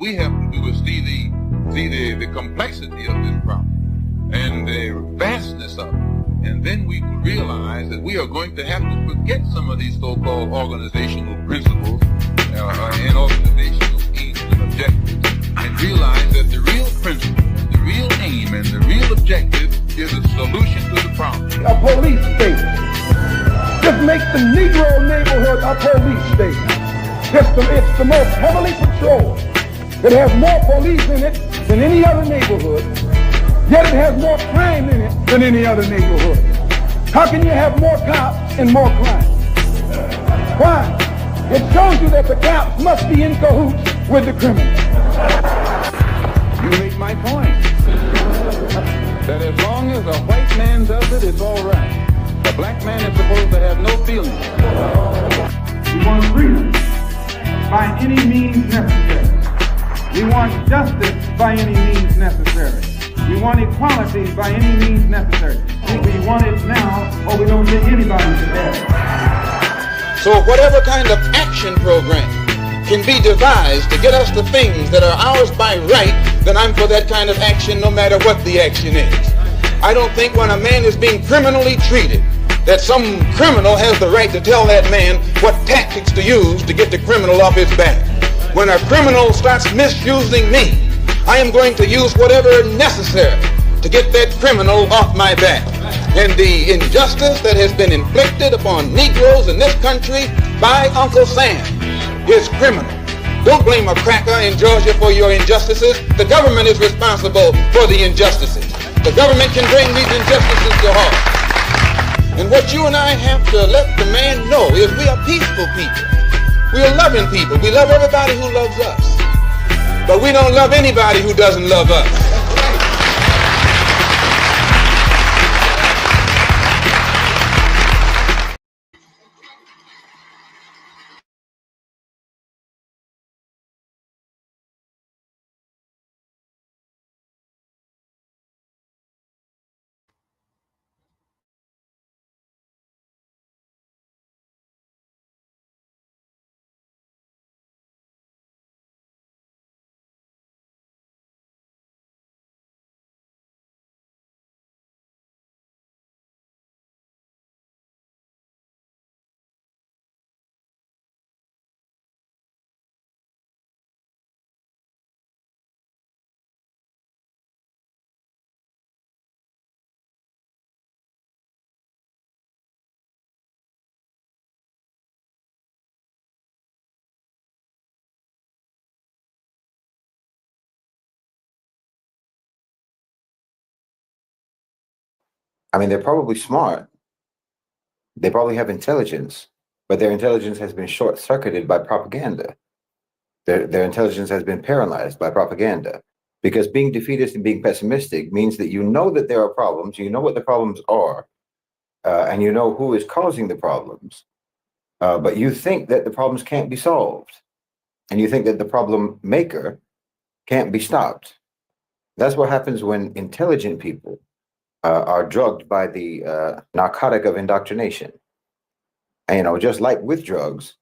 we have to do is see the complexity of this problem and the vastness of it. And then we will realize that we are going to have to forget some of these so-called organizational principles and organizational aims and objectives, and realize that the real principle, the real aim, and the real objective is a solution to the problem. A police state. Just make the Negro neighborhood a police state. It's the most heavily patrolled. It has more police in it than any other neighborhood. Yet it has more crime in it than any other neighborhood. How can you have more cops and more crime? Why? It shows you that the cops must be in cahoots with the criminals. You make my point. That as long as a white man does it, it's all right. A black man is supposed to have no feelings. We want freedom by any means necessary. We want justice by any means necessary. We want equality by any means necessary. We want it now, or we don't get anybody to death. So whatever kind of action program can be devised to get us the things that are ours by right, then I'm for that kind of action no matter what the action is. I don't think when a man is being criminally treated that some criminal has the right to tell that man what tactics to use to get the criminal off his back. When a criminal starts misusing me, I am going to use whatever is necessary to get that criminal off my back. And the injustice that has been inflicted upon Negroes in this country by Uncle Sam is criminal. Don't blame a cracker in Georgia for your injustices. The government is responsible for the injustices. The government can bring these injustices to halt. And what you and I have to let the man know is we are peaceful people. We are loving people. We love everybody who loves us. But we don't love anybody who doesn't love us. I mean, they're probably smart. They probably have intelligence, but their intelligence has been short-circuited by propaganda. Their intelligence has been paralyzed by propaganda, because being defeatist and being pessimistic means that you know that there are problems, you know what the problems are, and you know who is causing the problems, but you think that the problems can't be solved, and you think that the problem maker can't be stopped. That's what happens when intelligent people are drugged by the narcotic of indoctrination. And, you know, just like with drugs,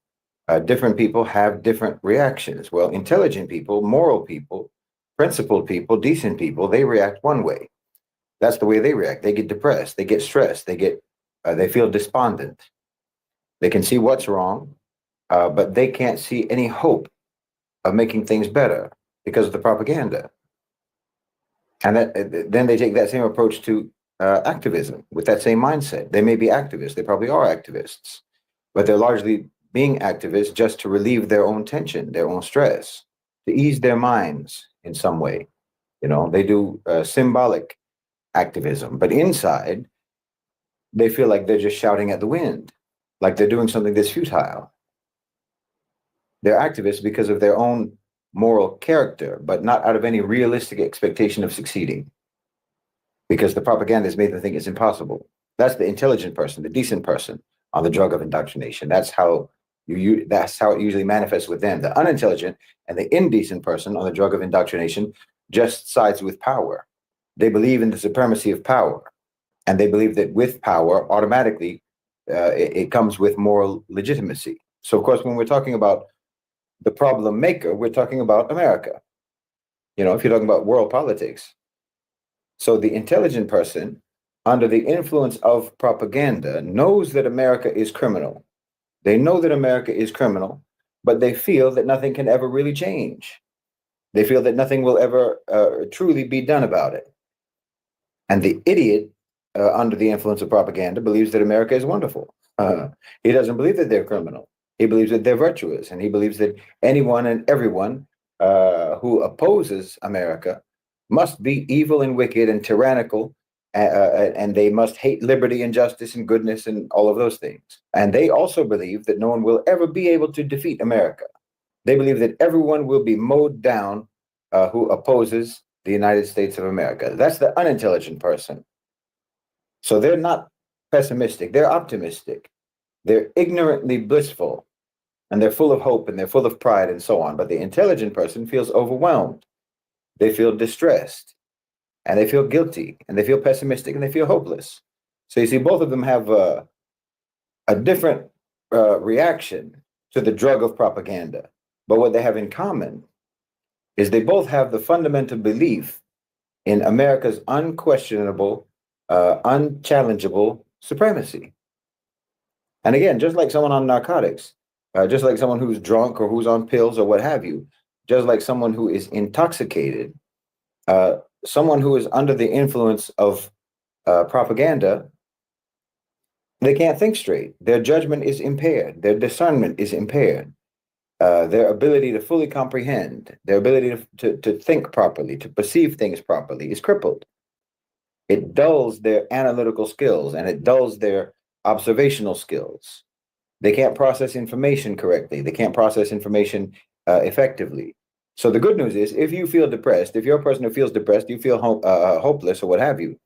different people have different reactions. Well, intelligent people, moral people, principled people, decent people, they react one way. That's the way they react. They get depressed, they get stressed, they feel despondent. They can see what's wrong, but they can't see any hope of making things better because of the propaganda. And then they take that same approach to activism with that same mindset. They may be activists, they probably are activists, but they're largely being activists just to relieve their own tension, their own stress, to ease their minds in some way. You know, they do symbolic activism, but inside, they feel like they're just shouting at the wind, like they're doing something that's futile. They're activists because of their own moral character, but not out of any realistic expectation of succeeding, because the propaganda has made them think it's impossible. That's the intelligent person, the decent person on the drug of indoctrination. That's how it usually manifests with them. The unintelligent and the indecent person on the drug of indoctrination just sides with power. They believe in the supremacy of power, and they believe that with power, automatically, it comes with moral legitimacy. So, of course, when we're talking about the problem maker, we're talking about America. if you're talking about world politics. So the intelligent person, under the influence of propaganda, knows that America is criminal. They know that America is criminal, but they feel that nothing can ever really change. They feel that nothing will ever truly be done about it. And the idiot, under the influence of propaganda, believes that America is wonderful. He doesn't believe that they're criminal. He believes that they're virtuous, and he believes that anyone and everyone who opposes America must be evil and wicked and tyrannical, and they must hate liberty and justice and goodness and all of those things. And they also believe that no one will ever be able to defeat America. They believe that everyone will be mowed down who opposes the United States of America. That's the unintelligent person. So they're not pessimistic, they're optimistic. They're ignorantly blissful, and they're full of hope, and they're full of pride, and so on. But the intelligent person feels overwhelmed. They feel distressed, and they feel guilty, and they feel pessimistic, and they feel hopeless. So you see, both of them have a different reaction to the drug of propaganda. But what they have in common is they both have the fundamental belief in America's unquestionable, unchallengeable supremacy. And again, just like someone on narcotics, just like someone who's drunk or who's on pills or what have you, just like someone who is intoxicated, someone who is under the influence of propaganda, they can't think straight. Their judgment is impaired. Their discernment is impaired. Their ability to fully comprehend, their ability to think properly, to perceive things properly is crippled. It dulls their analytical skills, and it dulls their observational skills. They can't process information correctly. They can't process information effectively. So the good news is, if you feel depressed, if you're a person who feels depressed, you feel hopeless or what have you,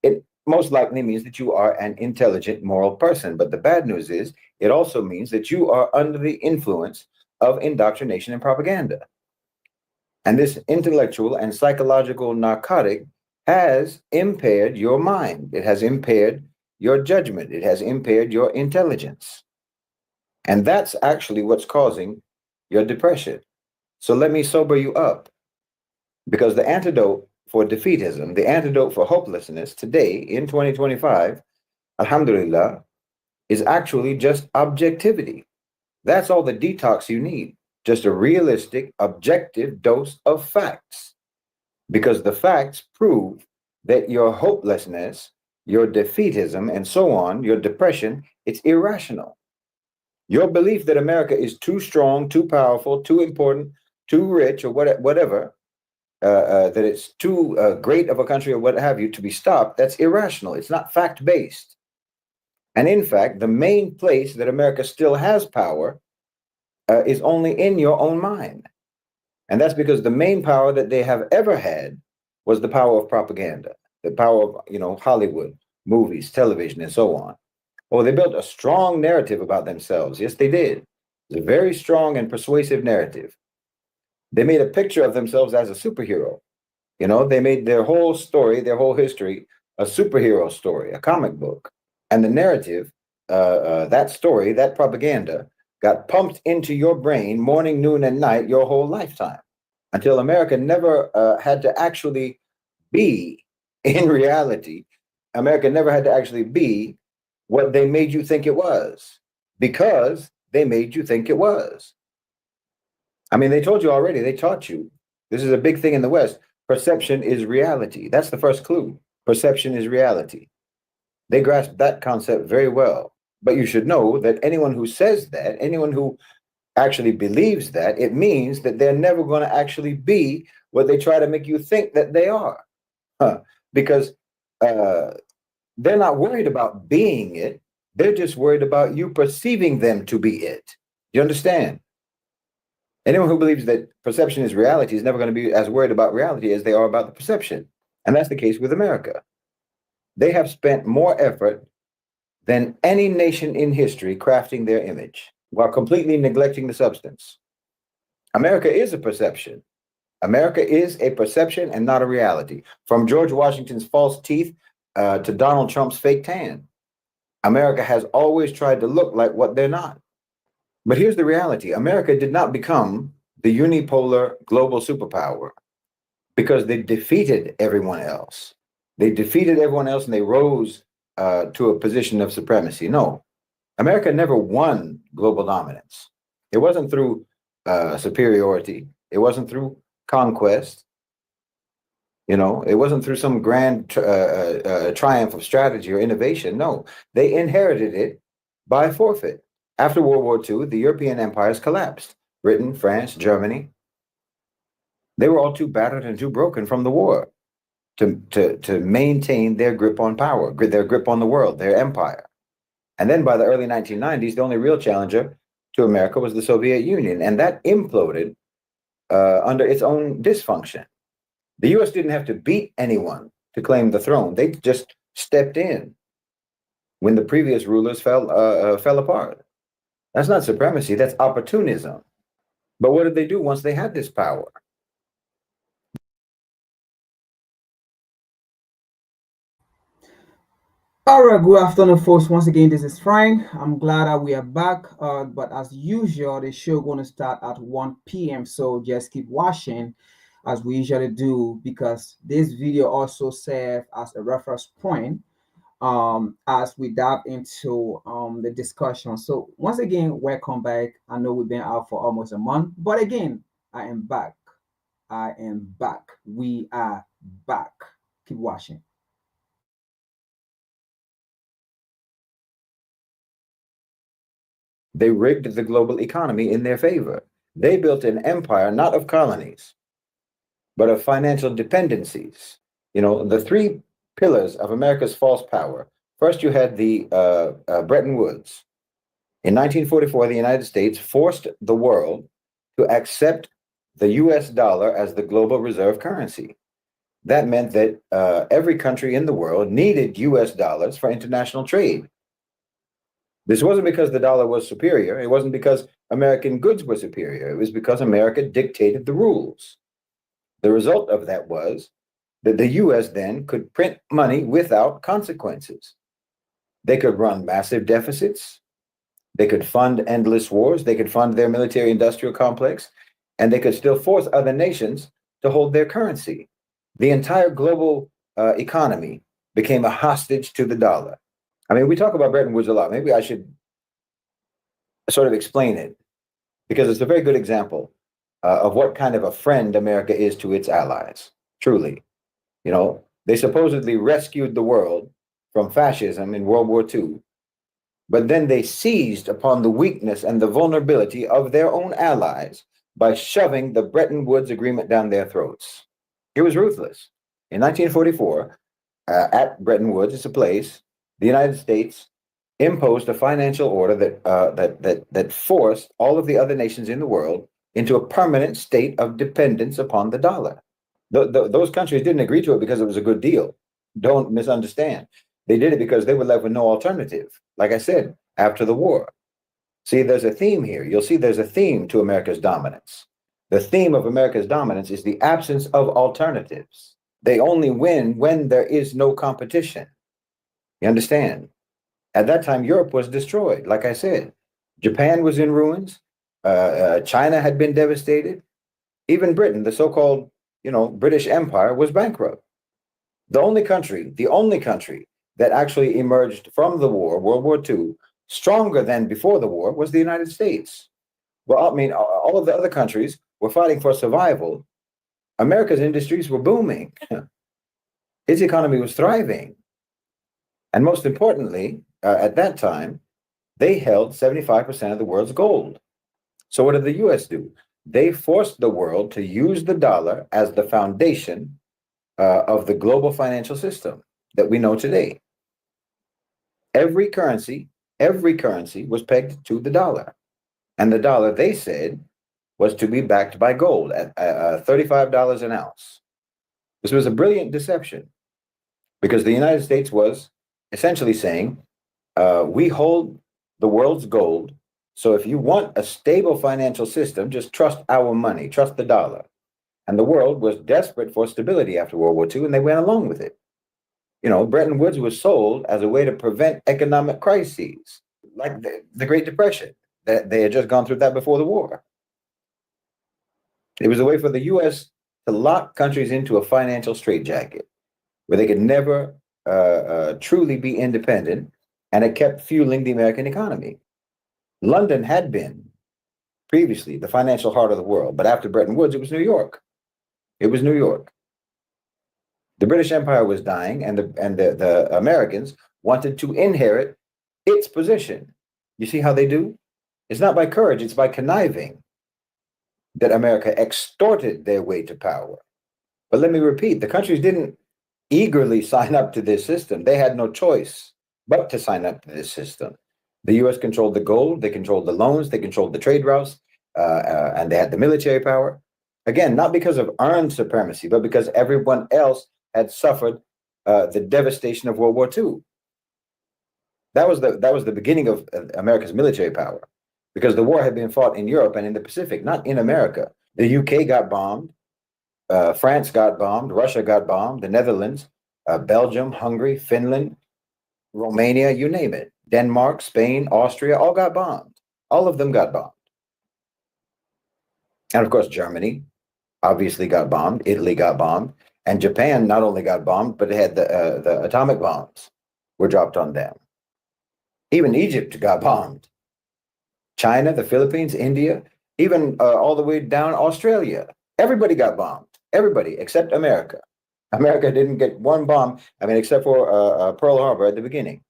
it most likely means that you are an intelligent, moral person. But the bad news is, it also means that you are under the influence of indoctrination and propaganda. And this intellectual and psychological narcotic has impaired your mind. It has impaired your judgment. It has impaired your intelligence. And that's actually what's causing your depression. So let me sober you up. Because the antidote for defeatism, the antidote for hopelessness today in 2025, alhamdulillah, is actually just objectivity. That's all the detox you need. Just a realistic, objective dose of facts. Because the facts prove that your hopelessness, your defeatism, and so on, your depression, it's irrational. Your belief that America is too strong, too powerful, too important, too rich, or whatever, that it's too great of a country or what have you to be stopped, that's irrational. It's not fact-based. And in fact, the main place that America still has power is only in your own mind. And that's because the main power that they have ever had was the power of propaganda, the power of, Hollywood, movies, television, and so on. Well, they built a strong narrative about themselves. Yes, they did. It's a very strong and persuasive narrative. They made a picture of themselves as a superhero. They made their whole story, their whole history, a superhero story, a comic book. And the narrative, that story, that propaganda, got pumped into your brain morning, noon, and night your whole lifetime, until America never had to actually be, in reality, America never had to actually be what they made you think it was, because they made you think it was. I mean, they told you already, they taught you. This is a big thing in the West. Perception is reality. That's the first clue. Perception is reality. They grasp that concept very well. But you should know that anyone who says that, anyone who actually believes that, it means that they're never going to actually be what they try to make you think that they are. Because they're not worried about being it. They're just worried about you perceiving them to be it. You understand? Anyone who believes that perception is reality is never going to be as worried about reality as they are about the perception. And that's the case with America. They have spent more effort than any nation in history crafting their image, while completely neglecting the substance. America is a perception. America is a perception and not a reality. From George Washington's false teeth to Donald Trump's fake tan, America has always tried to look like what they're not. But here's the reality. America did not become the unipolar global superpower because they defeated everyone else. They defeated everyone else and they rose to a position of supremacy. No, America never won global dominance. It wasn't through superiority. It wasn't through conquest. It wasn't through some grand triumph of strategy or innovation. No, they inherited it by forfeit. After World War II, the European empires collapsed. Britain, France, Germany. They were all too battered and too broken from the war to maintain their grip on power, their grip on the world, their empire. And then by the early 1990s, the only real challenger to America was the Soviet Union, and that imploded under its own dysfunction. The U.S. didn't have to beat anyone to claim the throne. They just stepped in when the previous rulers fell apart. That's not supremacy, that's opportunism. But what did they do once they had this power? All right, good afternoon, folks. Once again, this is Frank. I'm glad that we are back. But as usual, the show going to start at 1 p.m. So just keep watching as we usually do, because this video also serves as a reference point as we dive into the discussion. So once again, welcome back. I know we've been out for almost a month, but again, I am back. I am back. We are back. Keep watching. They rigged the global economy in their favor. They built an empire not of colonies, but of financial dependencies. The three pillars of America's false power. First, you had the Bretton Woods. In 1944, the United States forced the world to accept the US dollar as the global reserve currency. That meant that every country in the world needed US dollars for international trade. This wasn't because the dollar was superior. It wasn't because American goods were superior. It was because America dictated the rules. The result of that was that the US then could print money without consequences. They could run massive deficits. They could fund endless wars. They could fund their military industrial complex, and they could still force other nations to hold their currency. The entire global economy became a hostage to the dollar. I mean, we talk about Bretton Woods a lot. Maybe I should sort of explain it, because it's a very good example of what kind of a friend America is to its allies. Truly, they supposedly rescued the world from fascism in World War II, but then they seized upon the weakness and the vulnerability of their own allies by shoving the Bretton Woods Agreement down their throats. It was ruthless. In 1944, at Bretton Woods, it's a place, the United States imposed a financial order that forced all of the other nations in the world into a permanent state of dependence upon the dollar. Those countries didn't agree to it because it was a good deal. Don't misunderstand. They did it because they were left with no alternative. Like I said, after the war. See, there's a theme here. You'll see there's a theme to America's dominance. The theme of America's dominance is the absence of alternatives. They only win when there is no competition. You understand? At that time, Europe was destroyed. Like I said, Japan was in ruins. China had been devastated. Even Britain, the so-called, British Empire, was bankrupt. The only country that actually emerged from the war, World War II, stronger than before the war, was the United States. Well, I mean, all of the other countries were fighting for survival. America's industries were booming. Its economy was thriving. And most importantly, at that time, they held 75% of the world's gold. So what did the US do? They forced the world to use the dollar as the foundation of the global financial system that we know today. Every currency was pegged to the dollar. And the dollar, they said, was to be backed by gold at $35 an ounce. This was a brilliant deception, because the United States was essentially saying, we hold the world's gold, so if you want a stable financial system, just trust our money, trust the dollar. And the world was desperate for stability after World War II, and they went along with it. Bretton Woods was sold as a way to prevent economic crises, like the Great Depression. That they had just gone through that before the war. It was a way for the U.S. to lock countries into a financial straitjacket where they could never truly be independent, and it kept fueling the American economy. London had been previously the financial heart of the world, but after Bretton Woods, it was New York. It was New York. The British Empire was dying, and the Americans wanted to inherit its position. You see how they do? It's not by courage, it's by conniving that America extorted their way to power. But let me repeat, the countries didn't eagerly sign up to this system. They had no choice but to sign up to this system. The US controlled the gold, they controlled the loans, they controlled the trade routes, and they had the military power. Again, not because of earned supremacy, but because everyone else had suffered the devastation of World War II. That was the beginning of America's military power, because the war had been fought in Europe and in the Pacific, not in America. The UK got bombed, France got bombed, Russia got bombed, the Netherlands, Belgium, Hungary, Finland, Romania, you name it. Denmark, Spain, Austria, all got bombed. All of them got bombed. And of course, Germany obviously got bombed. Italy got bombed. And Japan not only got bombed, but it had the atomic bombs were dropped on them. Even Egypt got bombed. China, the Philippines, India, even all the way down Australia. Everybody got bombed. Everybody except America. America didn't get one bomb, except for Pearl Harbor at the beginning,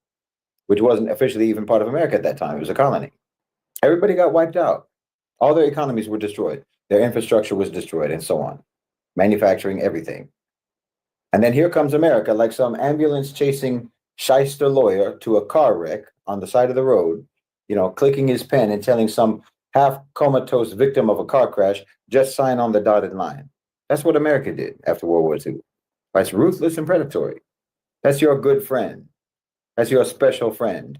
which wasn't officially even part of America at that time. It was a colony. Everybody got wiped out. All their economies were destroyed. Their infrastructure was destroyed, and so on. Manufacturing, everything. And then here comes America, like some ambulance chasing shyster lawyer to a car wreck on the side of the road, clicking his pen and telling some half comatose victim of a car crash, just sign on the dotted line. That's what America did after World War II. It's ruthless and predatory. That's your good friend. That's your special friend,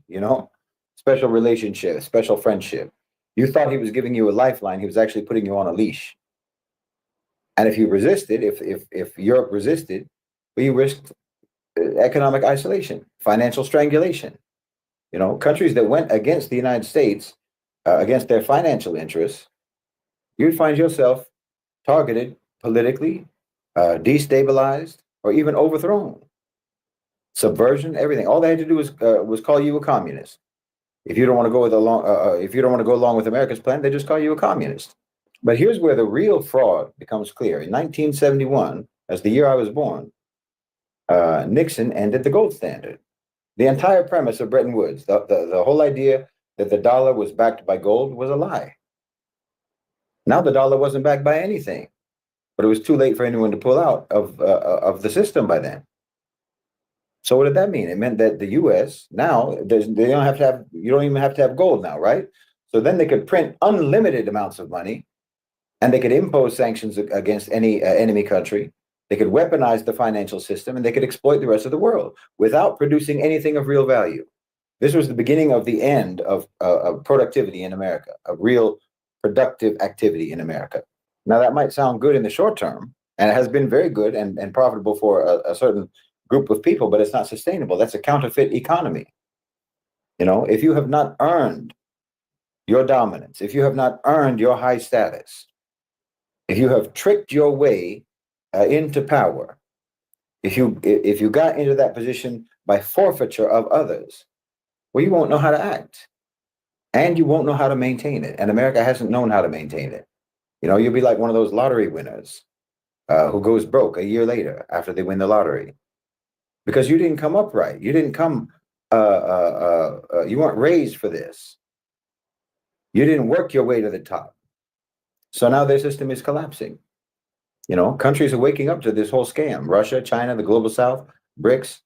special relationship, special friendship. You thought he was giving you a lifeline. He was actually putting you on a leash. And if you resisted, if Europe resisted, well, you risked economic isolation, financial strangulation. Countries that went against the United States, against their financial interests, you'd find yourself targeted politically, destabilized, or even overthrown. Subversion, everything. All they had to do was call you a communist. If you don't want to go along with America's plan, they just call you a communist. But here's where the real fraud becomes clear. In 1971, as the year I was born, Nixon ended the gold standard. The entire premise of Bretton Woods, the whole idea that the dollar was backed by gold, was a lie. Now the dollar wasn't backed by anything, but it was too late for anyone to pull out of the system by then. So what did that mean? It meant that the U.S. now you don't even have to have gold now, right? So then they could print unlimited amounts of money, and they could impose sanctions against any enemy country. They could weaponize the financial system, and they could exploit the rest of the world without producing anything of real value. This was the beginning of the end of productivity in America, of real productive activity in America. Now, that might sound good in the short term, and it has been very good and profitable for a certain group of people, but it's not sustainable. That's a counterfeit economy. If you have not earned your dominance, if you have not earned your high status, if you have tricked your way into power, if you got into that position by forfeiture of others, well, you won't know how to act, and you won't know how to maintain it. And America hasn't known how to maintain it. You'll be like one of those lottery winners who goes broke a year later after they win the lottery, because you didn't come up right. You didn't come. You weren't raised for this. You didn't work your way to the top. So now their system is collapsing. Countries are waking up to this whole scam. Russia, China, the global South, BRICS,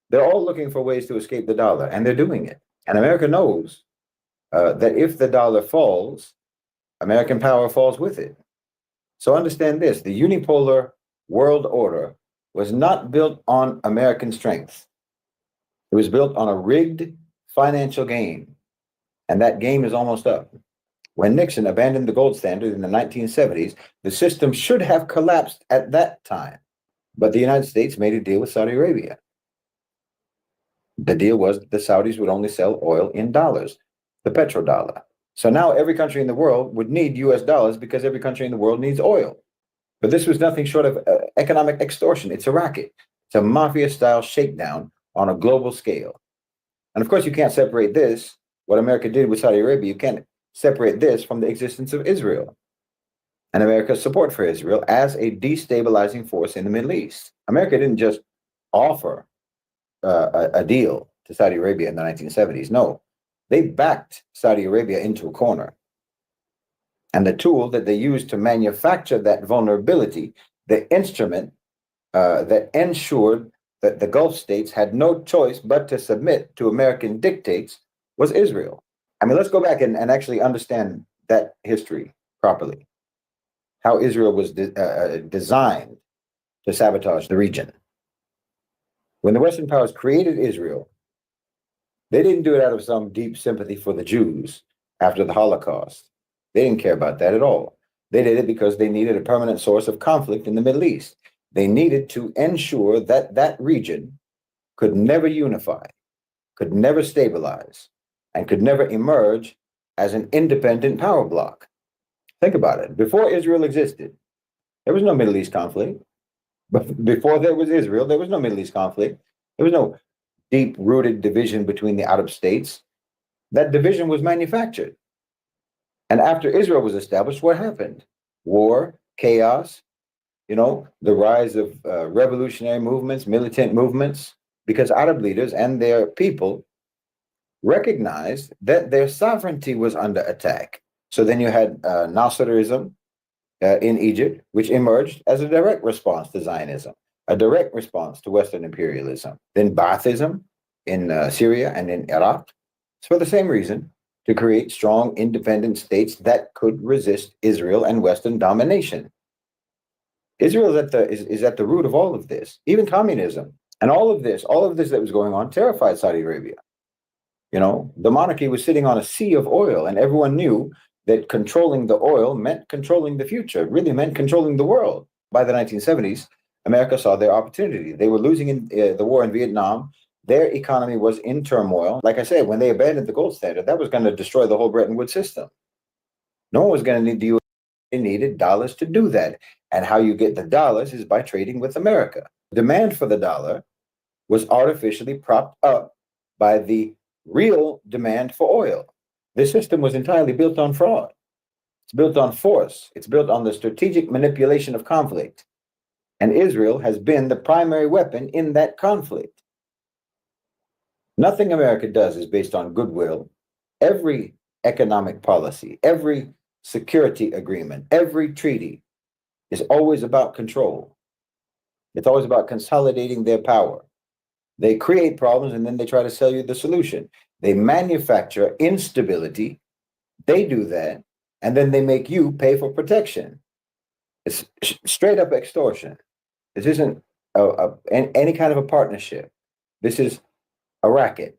they're all looking for ways to escape the dollar, and they're doing it. And America knows that if the dollar falls, American power falls with it. So understand this: the unipolar world order was not built on American strength. It was built on a rigged financial game, and that game is almost up. When Nixon abandoned the gold standard in the 1970s, the system should have collapsed at that time. But the United States made a deal with Saudi Arabia. The deal was the Saudis would only sell oil in dollars, the petrodollar. So now every country in the world would need US dollars because every country in the world needs oil. But this was nothing short of economic extortion. It's a racket. It's a mafia-style shakedown on a global scale. And of course, you can't separate this, what America did with Saudi Arabia, you can't separate this from the existence of Israel and America's support for Israel as a destabilizing force in the Middle East. America didn't just offer a deal to Saudi Arabia in the 1970s. No, they backed Saudi Arabia into a corner. And the tool that they used to manufacture that vulnerability, the instrument that ensured that the Gulf states had no choice but to submit to American dictates, was Israel. I mean, let's go back and actually understand that history properly. How Israel was designed to sabotage the region. When the Western powers created Israel, they didn't do it out of some deep sympathy for the Jews after the Holocaust. They didn't care about that at all. They did it because they needed a permanent source of conflict in the Middle East. They needed to ensure that that region could never unify, could never stabilize, and could never emerge as an independent power bloc. Think about it. Before Israel existed, there was no Middle East conflict. But before there was Israel, there was no Middle East conflict. There was no deep-rooted division between the Arab states. That division was manufactured. And after Israel was established, what happened? War, chaos, the rise of revolutionary movements, militant movements, because Arab leaders and their people recognized that their sovereignty was under attack. So then you had Nasserism in Egypt, which emerged as a direct response to Zionism, a direct response to Western imperialism. Then Baathism in Syria and in Iraq. It's for the same reason, to create strong independent states that could resist Israel and Western domination. Israel is at the root of all of this, even communism. And all of this that was going on terrified Saudi Arabia. The monarchy was sitting on a sea of oil, and everyone knew that controlling the oil meant controlling the future, really meant controlling the world. By the 1970s, America saw their opportunity. They were losing in the war in Vietnam. Their economy was in turmoil. Like I said, when they abandoned the gold standard, that was going to destroy the whole Bretton Woods system. No one was going to need the U.S. They needed dollars to do that. And how you get the dollars is by trading with America. Demand for the dollar was artificially propped up by the real demand for oil. This system was entirely built on fraud. It's built on force. It's built on the strategic manipulation of conflict. And Israel has been the primary weapon in that conflict. Nothing America does is based on goodwill. Every economic policy, every security agreement, every treaty is always about control. It's always about consolidating their power. They create problems and then they try to sell you the solution. They manufacture instability. They do that. And then they make you pay for protection. It's straight up extortion. This isn't any kind of a partnership. This is a racket.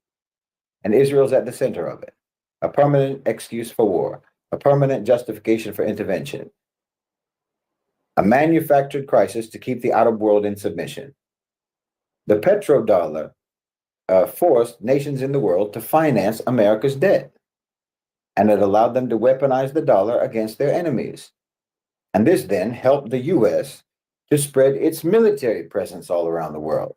And Israel's at the center of it. A permanent excuse for war. A permanent justification for intervention. A manufactured crisis to keep the Arab world in submission. The petrodollar forced nations in the world to finance America's debt. And it allowed them to weaponize the dollar against their enemies. And this then helped the U.S. to spread its military presence all around the world.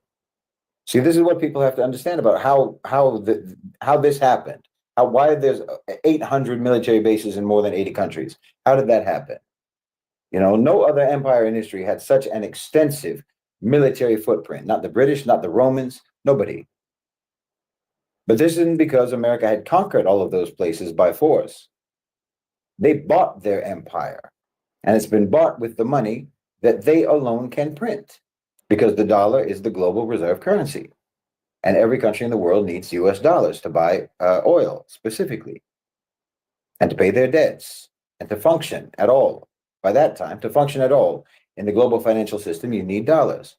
See, this is what people have to understand about how this happened. Why there's 800 military bases in more than 80 countries. How did that happen? No other empire in history had such an extensive military footprint. Not the British, not the Romans, nobody. But this isn't because America had conquered all of those places by force. They bought their empire, and it's been bought with the money that they alone can print, because the dollar is the global reserve currency. And every country in the world needs US dollars to buy oil specifically, and to pay their debts, and to function at all. By that time, to function at all in the global financial system, you need dollars.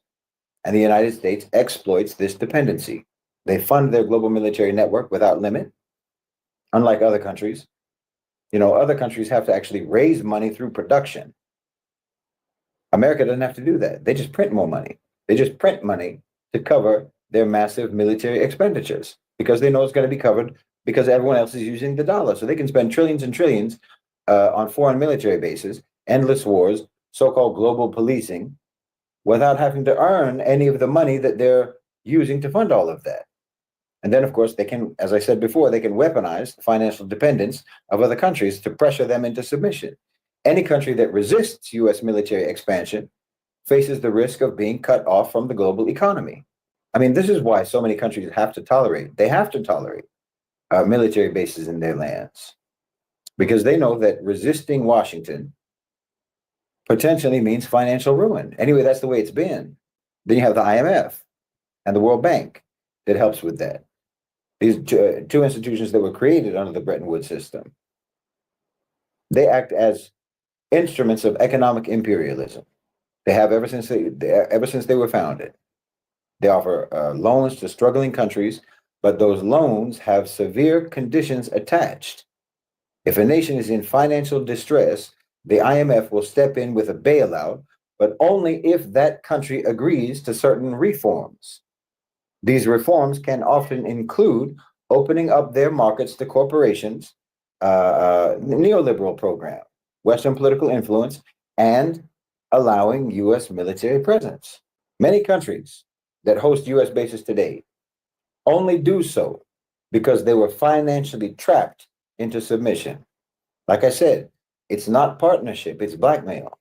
And the United States exploits this dependency. They fund their global military network without limit, unlike other countries. Other countries have to actually raise money through production. America doesn't have to do that. They just print more money. They just print money to cover their massive military expenditures because they know it's going to be covered because everyone else is using the dollar. So they can spend trillions and trillions on foreign military bases, endless wars, so-called global policing without having to earn any of the money that they're using to fund all of that. And then, of course, they can, as I said before, they can weaponize the financial dependence of other countries to pressure them into submission. Any country that resists U.S. military expansion faces the risk of being cut off from the global economy. I mean, this is why so many countries have to tolerate military bases in their lands, because they know that resisting Washington potentially means financial ruin. Anyway, that's the way it's been. Then you have the IMF and the World Bank that helps with that. These two institutions that were created under the Bretton Woods system, they act as instruments of economic imperialism. They have ever since they were founded. They offer loans to struggling countries, but those loans have severe conditions attached. If a nation is in financial distress, the IMF will step in with a bailout, but only if that country agrees to certain reforms. These reforms can often include opening up their markets to corporations, neoliberal program, Western political influence, and allowing U.S. military presence. Many countries that host U.S. bases today only do so because they were financially trapped into submission. Like I said, it's not partnership, it's blackmail.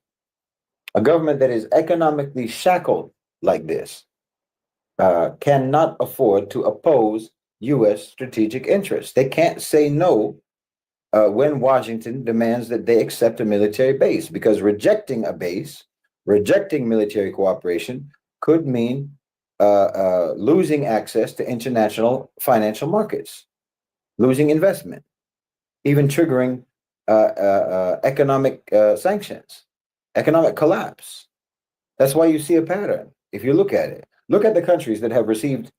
A government that is economically shackled like this cannot afford to oppose U.S. strategic interests. They can't say no when Washington demands that they accept a military base, because rejecting a base, rejecting military cooperation could mean losing access to international financial markets, losing investment, even triggering economic sanctions, economic collapse. That's why you see a pattern. If you look at it, look at the countries that have received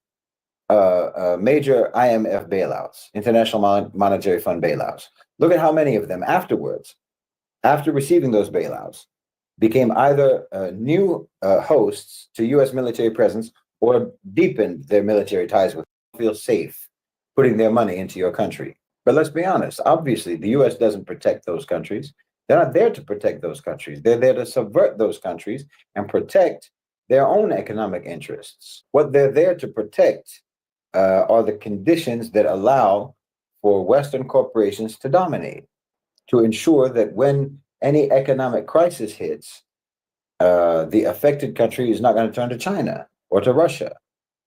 major IMF bailouts, International Monetary Fund bailouts. Look at how many of them afterwards, after receiving those bailouts, became either new hosts to U.S. military presence or deepened their military ties with, feel safe putting their money into your country. But let's be honest, obviously, the U.S. doesn't protect those countries. They're not there to protect those countries. They're there to subvert those countries and protect their own economic interests. What they're there to protect are the conditions that allow for Western corporations to dominate, to ensure that when any economic crisis hits, the affected country is not going to turn to China or to Russia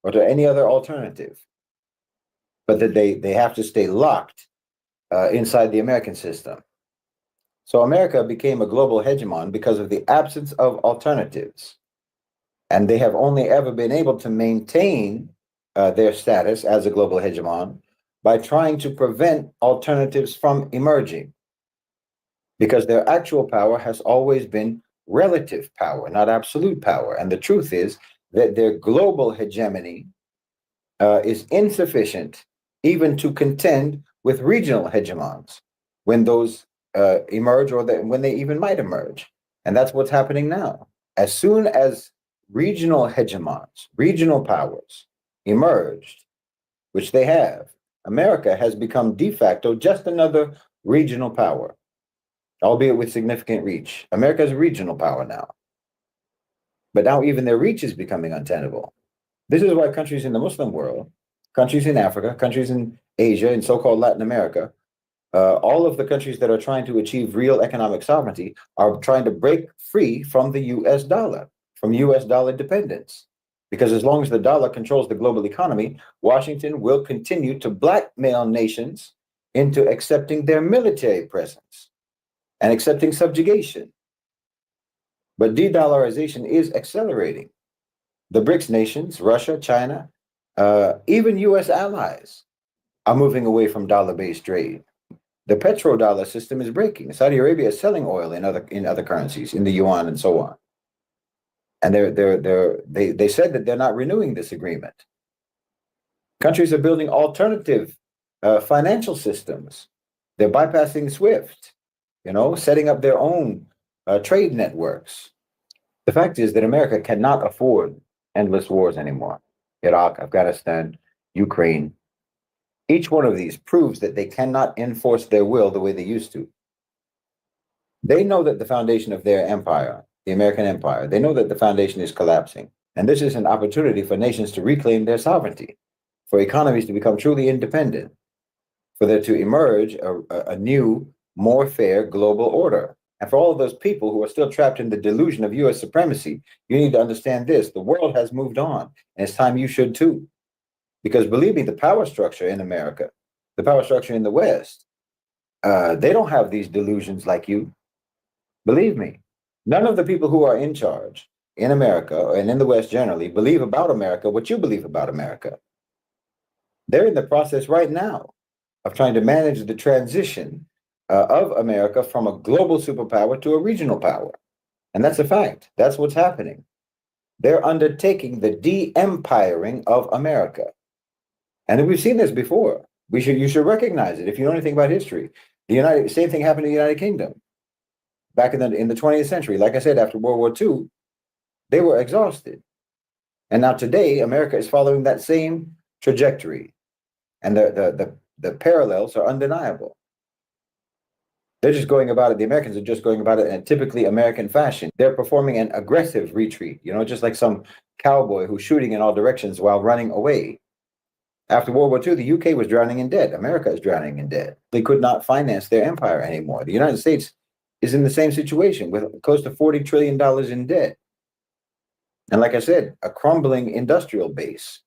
or to any other alternative, but that they have to stay locked inside the American system. So America became a global hegemon because of the absence of alternatives. And they have only ever been able to maintain their status as a global hegemon by trying to prevent alternatives from emerging, because their actual power has always been relative power, not absolute power. And the truth is that their global hegemony is insufficient even to contend with regional hegemons when those emerge, or when they even might emerge. And that's what's happening now. As soon as regional hegemons, regional powers emerged, which they have, America has become de facto just another regional power, albeit with significant reach. America is a regional power now. But now even their reach is becoming untenable. This is why countries in the Muslim world, countries in Africa, countries in Asia, and so-called Latin America, all of the countries that are trying to achieve real economic sovereignty are trying to break free from the US dollar, from US dollar dependence. Because as long as the dollar controls the global economy, Washington will continue to blackmail nations into accepting their military presence and accepting subjugation. But de-dollarization is accelerating. The BRICS nations, Russia, China, even US allies are moving away from dollar-based trade. The petrodollar system is breaking. Saudi Arabia is selling oil in other currencies, in the yuan and so on. And they said that they're not renewing this agreement. Countries are building alternative financial systems. They're bypassing SWIFT, setting up their own trade networks. The fact is that America cannot afford endless wars anymore. Iraq, Afghanistan, Ukraine. Each one of these proves that they cannot enforce their will the way they used to. They know that the foundation of their empire the American empire. They know that the foundation is collapsing. And this is an opportunity for nations to reclaim their sovereignty, for economies to become truly independent, for there to emerge a new, more fair global order. And for all of those people who are still trapped in the delusion of US supremacy, you need to understand this. The world has moved on, and it's time you should too. Because believe me, the power structure in America, the power structure in the West, they don't have these delusions like you. Believe me, none of the people who are in charge in America and in the West generally believe about America what you believe about America. They're in the process right now of trying to manage the transition of America from a global superpower to a regional power. And that's a fact. That's what's happening. They're undertaking the de-empiring of America. And we've seen this before. You should recognize it if you know anything about history. Same thing happened in the United Kingdom back in the 20th century. Like I said, after World War II, they were exhausted. And now today, America is following that same trajectory. And the parallels are undeniable. They're just going about it. The Americans are just going about it in a typically American fashion. They're performing an aggressive retreat, just like some cowboy who's shooting in all directions while running away. After World War II, the UK was drowning in debt. America is drowning in debt. They could not finance their empire anymore. The United States is in the same situation with close to $40 trillion in debt. And like I said, a crumbling industrial base.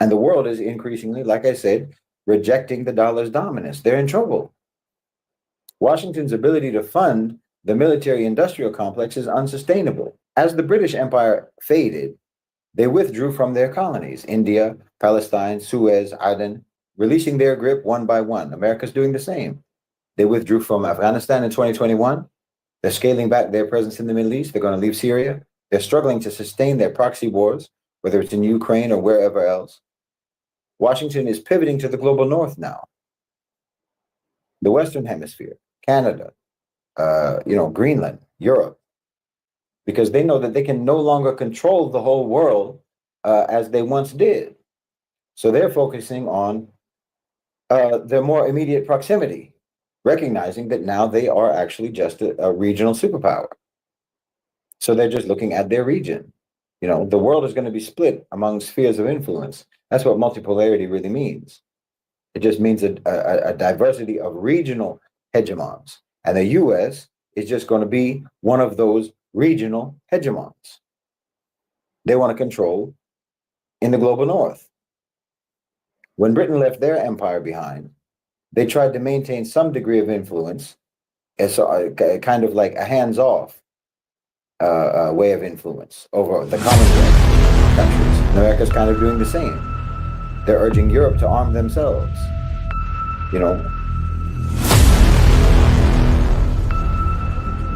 And the world is increasingly, like I said, rejecting the dollar's dominance. They're in trouble. Washington's ability to fund the military-industrial complex is unsustainable. As the British Empire faded, they withdrew from their colonies, India, Palestine, Suez, Aden, releasing their grip one by one. America's doing the same. They withdrew from Afghanistan in 2021. They're scaling back their presence in the Middle East. They're going to leave Syria. They're struggling to sustain their proxy wars, whether it's in Ukraine or wherever else. Washington is pivoting to the global north now. The Western Hemisphere, Canada, Greenland, Europe, because they know that they can no longer control the whole world as they once did. So they're focusing on their more immediate proximity, recognizing that now they are actually just a regional superpower. So they're just looking at their region. The world is going to be split among spheres of influence. That's what multipolarity really means. It just means a diversity of regional hegemons. And the US is just going to be one of those regional hegemons. They want to control in the global north. When Britain left their empire behind, they tried to maintain some degree of influence as kind of like a hands-off way of influence over the Commonwealth countries. And America's kind of doing the same. They're urging Europe to arm themselves.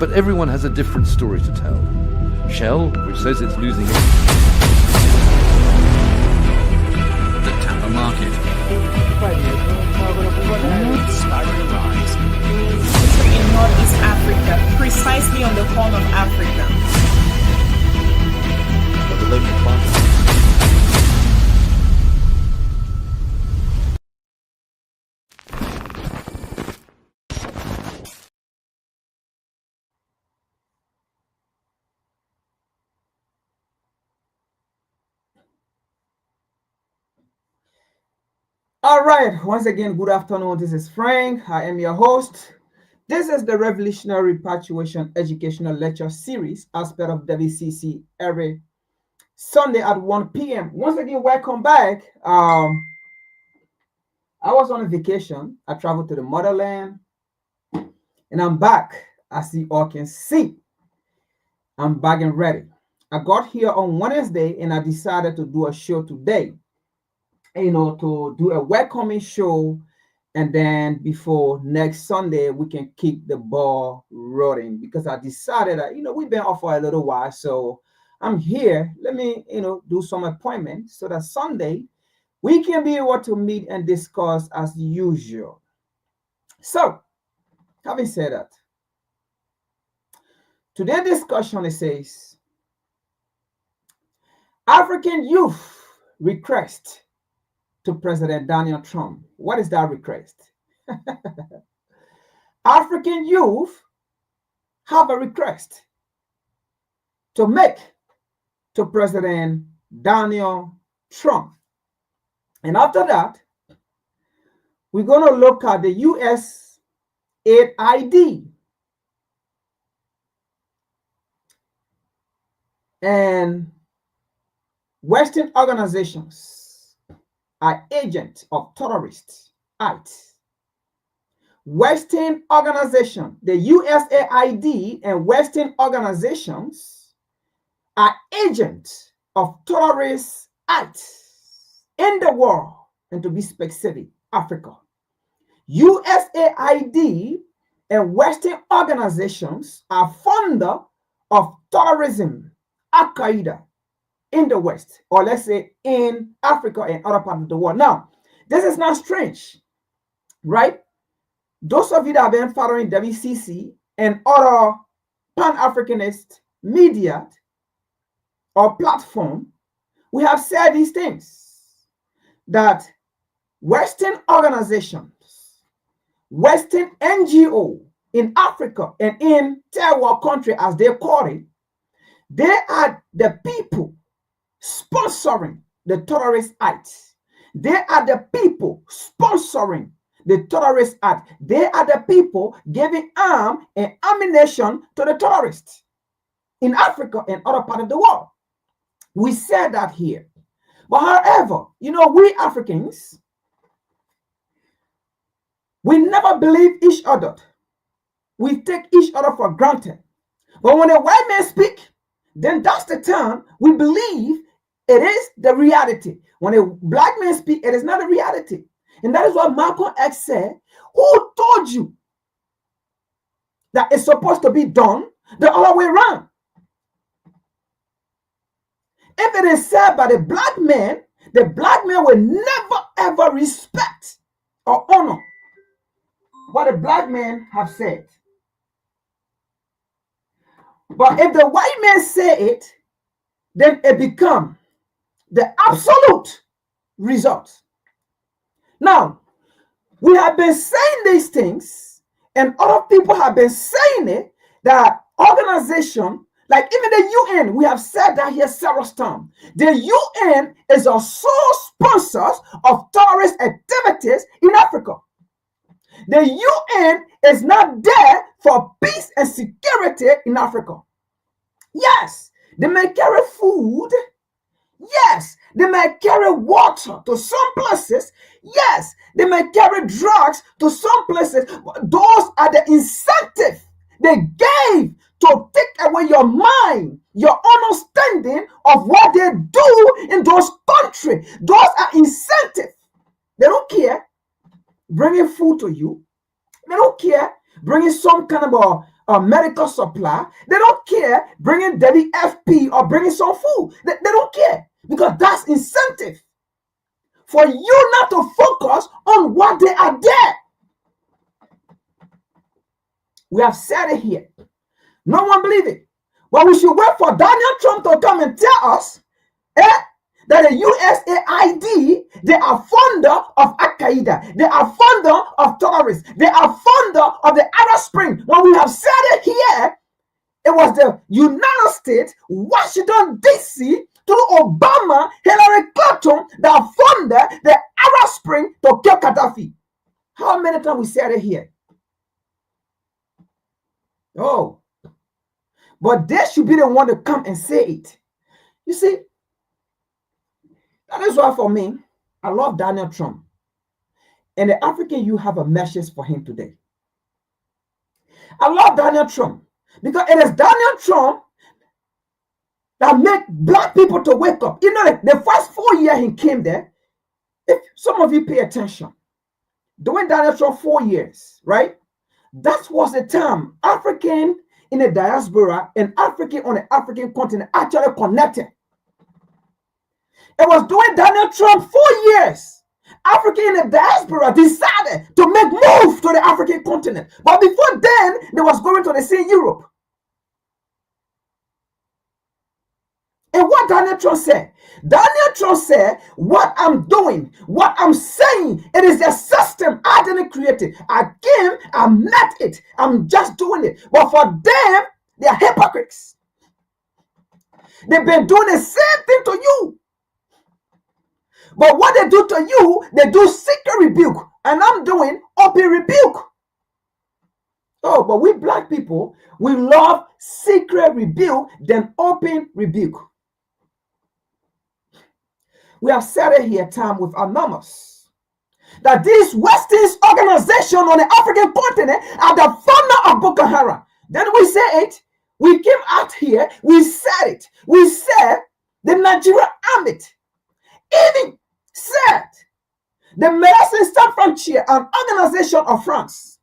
But everyone has a different story to tell. Shell, which says it's losing it. The Tampa market. Spiral rise. In Northeast Africa, precisely on the horn of Africa. The local plant. All right, once again, good afternoon. This is Frank. I am your host. This is the Revolutionary Repatriation Educational Lecture Series as part of WCC every Sunday at 1 p.m. Once again, welcome back. I was on a vacation. I traveled to the motherland, and I'm back. As you all can see, I'm back and ready. I got here on Wednesday, and I decided to do a show today. To do a welcoming show, and then before next Sunday we can keep the ball rolling, because I decided that we've been off for a little while, so I'm here. Let me do some appointments so that Sunday we can be able to meet and discuss as usual. So having said that, today's discussion, it says African youth request to President Donald Trump. What is that request? African youth have a request to make to President Donald Trump. And after that, we're going to look at the USAID. And Western organizations are agents of terrorists. Western organization, the USAID and Western organizations are agents of terrorists in the world, and to be specific, Africa. USAID and Western organizations are funder of terrorism, Al-Qaeda, in the West, or let's say in Africa and other parts of the world. Now, this is not strange, right? Those of you that have been following WCC and other Pan-Africanist media or platform, we have said these things, that Western organizations, Western NGO in Africa and in third world country, as they call it, they are the people sponsoring the terrorist acts. They are the people sponsoring the terrorist act. They are the people giving arm and ammunition to the terrorists in Africa and other parts of the world. We said that here. But however, we Africans, we never believe each other. We take each other for granted. But when a white man speaks, then that's the time we believe it is the reality. When a black man speaks, it is not a reality. And that is what Malcolm X said. Who told you that it's supposed to be done the other way around? If it is said by the black man will never ever respect or honor what the black man have said. But if the white man say it, then it becomes the absolute result. Now, we have been saying these things, and other people have been saying it, that organization, like even the UN, we have said that here several times. The UN is a sole sponsor of terrorist activities in Africa. The UN is not there for peace and security in Africa. Yes, they may carry food. Yes, they may carry water to some places. Yes, they may carry drugs to some places. But those are the incentives they gave to take away your mind, your understanding of what they do in those countries. Those are incentives. They don't care bringing food to you. They don't care bringing some kind of a medical supply. They don't care bringing WFP or bringing some food. They don't care, because that's incentive for you not to focus on what they are there. We have said it here. No one believe it. But we should wait for Donald Trump to come and tell us that the USAID, they are funder of Al-Qaeda. They are funder of terrorists. They are funder of the Arab Spring. When we have said it here, it was the United States, Washington, D.C., through Obama, Hillary Clinton, that funded the Arab Spring to kill Gaddafi. How many times we said it here? Oh. But they should be the one to come and say it. You see, that is why for me, I love Donald Trump. And the African, you have a message for him today. I love Donald Trump because it is Donald Trump that made black people to wake up. You know, the first 4 years he came there, if some of you pay attention, during Donald Trump 4 years, right? That was the time African in the diaspora and African on the African continent actually connected. It was during Donald Trump 4 years, African in the diaspora decided to make move to the African continent. But before then, they was going to the same Europe. And what Daniel Trump said? Daniel Trump said, what I'm doing, what I'm saying, it is a system I didn't create it. I came, I met it. I'm just doing it. But for them, they are hypocrites. They've been doing the same thing to you. But what they do to you, they do secret rebuke. And I'm doing open rebuke. Oh, but we black people, we love secret rebuke than open rebuke. We have said it here time with anonymous that this Western organization on the African continent are the founder of Boko Haram. Then we say it. We came out here. We said it. We said the Nigerian army even said the Médecins Sans Frontières, an organization of France,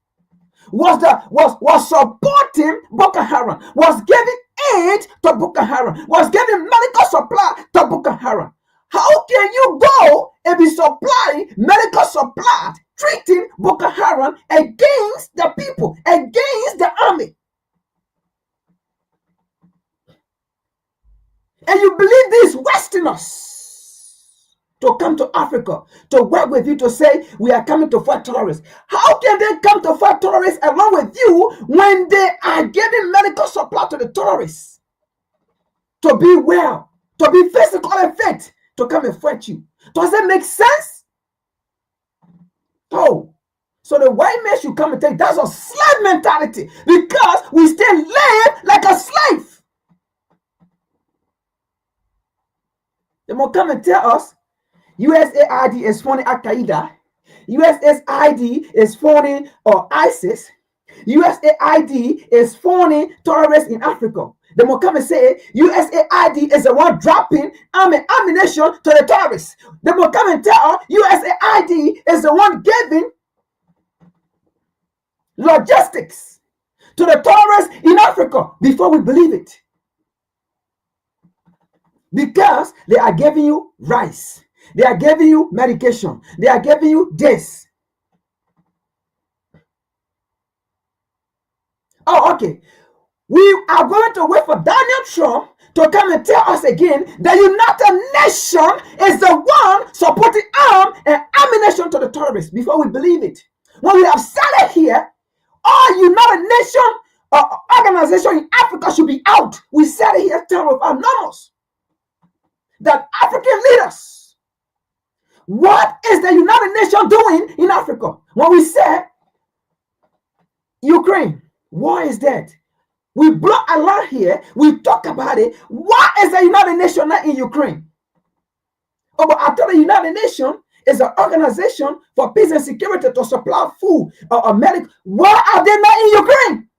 was supporting Boko Haram, was giving aid to Boko Haram, was giving medical supply to Boko Haram. How can you go and be supplying medical supply, treating Boko Haram against the people, against the army? And you believe these Westerners to come to Africa to work with you to say we are coming to fight terrorists? How can they come to fight terrorists along with you when they are giving medical supply to the terrorists to be well, to be physically fit, to come and fight you? Does that make sense? Oh, so the white man should come and tell you that's a slave mentality because we still live like a slave. They will come and tell us USAID is funding Al Qaeda, USAID is funding ISIS, USAID is funding terrorists in Africa. They will come and say USAID is the one dropping ammunition to the terrorists. They will come and tell USAID is the one giving logistics to the terrorists in Africa before we believe it. Because they are giving you rice. They are giving you medication. They are giving you this. Oh, okay. We are going to wait for Daniel Trump to come and tell us again that the United Nations is the one supporting arms and ammunition to the terrorists before we believe it. When we have said it here, all United Nations organization in Africa should be out. We said it here time with anonymous. That African leaders, what is the United Nations doing in Africa? When we said Ukraine, war is dead. We blow a lot here. We talk about it. What is the United Nations not in Ukraine? Oh, but I thought the United Nations is an organization for peace and security to supply food or medical. Why are they not in Ukraine?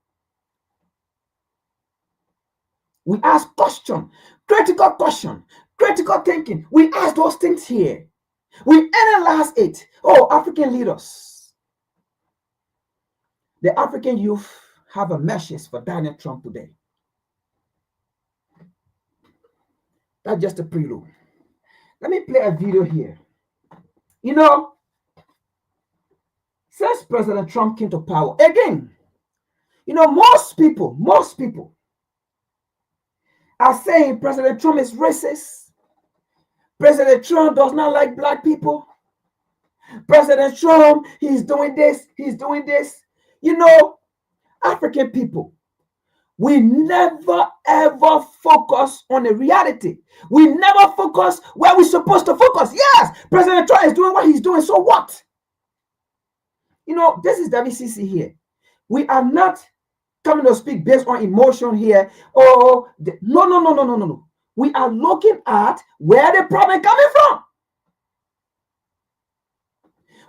We ask question, critical question. Critical thinking. We ask those things here. We analyze it. Oh, African leaders. The African youth have a message for Donald Trump today. That's just a prelude. Let me play a video here. You know, since President Trump came to power, again, you know, most people are saying President Trump is racist. President Trump does not like black people. President Trump, he's doing this, he's doing this. You know, African people, we never ever focus on the reality. We never focus where we're supposed to focus. Yes, President Trump is doing what he's doing, so what? You know, this is WCC here. We are not coming to speak based on emotion here. No. We are looking at where the problem coming from.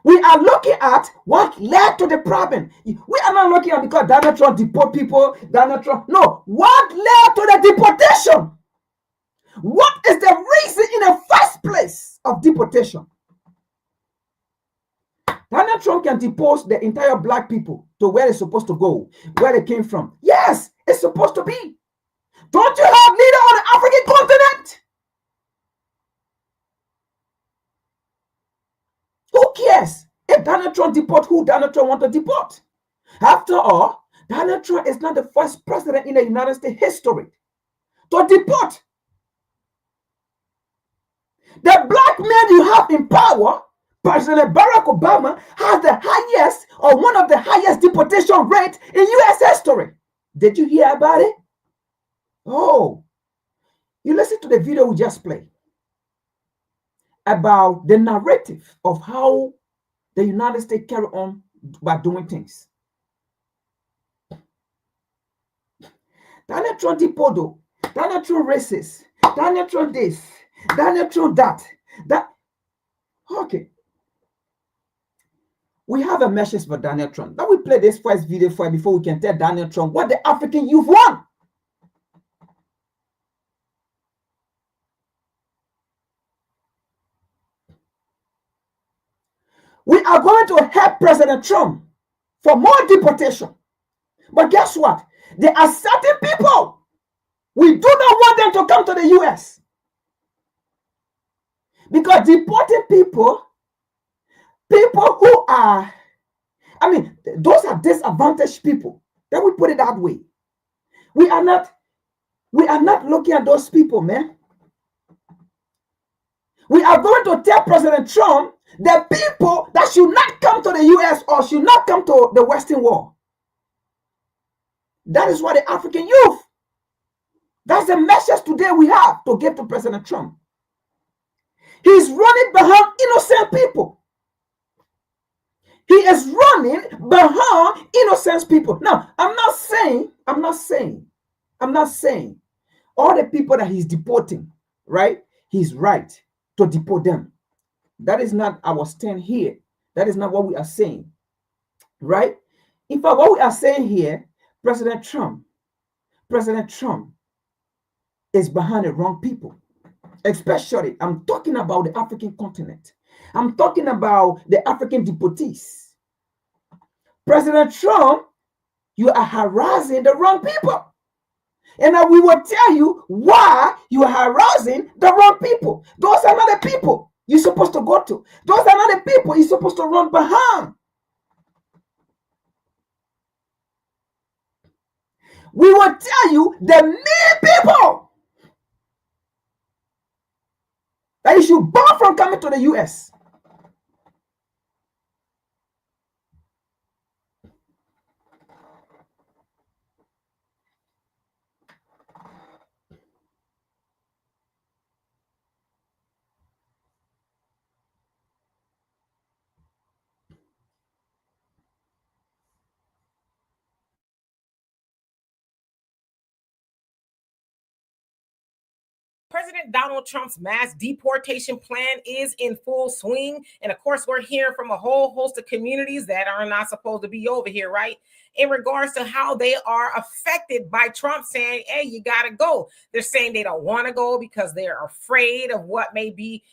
We are looking at what led to the problem. We are not looking at because Donald Trump deport people, Donald Trump. No, what led to the deportation? What is the reason in the first place of deportation? Donald Trump can deport the entire black people to where they're supposed to go, where they came from. Yes, it's supposed to be. Don't you have leader on the African continent? Who cares if Donald Trump deport who Donald Trump want to deport? After all, Donald Trump is not the first president in the United States history to deport. in power, President Barack Obama has the highest or one of the highest deportation rates in U.S. history. Did you hear about it? Oh, you listen to the video we just played about the narrative of how the United States carry on by doing things. Daniel Trump deported, Daniel Trump racist, Daniel Trump this, Daniel Trump that. Okay. We have a message for Daniel Trump. Now we play this first video for you before we can tell Daniel Trump what the African youth want. We are going to help President Trump for more deportation. But guess what? There are certain people we do not want them to come to the US. Because deporting people who are, those are disadvantaged people. Let me put it that way. We are not looking at those people, man. We are going to tell President Trump the people that should not come to the US or should not come to the Western world. That is what the African youth. That's the message today we have to give to President Trump. He's running behind innocent people. He is running behind innocent people. Now, I'm not saying all the people that he's deporting, right? He's right to deport them. That is not our stand here. That is not what we are saying, right? In fact, what we are saying here, President Trump is behind the wrong people. Especially, I'm talking about the African continent. I'm talking about the African deportees. President Trump, you are harassing the wrong people. And we will tell you why you are harassing the wrong people. Those are not the people you're supposed to go to. Those are not the people you're supposed to run behind. We will tell you the main people that you should ban from coming to the US. President Donald Trump's mass deportation plan is in full swing. And of course, we're hearing from a whole host of communities that are not supposed to be over here, right? In regards to how they are affected by Trump saying, hey, you got to go. They're saying they don't want to go because they're afraid of what may be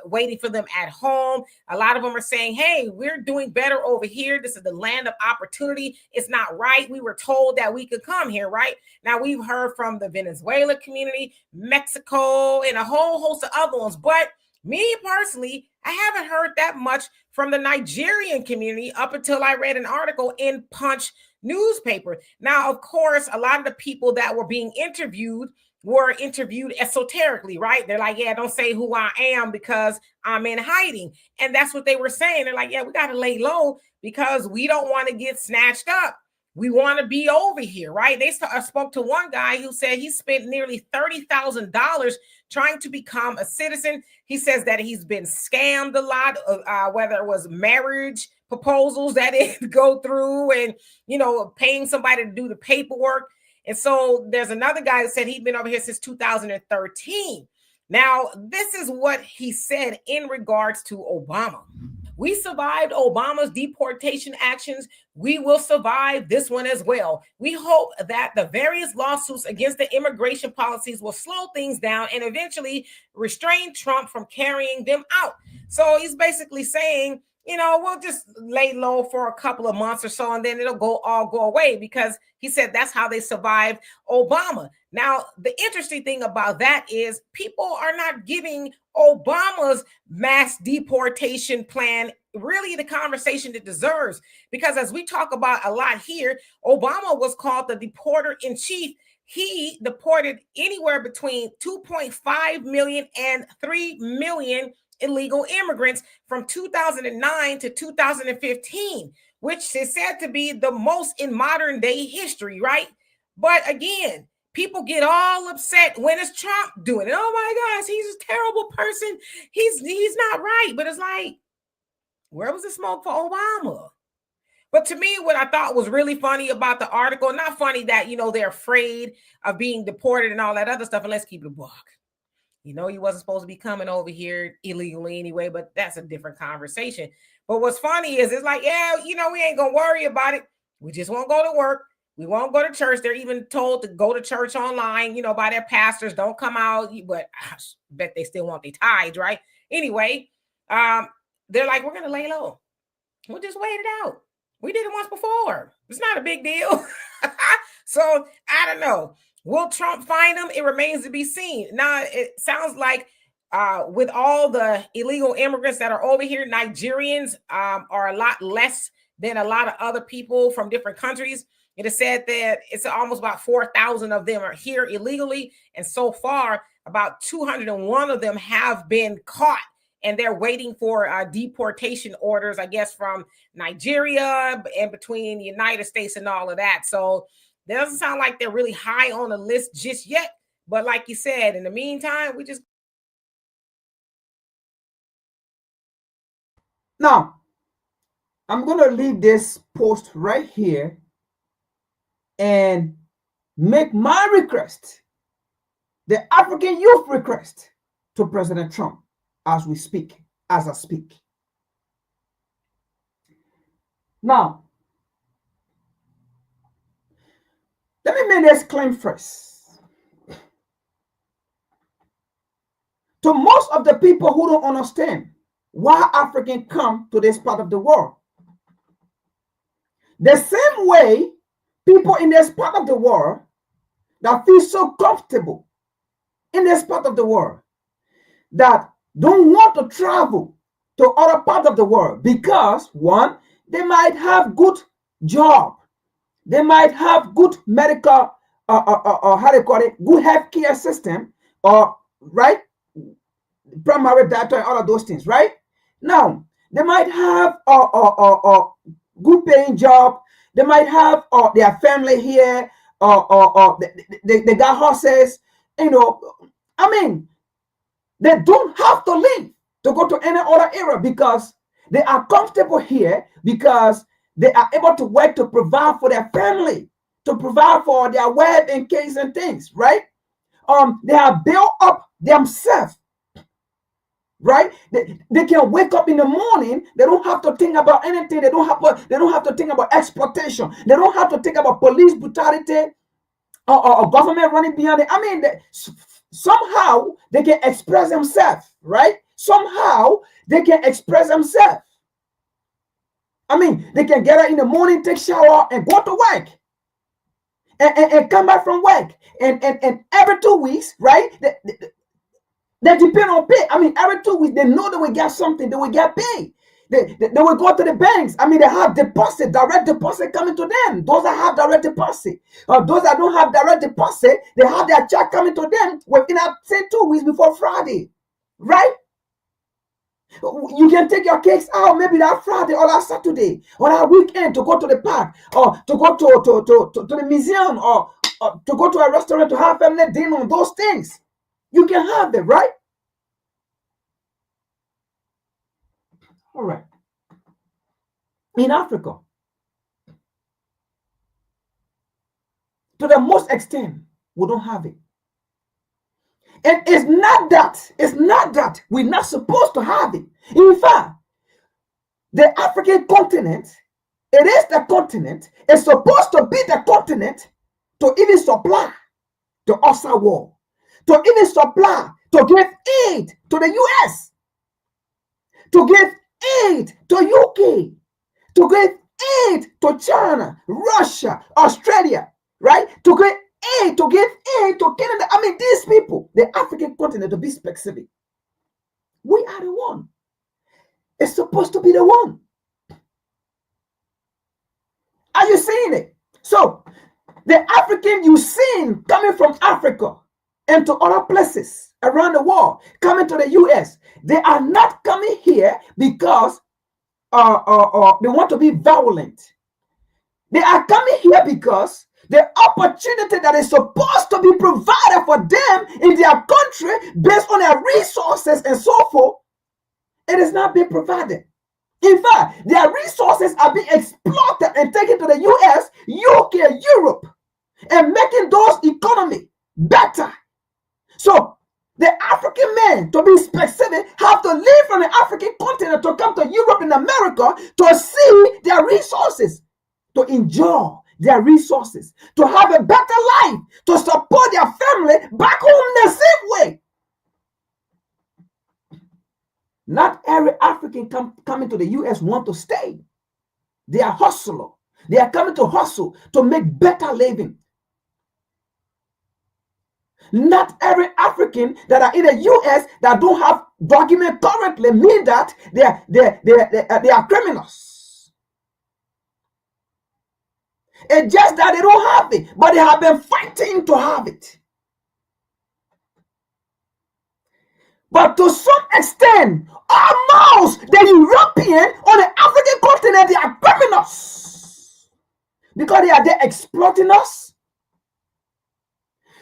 waiting for them at home. A lot of them are saying, hey, we're doing better over here. This is the land of opportunity. It's not right. We were told that we could come here, right? Now, we've heard from the Venezuela community, Mexico, and a whole host of other ones. But me personally, I haven't heard that much from the Nigerian community up until I read an article in Punch newspaper. Now, of course, a lot of the people that were being interviewed were interviewed esoterically, right? They're like, yeah, don't say who I am because I'm in hiding. And that's what they were saying. They're like, yeah, we got to lay low because we don't want to get snatched up. We want to be over here, right? They spoke to one guy who said he spent nearly $30,000 trying to become a citizen. He says that he's been scammed a lot, whether it was marriage proposals that it go through and, paying somebody to do the paperwork. And so there's another guy that said he'd been over here since 2013. Now, this is what he said in regards to Obama. We survived Obama's deportation actions. We will survive this one as well. We hope that the various lawsuits against the immigration policies will slow things down and eventually restrain Trump from carrying them out. So he's basically saying, we'll just lay low for a couple of months or so, and then it'll all go away, because he said that's how they survived Obama. Now, the interesting thing about that is people are not giving Obama's mass deportation plan really the conversation it deserves, because as we talk about a lot here, Obama was called the deporter in chief. He deported anywhere between 2.5 million and 3 million illegal immigrants from 2009 to 2015, which is said to be the most in modern day history, right? But again, people get all upset when it's Trump doing it. Oh my gosh, he's a terrible person. He's not right. But it's like, where was the smoke for Obama? But to me, what I thought was really funny about the article, not funny that, they're afraid of being deported and all that other stuff. And let's keep it a buck. He wasn't supposed to be coming over here illegally anyway, but that's a different conversation. But what's funny is it's like, yeah, we ain't going to worry about it. We just won't go to work. We won't go to church. They're even told to go to church online, by their pastors. Don't come out. But I bet they still want their tithes, right? Anyway, they're like, we're going to lay low. We'll just wait it out. We did it once before. It's not a big deal. So I don't know. Will Trump find them? It remains to be seen. Now, it sounds like with all the illegal immigrants that are over here, Nigerians are a lot less than a lot of other people from different countries. It is said that it's almost about 4,000 of them are here illegally. And so far, about 201 of them have been caught. And they're waiting for deportation orders, I guess, from Nigeria and between the United States and all of that. So it doesn't sound like they're really high on the list just yet. But like you said, in the meantime, we just... Now, I'm going to leave this post right here and make my request, the African youth request, to President Trump as we speak, as I speak. Now, let me make this claim first. To most of the people who don't understand why Africans come to this part of the world, the same way people in this part of the world that feel so comfortable in this part of the world that don't want to travel to other parts of the world because, one, they might have good job, they might have good medical, how do you call it, good healthcare system, or right, primary data and all of those things, right? Now, they might have a good paying job, they might have their family here, they got horses, I mean, they don't have to leave to go to any other area because they are comfortable here, because they are able to work to provide for their family, to provide for their wife and kids and things, right? They have built up themselves, right? They can wake up in the morning. They don't have to think about anything. They don't have to think about exploitation. They don't have to think about police brutality or government running behind it. I mean, somehow they can express themselves, right? Somehow they can express themselves. I mean, they can get up in the morning, take shower, and go to work, and come back from work, and every 2 weeks, right? They depend on pay. I mean, every 2 weeks they know they will get something. They will get paid. They will go to the banks. I mean, they have deposit, direct deposit coming to them. Those that have direct deposit, or those that don't have direct deposit, they have their check coming to them within, say, 2 weeks before Friday, right? You can take your kids out maybe that Friday or that Saturday or that weekend to go to the park, or to go to the museum, or to go to a restaurant to have family dinner. Those things you can have them, right? All right. In Africa, to the most extent, we don't have it. And it's not that we're not supposed to have it. In fact, the African continent, it is the continent, it's supposed to be the continent to even supply the outside world, to even supply, to give aid to the US, to give aid to UK, to give aid to China, Russia, Australia, right? To give aid to Canada. I mean, these people, the African continent, to be specific, we are the one. It's supposed to be the one. Are you seeing it? So, the African you seen coming from Africa, and to other places around the world, coming to the US, they are not coming here because they want to be violent. They are coming here because the opportunity that is supposed to be provided for them in their country based on their resources and so forth, it is not being provided. In fact, their resources are being exploited and taken to the US, UK, Europe, and making those economy better. So the African men, to be specific, have to leave from the African continent to come to Europe and America to see their resources, to enjoy their resources, to have a better life, to support their family back home the same way. Not every African coming to the US want to stay. They are hustler. They are coming to hustle to make better living. Not every African that are in the US that don't have document currently mean that they are criminals. It's just that they don't have it, but they have been fighting to have it. But to some extent, almost the European on the African continent, they are criminals. Because they are there exploiting us.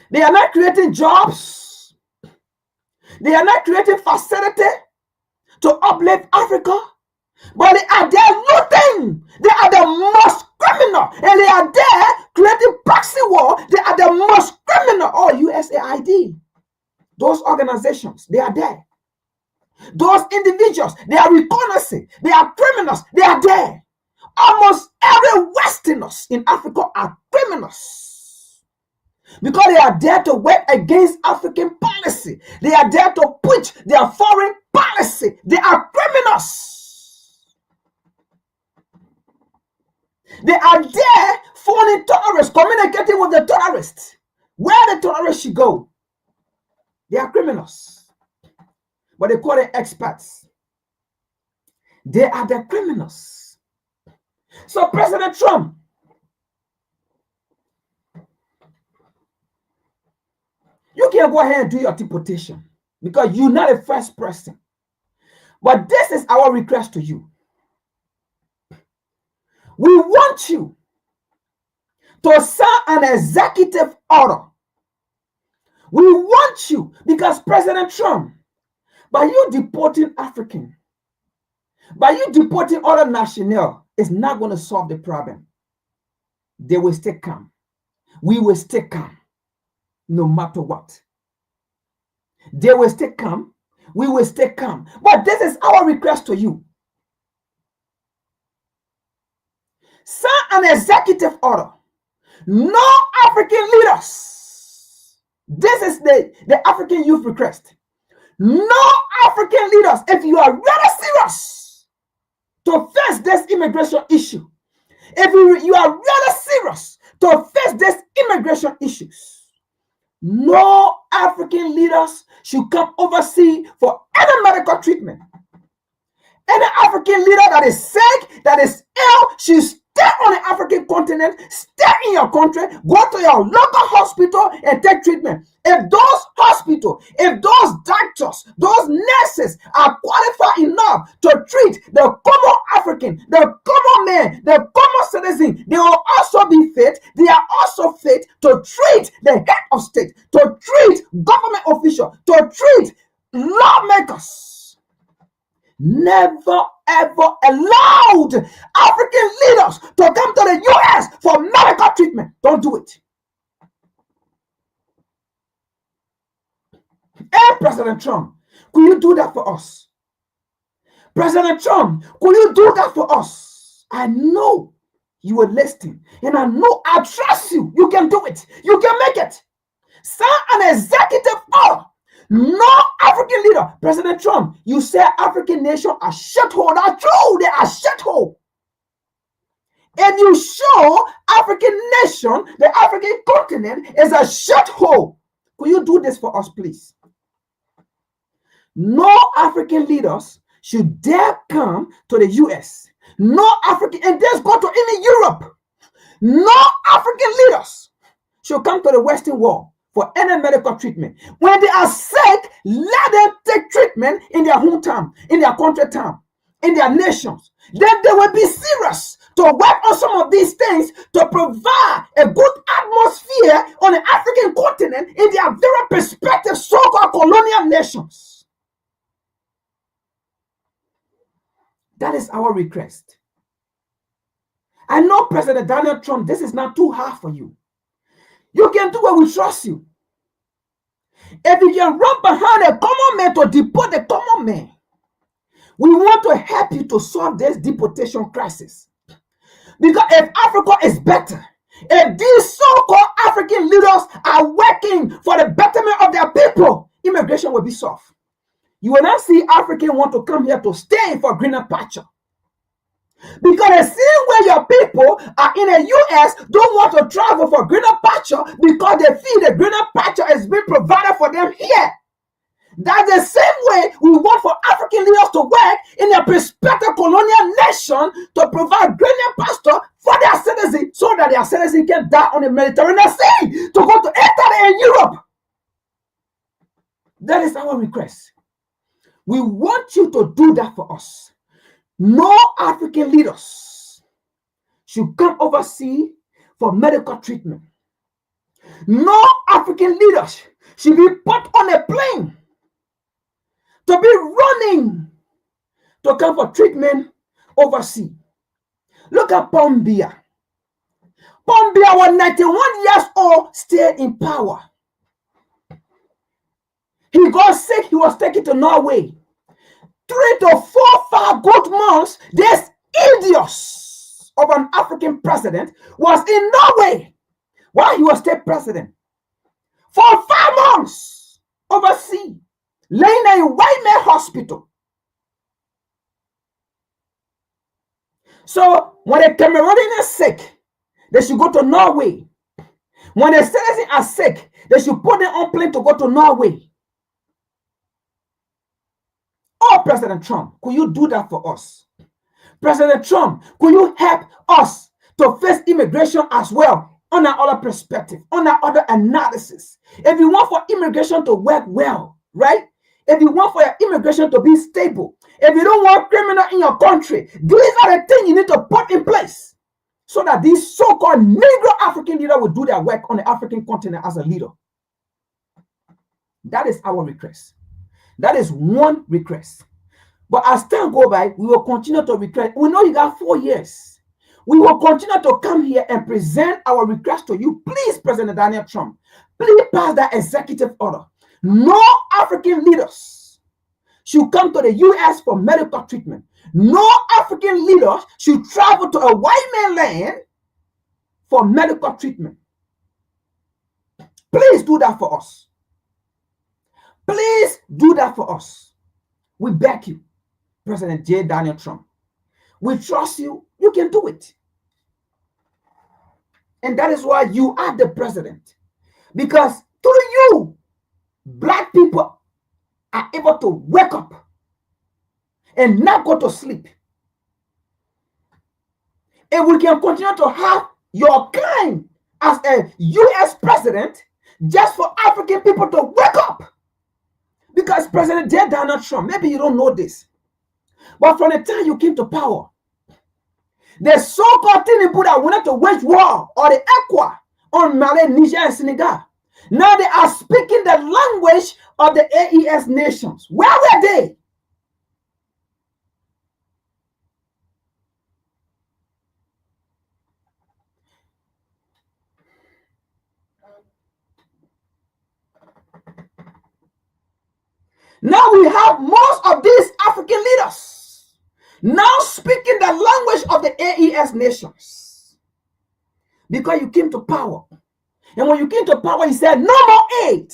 They are not creating jobs. They are not creating facility to uplift Africa. But they are there looting. They are the most criminal. And they are there creating proxy war. They are the most criminal. Oh, USAID. Those organizations, they are there. Those individuals, they are reconnaissance. They are criminals. They are there. Almost every Westerners in Africa are criminals. Because they are there to work against African policy. They are there to preach their foreign policy. They are criminals. They are there phoning terrorists, communicating with the terrorists. Where the terrorists should go. They are criminals. But they call them experts. They are the criminals. So President Trump, you can go ahead and do your deportation because you're not the first person. But this is our request to you. We want you to sign an executive order. We want you, because President Trump, by you deporting African, by you deporting other national, it's not going to solve the problem. They will stay calm. We will stay calm, no matter what. They will stay calm. We will stay calm. But this is our request to you. Sign an executive order. No African leaders. This is the African youth request. No African leaders, if you are really serious to face this immigration issue, if you are really serious to face these immigration issues, no African leaders should come overseas for any medical treatment. Any African leader that is sick, that is ill, should stay on the African continent, stay in your country, go to your local hospital and take treatment. If those hospitals, if those doctors, those nurses are qualified enough to treat the common African, the common man, the common citizen, they will also be fit. They are also fit to treat the head of state, to treat government officials, to treat lawmakers. Never ever allowed African leaders to come to the US for medical treatment. Don't do it. Hey, President Trump, could you do that for us? President Trump, could you do that for us? I know you were listening, and I know I trust you. You can do it. You can make it. Sign an executive order. No African leader. President Trump, you say African nations are shithole. That's true. They are shithole. And you show African nation, the African continent is a shithole. Could you do this for us, please? No African leaders should dare come to the US. No African, and just go to any Europe. No African leaders should come to the Western world for any medical treatment. When they are sick, let them take treatment in their hometown, in their country town, in their nations. Then they will be serious to work on some of these things to provide a good atmosphere on the African continent in their very prospective so-called colonial nations. That is our request. I know President Donald Trump, this is not too hard for you. You can do it, we trust you. If you can run behind a common man to deport the common man, we want to help you to solve this deportation crisis. Because if Africa is better, if these so-called African leaders are working for the betterment of their people, immigration will be solved. You will not see Africans want to come here to stay for greener pasture. Because the same way your people are in the US don't want to travel for greener pasture because they feel the greener pasture is being provided for them here. That's the same way we want for African leaders to work in their prospective colonial nation to provide greener pasture for their citizens so that their citizens can die on the Mediterranean Sea to go to Italy and Europe. That is our request. We want you to do that for us. No African leaders should come overseas for medical treatment. No African leaders should be put on a plane to be running to come for treatment overseas. Look at Pombia. Pombia was 91 years old, still in power. He got sick, he was taken to Norway. 3 to 4, 5 good months, this idiots of an African president was in Norway while he was state president. For 5 months overseas, laying in White Man Hospital. So when a Cameroonian is sick, they should go to Norway. When the citizens are sick, they should put them on plane to go to Norway. Oh, President Trump, could you do that for us? President Trump, could you help us to face immigration as well on our other perspective, on our other analysis? If you want for immigration to work well, right? If you want for your immigration to be stable, if you don't want criminal in your country, these are the things you need to put in place so that these so-called Negro African leaders will do their work on the African continent as a leader. That is our request. That is one request. But as time go by, we will continue to request. We know you got 4 years. We will continue to come here and present our request to you. Please, President Donald Trump, please pass that executive order. No African leaders should come to the US for medical treatment. No African leaders should travel to a white man land for medical treatment. Please do that for us. Please do that for us. We beg you, President J. Donald Trump. We trust you. You can do it. And that is why you are the president. Because through you, Black people are able to wake up and not go to sleep. And we can continue to have your kind as a U.S. president just for African people to wake up. Because President J. Donald Trump, maybe you don't know this, but from the time you came to power, the so-called Tinubu that wanted to wage war or the ECWA on Mali, Niger, and Senegal, now they are speaking the language of the AES nations. Where were they? Now we have most of these African leaders now speaking the language of the AES nations because you came to power. And when you came to power, you said, no more aid.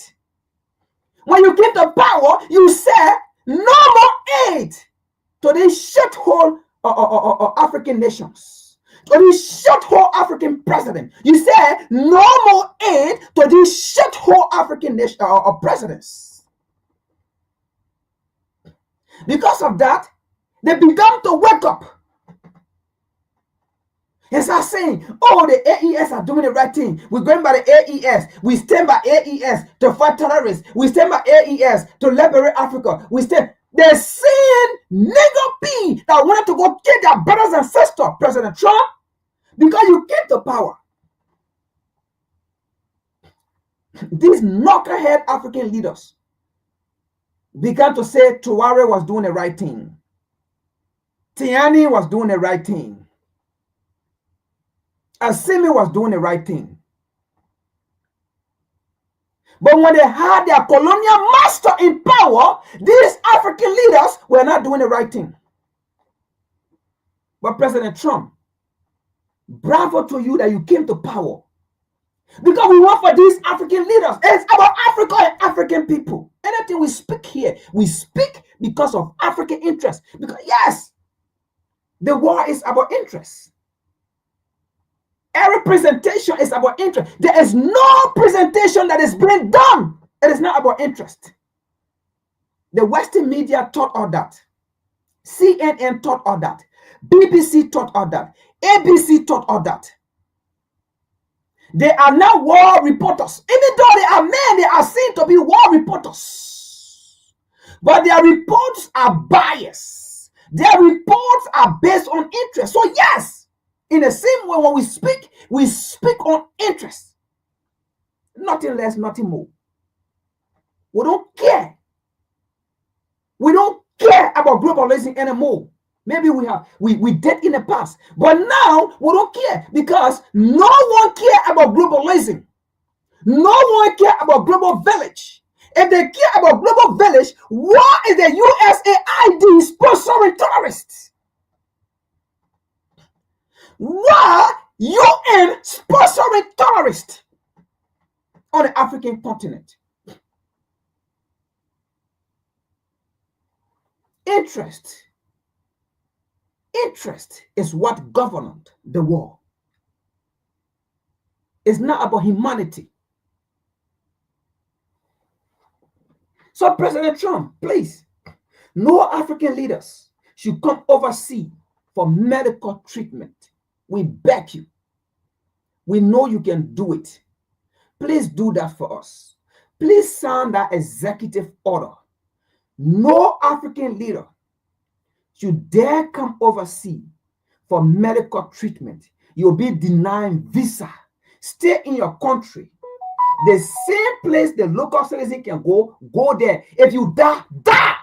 When you came to power, you said, no more aid to these shithole African nations, to these shithole African presidents. You said, no more aid to these shithole African nation, presidents. Because of that, they began to wake up. and start saying, oh, the AES are doing the right thing. We're going by the AES. We stand by AES to fight terrorists. We stand by AES to liberate Africa. We stand. The same nigger P that wanted to go kill their brothers and sisters, President Trump, because you came to power. These knucklehead African leaders began to say Traore was doing the right thing. Tiani was doing the right thing. Assimi was doing the right thing. But when they had their colonial master in power, these African leaders were not doing the right thing. But President Trump, bravo to you that you came to power. Because we want for these African leaders. It's about Africa and African people. Anything we speak here, we speak because of African interest. Because yes, the war is about interest. Every presentation is about interest. There is no presentation that is being done. It is not about interest. The Western media taught all that. CNN taught all that. BBC taught all that. ABC taught all that. They are now war reporters. Even though they are men, they are seen to be war reporters. But their reports are biased. Their reports are based on interest. So yes, in the same way, when we speak on interest. Nothing less, nothing more. We don't care. We don't care about globalizing anymore. Maybe we did in the past. But now, we don't care because no one cares about globalizing. No one cares about global village. If they care about global village, why is the USAID sponsoring terrorists? Why UN sponsoring terrorists on the African continent? Interest is what governed the war. It's not about humanity. So President Trump, please, no African leaders should come overseas for medical treatment. We beg you. We know you can do it. Please do that for us. Please sign that executive order. No African leader should dare come overseas for medical treatment. You'll be denying visa. Stay in your country. The same place the local citizen can go there. If you die, die.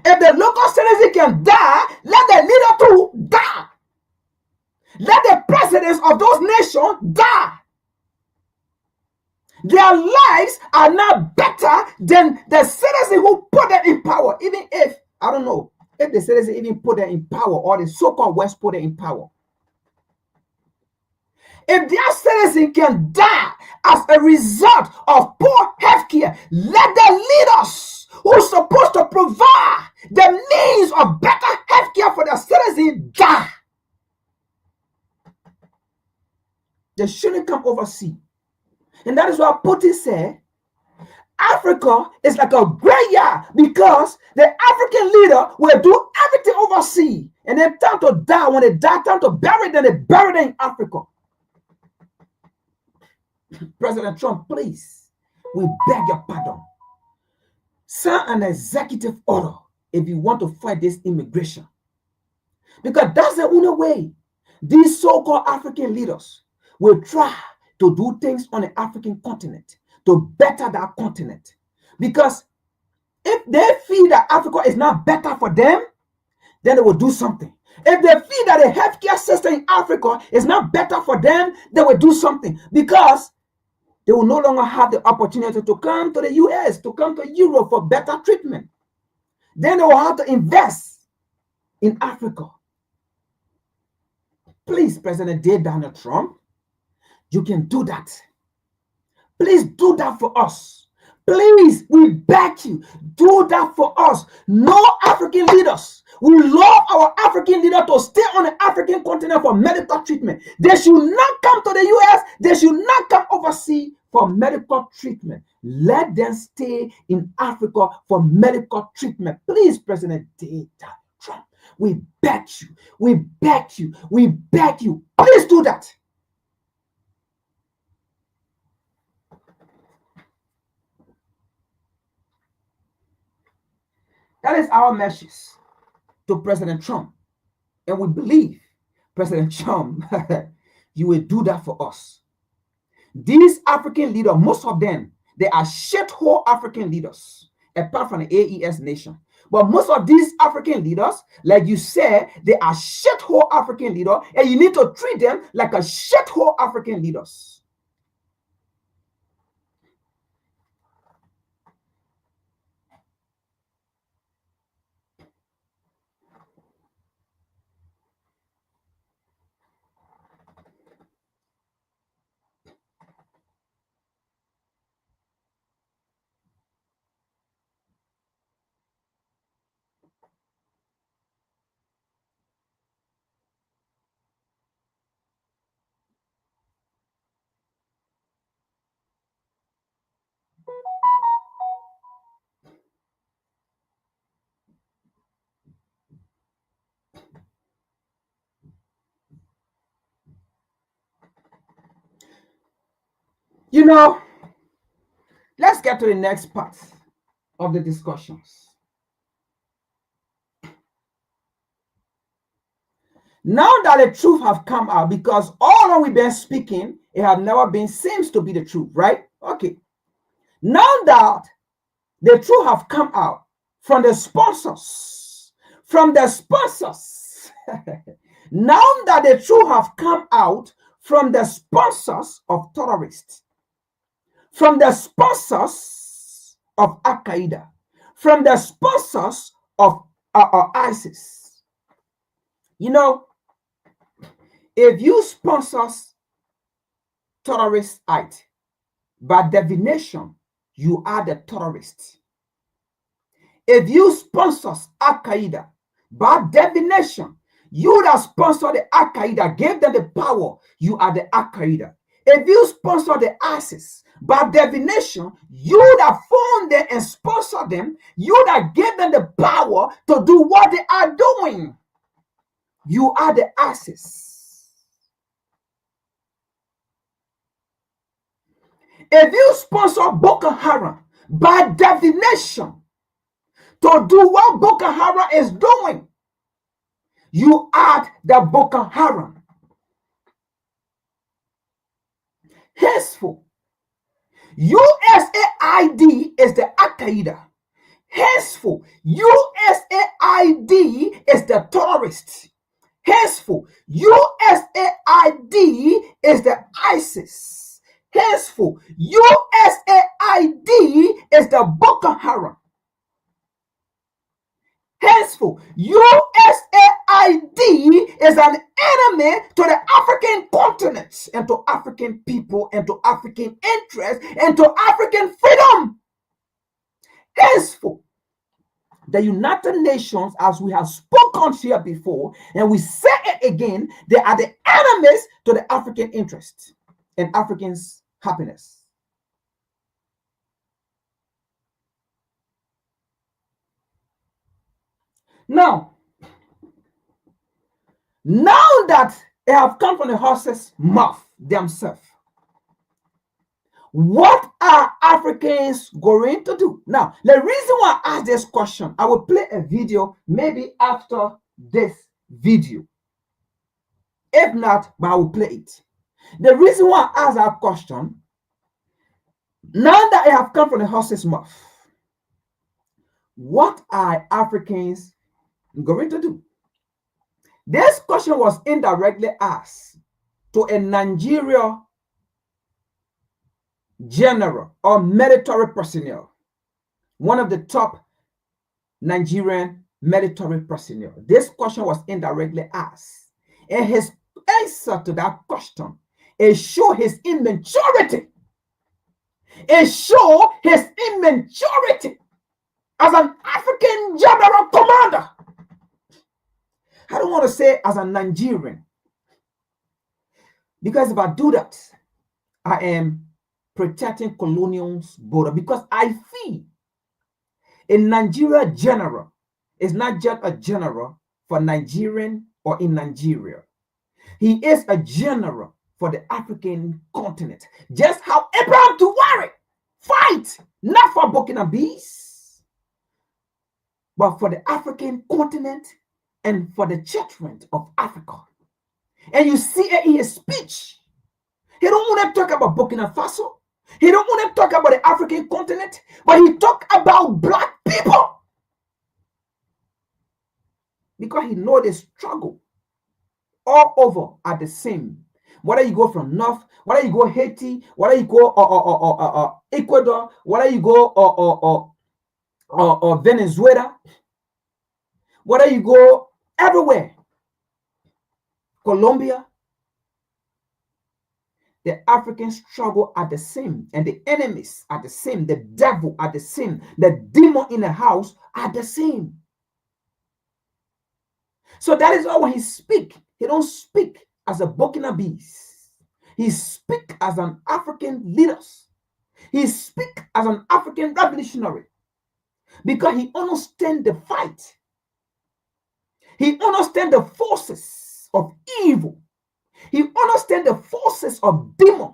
If the local citizen can die, let the leader too die. Let the presidents of those nations die. Their lives are not better than the citizen who put them in power. Even if, I don't know, if the citizen even put them in power or the so-called West put them in power. If their citizen can die as a result of poor healthcare, let the leaders who are supposed to provide the means of better healthcare for their citizens die. They shouldn't come overseas. And that is why Putin said, Africa is like a graveyard because the African leader will do everything overseas. And then time to die, when they die, time to bury them, they bury them in Africa. President Trump, please, we beg your pardon. Sign an executive order if you want to fight this immigration. Because that's the only way these so-called African leaders will try to do things on the African continent to better that continent. Because if they feel that Africa is not better for them, then they will do something. If they feel that the healthcare system in Africa is not better for them, they will do something. Because they will no longer have the opportunity to come to the US, to come to Europe for better treatment. Then they will have to invest in Africa. Please, President Donald Trump, you can do that. Please do that for us. Please, we beg you, do that for us. No African leaders. We love our African leaders to stay on the African continent for medical treatment. They should not come to the US. They should not come overseas for medical treatment. Let them stay in Africa for medical treatment. Please, President Donald Trump, We beg you, we beg you, we beg you, please do that. That is our message to President Trump. And we believe, President Trump, you will do that for us. These African leaders, most of them, they are shithole African leaders, apart from the AES nation. But most of these African leaders, like you said, they are shithole African leaders, and you need to treat them like a shithole African leaders. You know, let's get to the next part of the discussions. Now that the truth have come out, because all that we've been speaking, it have never been, seems to be the truth, right? Okay. Now that the truth have come out from the sponsors, now that the truth have come out from the sponsors of terrorists, from the sponsors of Al-Qaeda, from the sponsors of ISIS. You know, if you sponsor terrorist act, by definition, you are the terrorist. If you sponsor Al-Qaeda, by definition, you that sponsor the Al-Qaeda, gave them the power, you are the Al-Qaeda. If you sponsor the ISIS, by definition, you that fund them and sponsor them, you that gave them the power to do what they are doing, you are the ISIS. If you sponsor Boko Haram, by definition, to do what Boko Haram is doing, you are the Boko Haram. Henceforth, USAID is the Al-Qaeda. Henceforth, USAID is the terrorist. Henceforth, USAID is the ISIS. Henceforth, USAID is the Boko Haram. Henceforth, USAID is an enemy to the African continent and to African people and to African interests and to African freedom. Henceforth, the United Nations, as we have spoken here before, and we say it again, they are the enemies to the African interest and Africans' happiness. Now that they have come from the horse's mouth themselves, what are Africans going to do? Now, the reason why I ask this question, I will play a video maybe after this video. If not, but I will play it. The reason why I ask that question, now that they have come from the horse's mouth, what are Africans going to do? This question was indirectly asked to a Nigeria general or military personnel, one of the top Nigerian military personnel. This question was indirectly asked, and his answer to that question, it shows his immaturity. It shows his immaturity as an African general commander. I don't want to say as a Nigerian, because if I do that, I am protecting colonial's border, because I feel a Nigeria general is not just a general for Nigerian or in Nigeria. He is a general for the African continent. Just how Abraham to worry, fight, not for Burkina Bees, but for the African continent and for the children of Africa. And you see it in his speech. He don't want to talk about Burkina Faso. He don't want to talk about the African continent, but he talk about black people. Because he know the struggle all over are the same. Whether you go from North, whether you go Haiti, whether you go Ecuador, whether you go Venezuela, whether you go everywhere, Colombia, the African struggle are the same, and the enemies are the same, the devil are the same, the demon in the house are the same. So that is why when he speak, he don't speak as a Burkina Bees. He speak as an African leader. He speak as an African revolutionary because he understands the fight. He understands the forces of evil. He understands the forces of demon.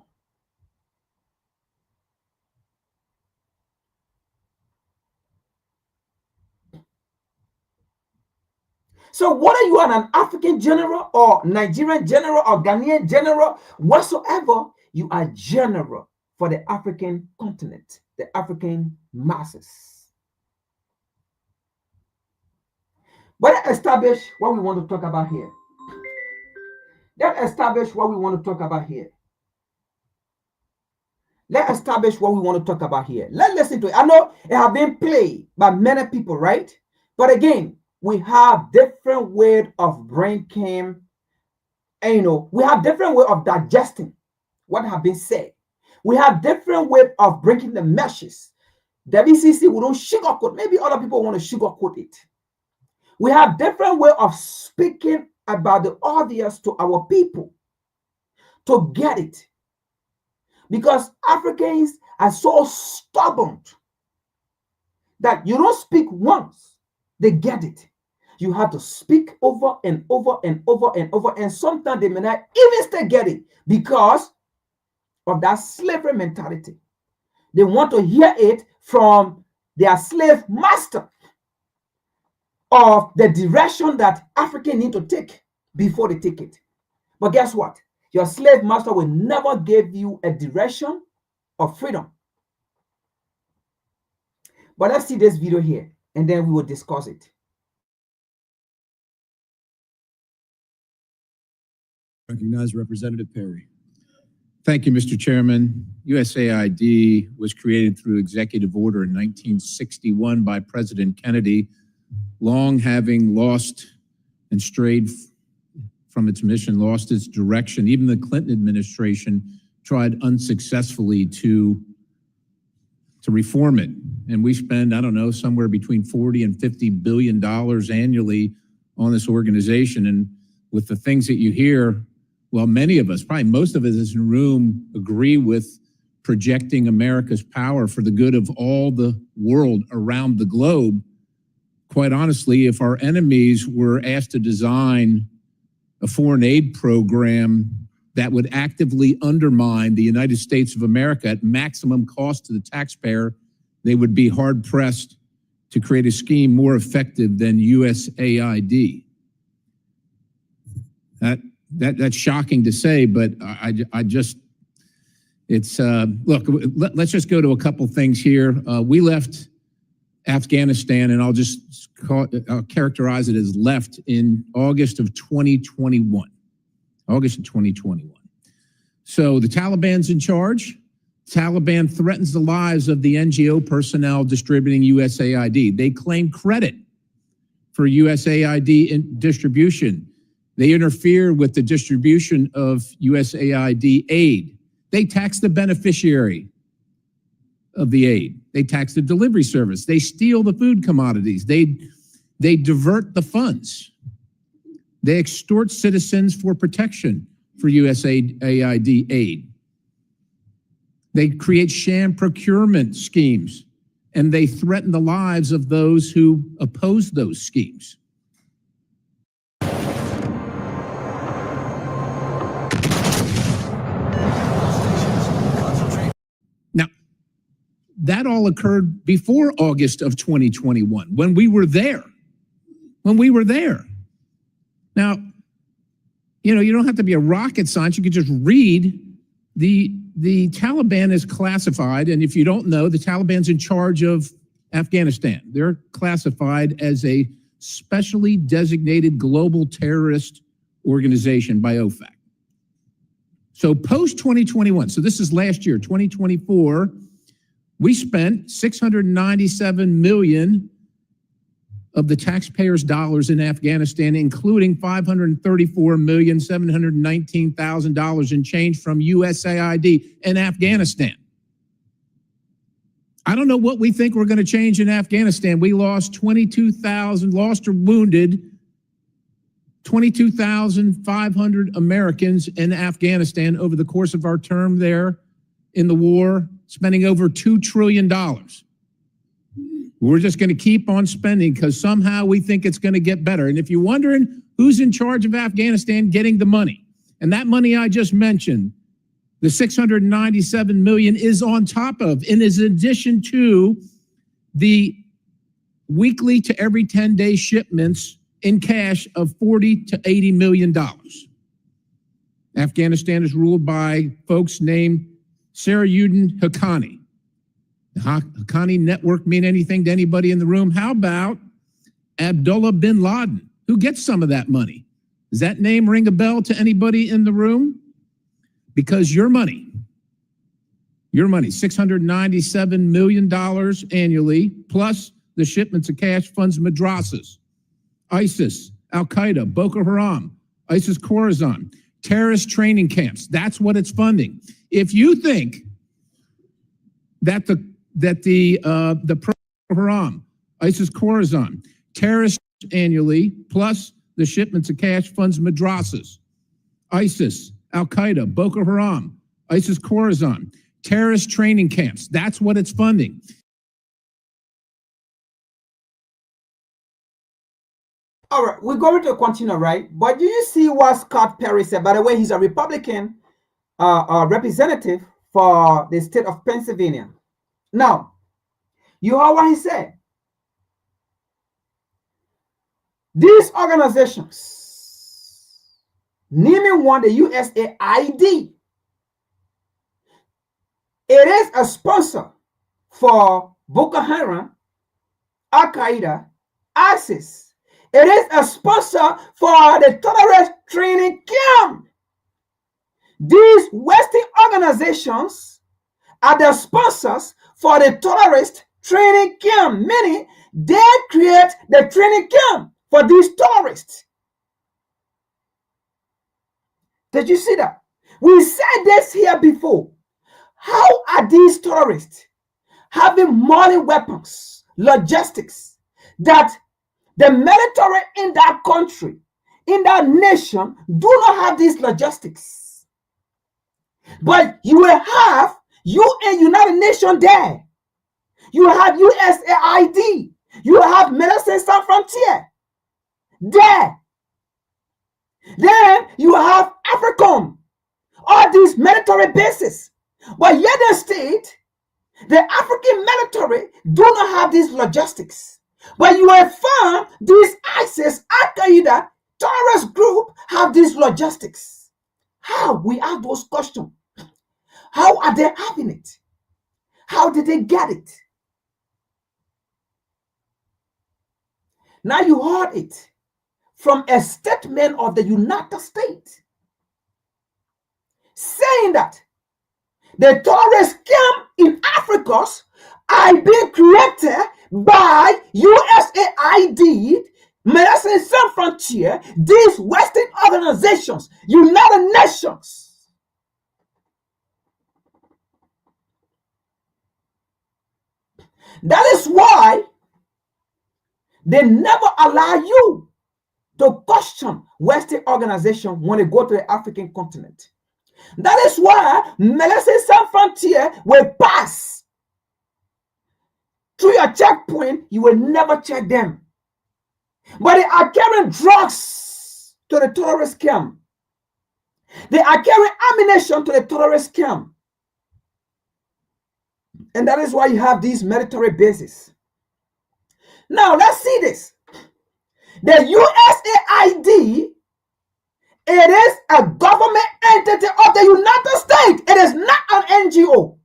So whether you are an African general or Nigerian general or Ghanaian general, whatsoever, you are general for the African continent, the African masses. But let's establish what we want to talk about here. Let's establish what we want to talk about here. Let's establish what we want to talk about here. Let's listen to it. I know it has been played by many people, right? But again, we have different ways of bringing, and we have different way of digesting what have been said. We have different way of bringing the messages. WCC, we don't sugarcoat. Maybe other people want to sugarcoat it. We have different way of speaking about the obvious to our people to get it. Because Africans are so stubborn that you don't speak once, they get it. You have to speak over and over and over and over, and sometimes they may not even still get it because of that slavery mentality. They want to hear it from their slave master of the direction that Africans need to take before they take it. But guess what? Your slave master will never give you a direction of freedom. But let's see this video here, and then we will discuss it. Recognize Representative Perry. Thank you, Mr. Chairman. USAID was created through executive order in 1961 by President Kennedy, long having lost and strayed from its mission, lost its direction. Even the Clinton administration tried unsuccessfully to reform it. And we spend, I don't know, somewhere between $40 and $50 billion annually on this organization. And with the things that you hear, well, many of us, probably most of us in this room, agree with projecting America's power for the good of all the world around the globe. Quite honestly, if our enemies were asked to design a foreign aid program that would actively undermine the United States of America at maximum cost to the taxpayer, they would be hard-pressed to create a scheme more effective than USAID. That's shocking to say, but I just, it's, look, let's just go to a couple things here. We left Afghanistan, and I'll just characterize it as left in August of 2021. August of 2021. So the Taliban's in charge. Taliban threatens the lives of the NGO personnel distributing USAID. They claim credit for USAID distribution. They interfere with the distribution of USAID aid. They tax the beneficiary of the aid. They tax the delivery service. They steal the food commodities. They divert the funds. They extort citizens for protection for USAID aid. They create sham procurement schemes, and they threaten the lives of those who oppose those schemes. that all occurred before August of 2021, when we were there. When we were there. Now, you know, you don't have to be a rocket scientist. You could just read the Taliban is classified, and if you don't know, the Taliban's in charge of Afghanistan. They're classified as a specially designated global terrorist organization by OFAC. So post 2021, so this is last year, 2024, we spent $697 million of the taxpayers' dollars in Afghanistan, including $534,719,000 in change from USAID in Afghanistan. I don't know what we think we're going to change in Afghanistan. We lost 22,000, lost or wounded 22,500 Americans in Afghanistan over the course of our term there in the war, spending over $2 trillion. We're just going to keep on spending because somehow we think it's going to get better. And if you're wondering who's in charge of Afghanistan getting the money, and that money I just mentioned, the $697 million is on top of, and is in addition to the weekly to every 10-day shipments in cash of $40 to $80 million. Afghanistan is ruled by folks named Sarajuddin Haqqani. The Haqqani network mean anything to anybody in the room? How about Abdullah bin Laden? Who gets some of that money? Does that name ring a bell to anybody in the room? Because your money, $697 million annually, plus the shipments of cash funds madrasas, ISIS, Al-Qaeda, Boko Haram, ISIS Khorasan, terrorist training camps. That's what it's funding. If you think that the Boko Haram, ISIS Khorasan, terrorists annually, plus the shipments of cash funds madrasas, ISIS, Al-Qaeda, Boko Haram, ISIS Khorasan, terrorist training camps. That's what it's funding. All right, we're going to continue, right? But do you see what Scott Perry said? By the way, he's a Republican representative for the state of Pennsylvania. Now, you heard what he said. These organizations, naming one, the USAID, it is a sponsor for Boko Haram, Al-Qaeda, ISIS. It is a sponsor for the terrorist training camp. These Western organizations are the sponsors for the terrorist training camp, meaning they create the training camp for these terrorists. Did you see that? We said this here before. How are these terrorists having modern weapons, logistics, that the military in that country, in that nation, do not have these logistics? But you will have UN, United Nations there. You have USAID. You have Medicine Sans Frontières there. Then you have AFRICOM, all these military bases. But yet the state, the African military do not have these logistics. But you have found these ISIS, Al-Qaeda, terrorist group have these logistics. How? We ask those questions. How are they having it? How did they get it? Now you heard it from a statement of the United States saying that the terrorist camp in Africa are being created by USAID, Medicine Sans Frontières, these Western organizations, United Nations. That is why they never allow you to question Western organizations when they go to the African continent. That is why Medicine Sans Frontières will pass through your checkpoint. You will never check them. But they are carrying drugs to the terrorist camp. They are carrying ammunition to the terrorist camp. And that is why you have these military bases. Now, let's see this. The USAID, it is a government entity of the United States. It is not an NGO.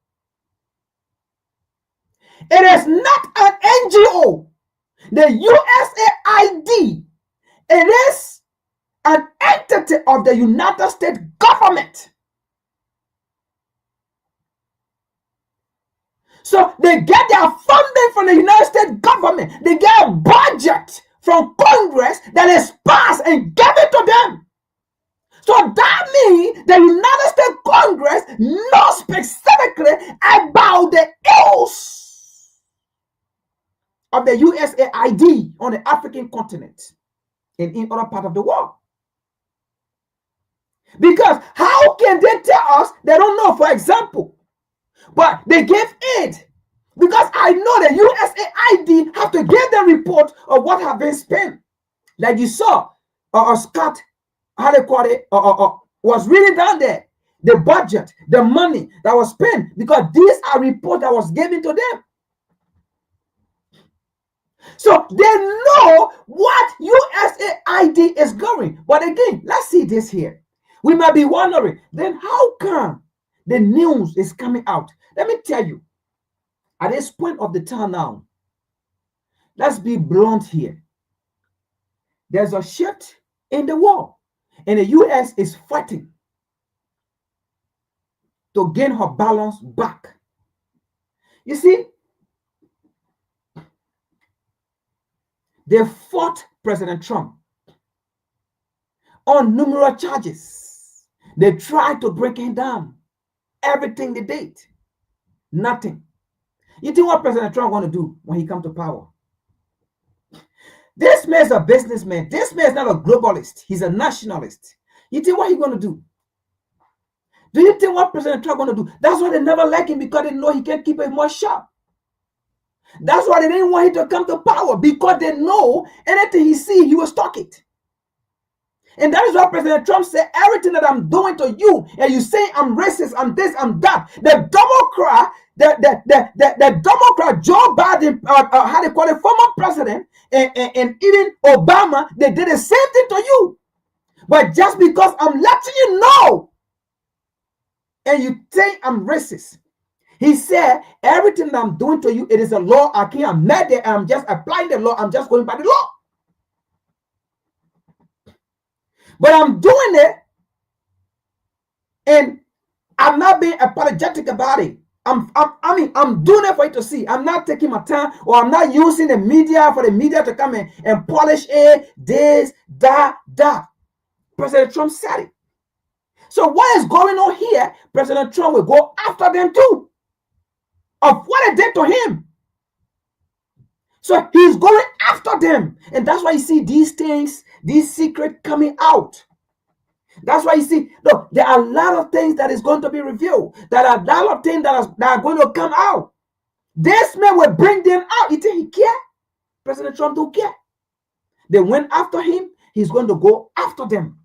It is not an NGO. The USAID, it is an entity of the United States government. So they get their funding from the United States government. They get a budget from Congress that is passed and give it to them. So that means the United States Congress knows specifically about the ills of the USAID on the African continent and in other parts of the world. Because how can they tell us they don't know, for example, but they gave aid? Because I know the USAID have to give them report of what have been spent. Like you saw, Scott, how they call it, was really down there. The budget, the money that was spent, because these are reports that was given to them. So they know what USAID is going. But again, let's see this here. We might be wondering, then how come the news is coming out? Let me tell you, at this point of the time now, let's be blunt here. There's a shift in the war, and the US is fighting to gain her balance back. You see, they fought President Trump on numerous charges. They tried to break him down. Everything they did, nothing. You think what President Trump want to do when he comes to power? This man is a businessman. This man is not a globalist. He's a nationalist. You think what he's going to do? Do you think what President Trump going to do? That's why they never like him, because they know he can't keep it more sharp. That's why they didn't want him to come to power, because they know anything he see, he will stock it. And that is why President Trump said, everything that I'm doing to you, and you say I'm racist, I'm this, I'm that. The Democrat, Joe Biden, how they call it, former president, and even Obama, they did the same thing to you. But just because I'm letting you know, and you think I'm racist, he said, everything that I'm doing to you, it is a law. I can't mad there. I'm just applying the law. I'm just going by the law. But I'm doing it, and I'm not being apologetic about it. I'm doing it for you to see. I'm not taking my time, or I'm not using the media for the media to come in and polish it, this, that. President Trump said it. So what is going on here? President Trump will go after them too, of what they did to him. So he's going after them. And that's why you see these things, these secrets coming out. That's why you see, look, there are a lot of things that is going to be revealed. There are a lot of things that are going to come out. This man will bring them out. You think he care? President Trump don't care. They went after him. He's going to go after them.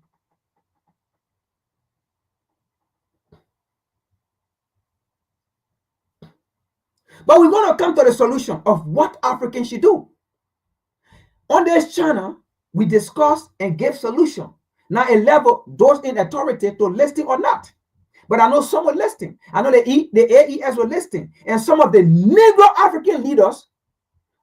But we're going to come to the solution of what Africans should do. On this channel, we discuss and give solution. Now, a level those in authority to listing or not. But I know some were listing. I know the AES were listing. And some of the Negro African leaders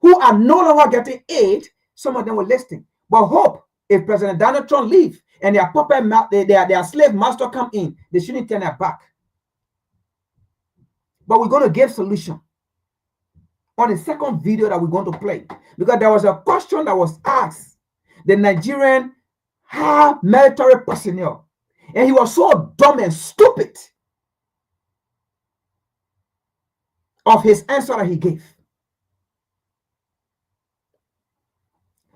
who are no longer getting aid, some of them were listing. But hope, if President Donald Trump leave and their puppet, their slave master come in, they shouldn't turn their back. But we're going to give solution on the second video that we're going to play, because there was a question that was asked the Nigerian high military personnel, and he was so dumb and stupid of his answer that he gave.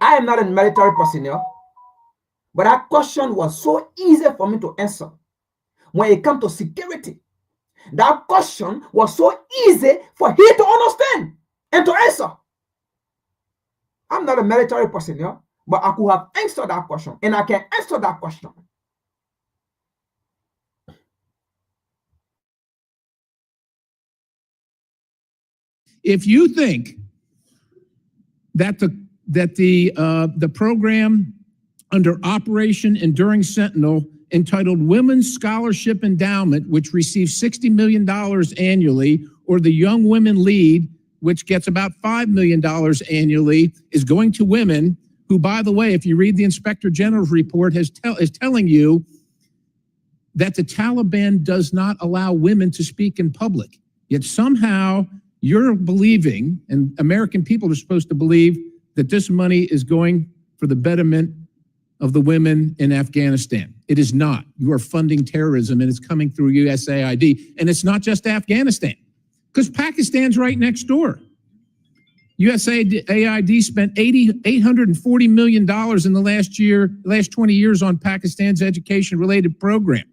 I am not a military personnel, but that question was so easy for me to answer. When it comes to security, that question was so easy for him to understand and to answer. I'm not a military personnel, but I could have answered that question, and I can answer that question. If you think that the program under Operation Enduring Sentinel entitled Women's Scholarship Endowment, which receives $60 million annually, or the Young Women Lead, which gets about $5 million annually, is going to women who, by the way, if you read the Inspector General's report, is telling you that the Taliban does not allow women to speak in public. Yet somehow you're believing, and American people are supposed to believe, that this money is going for the betterment of the women in Afghanistan. It is not. You are funding terrorism, and it's coming through USAID. And it's not just Afghanistan, because Pakistan's right next door. USAID spent $840 million in the last 20 years on Pakistan's education-related program.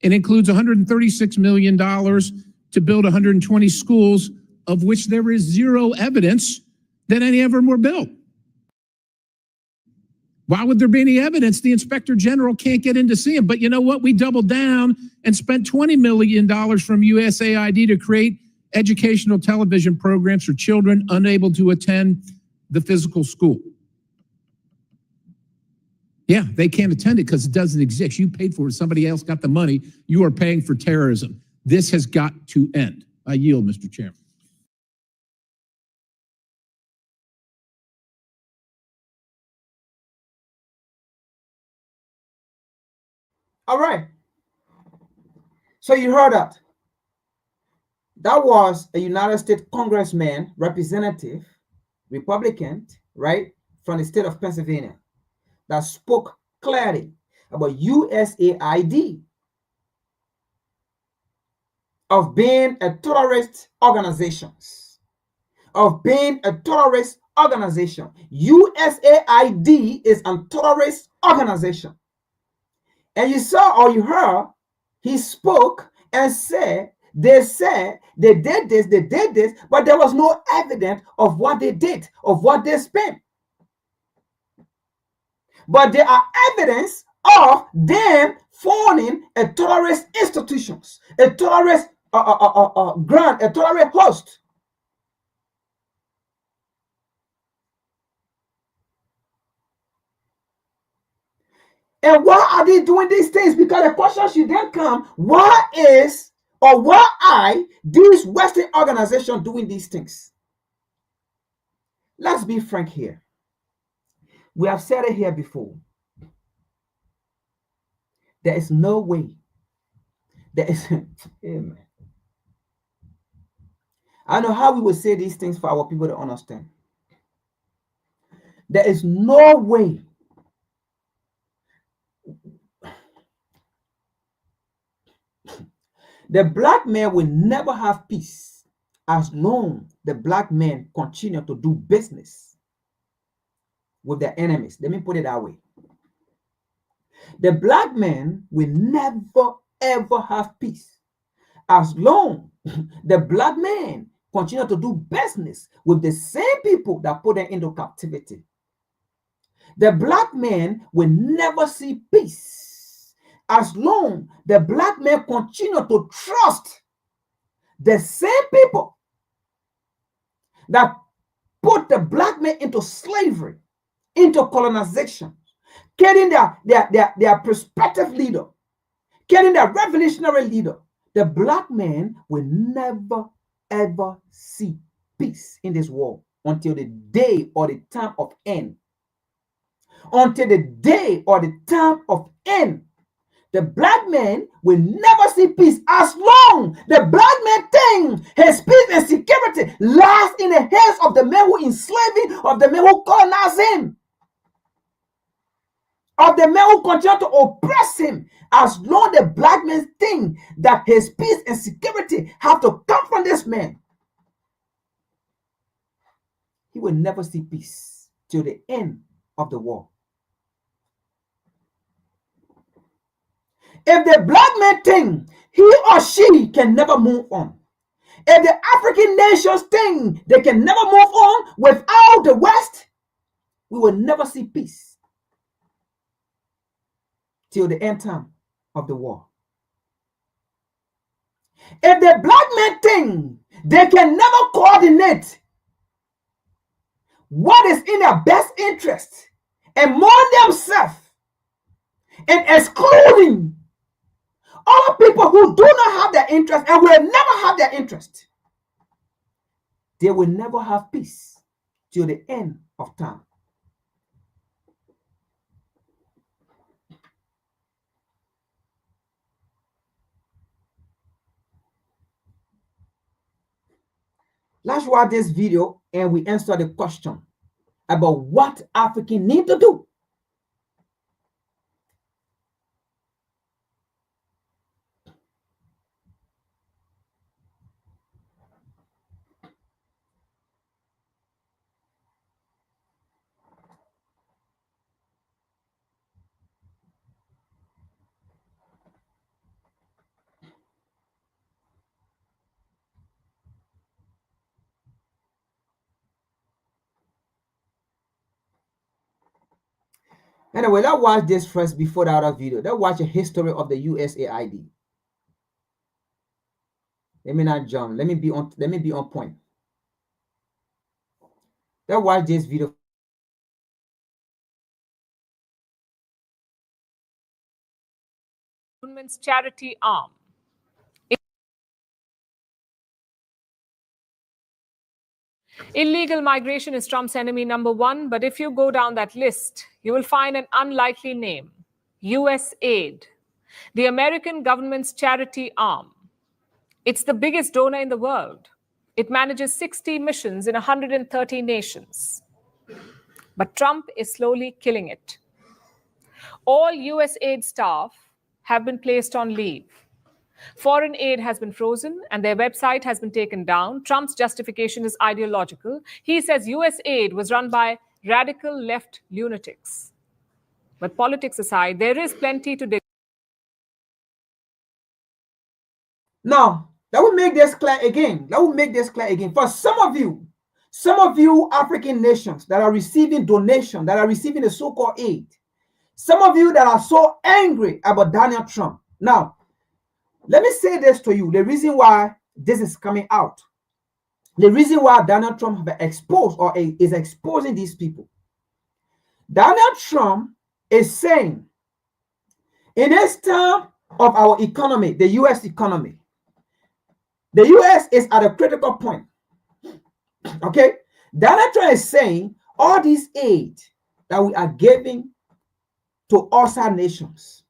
It includes $136 million to build 120 schools, of which there is zero evidence that any of them were built. Why would there be any evidence? The Inspector General can't get in to see them. But you know what? We doubled down and spent $20 million from USAID to create educational television programs for children unable to attend the physical school. Yeah, they can't attend it because it doesn't exist. You paid for it. Somebody else got the money. You are paying for terrorism. This has got to end. I yield, Mr. Chairman. All right. So you heard that. That was a United States congressman, representative, Republican, right, from the state of Pennsylvania, that spoke clearly about USAID of being a terrorist organization. USAID is a terrorist organization. And you saw or you heard, he spoke and said, they said they did this, but there was no evidence of what they did, of what they spent. But there are evidence of them forming a terrorist institutions, a terrorist grant, a terrorist host. And why are they doing these things? Because the question should then come, why are these Western organizations doing these things? Let's be frank here. We have said it here before. There is no way. Amen. I know how we will say these things for our people to understand. There is no way the black man will never have peace as long the black men continue to do business with their enemies. Let me put it that way. The black man will never ever have peace as long the black man continue to do business with the same people that put them into captivity. The black man will never see peace as long the black man continue to trust the same people that put the black man into slavery, into colonization, getting their prospective leader, getting their revolutionary leader. The black man will never ever see peace in this world until the day or the time of end. Until the day or the time of end, the black man will never see peace as long the black man thinks his peace and security lies in the hands of the men who enslave him, of the men who colonize him, of the men who continue to oppress him. As long the black man thinks that his peace and security have to come from this man, he will never see peace till the end of the war. If the black man think he or she can never move on, if the African nations think they can never move on without the West, we will never see peace till the end time of the war. If the black men think they can never coordinate what is in their best interest among themselves and excluding other people who do not have their interest and will never have their interest, they will never have peace till the end of time. Let's watch this video and we answer the question about what Africans need to do. Anyway, let's watch this first before the other video. Let's watch a history of the USAID. Let me not jump. Let me be on point. Let's watch this video. Government's charity arm. Illegal migration is Trump's enemy number one, but if you go down that list, you will find an unlikely name, USAID, the American government's charity arm. It's the biggest donor in the world. It manages 60 missions in 130 nations. But Trump is slowly killing it. All USAID staff have been placed on leave. Foreign aid has been frozen and their website has been taken down. Trump's justification is ideological. He says USAID was run by radical left lunatics. But politics aside, there is plenty to dig. Now, that will make this clear again. For some of you African nations that are receiving donation, that are receiving the so-called aid, some of you that are so angry about Donald Trump. Now, let me say this to you. The reason why this is coming out, the reason why Donald Trump have exposed or is exposing these people. Donald Trump is saying, in this time of our economy, the U.S. economy, the U.S. is at a critical point. Okay? Donald Trump is saying all this aid that we are giving to other nations,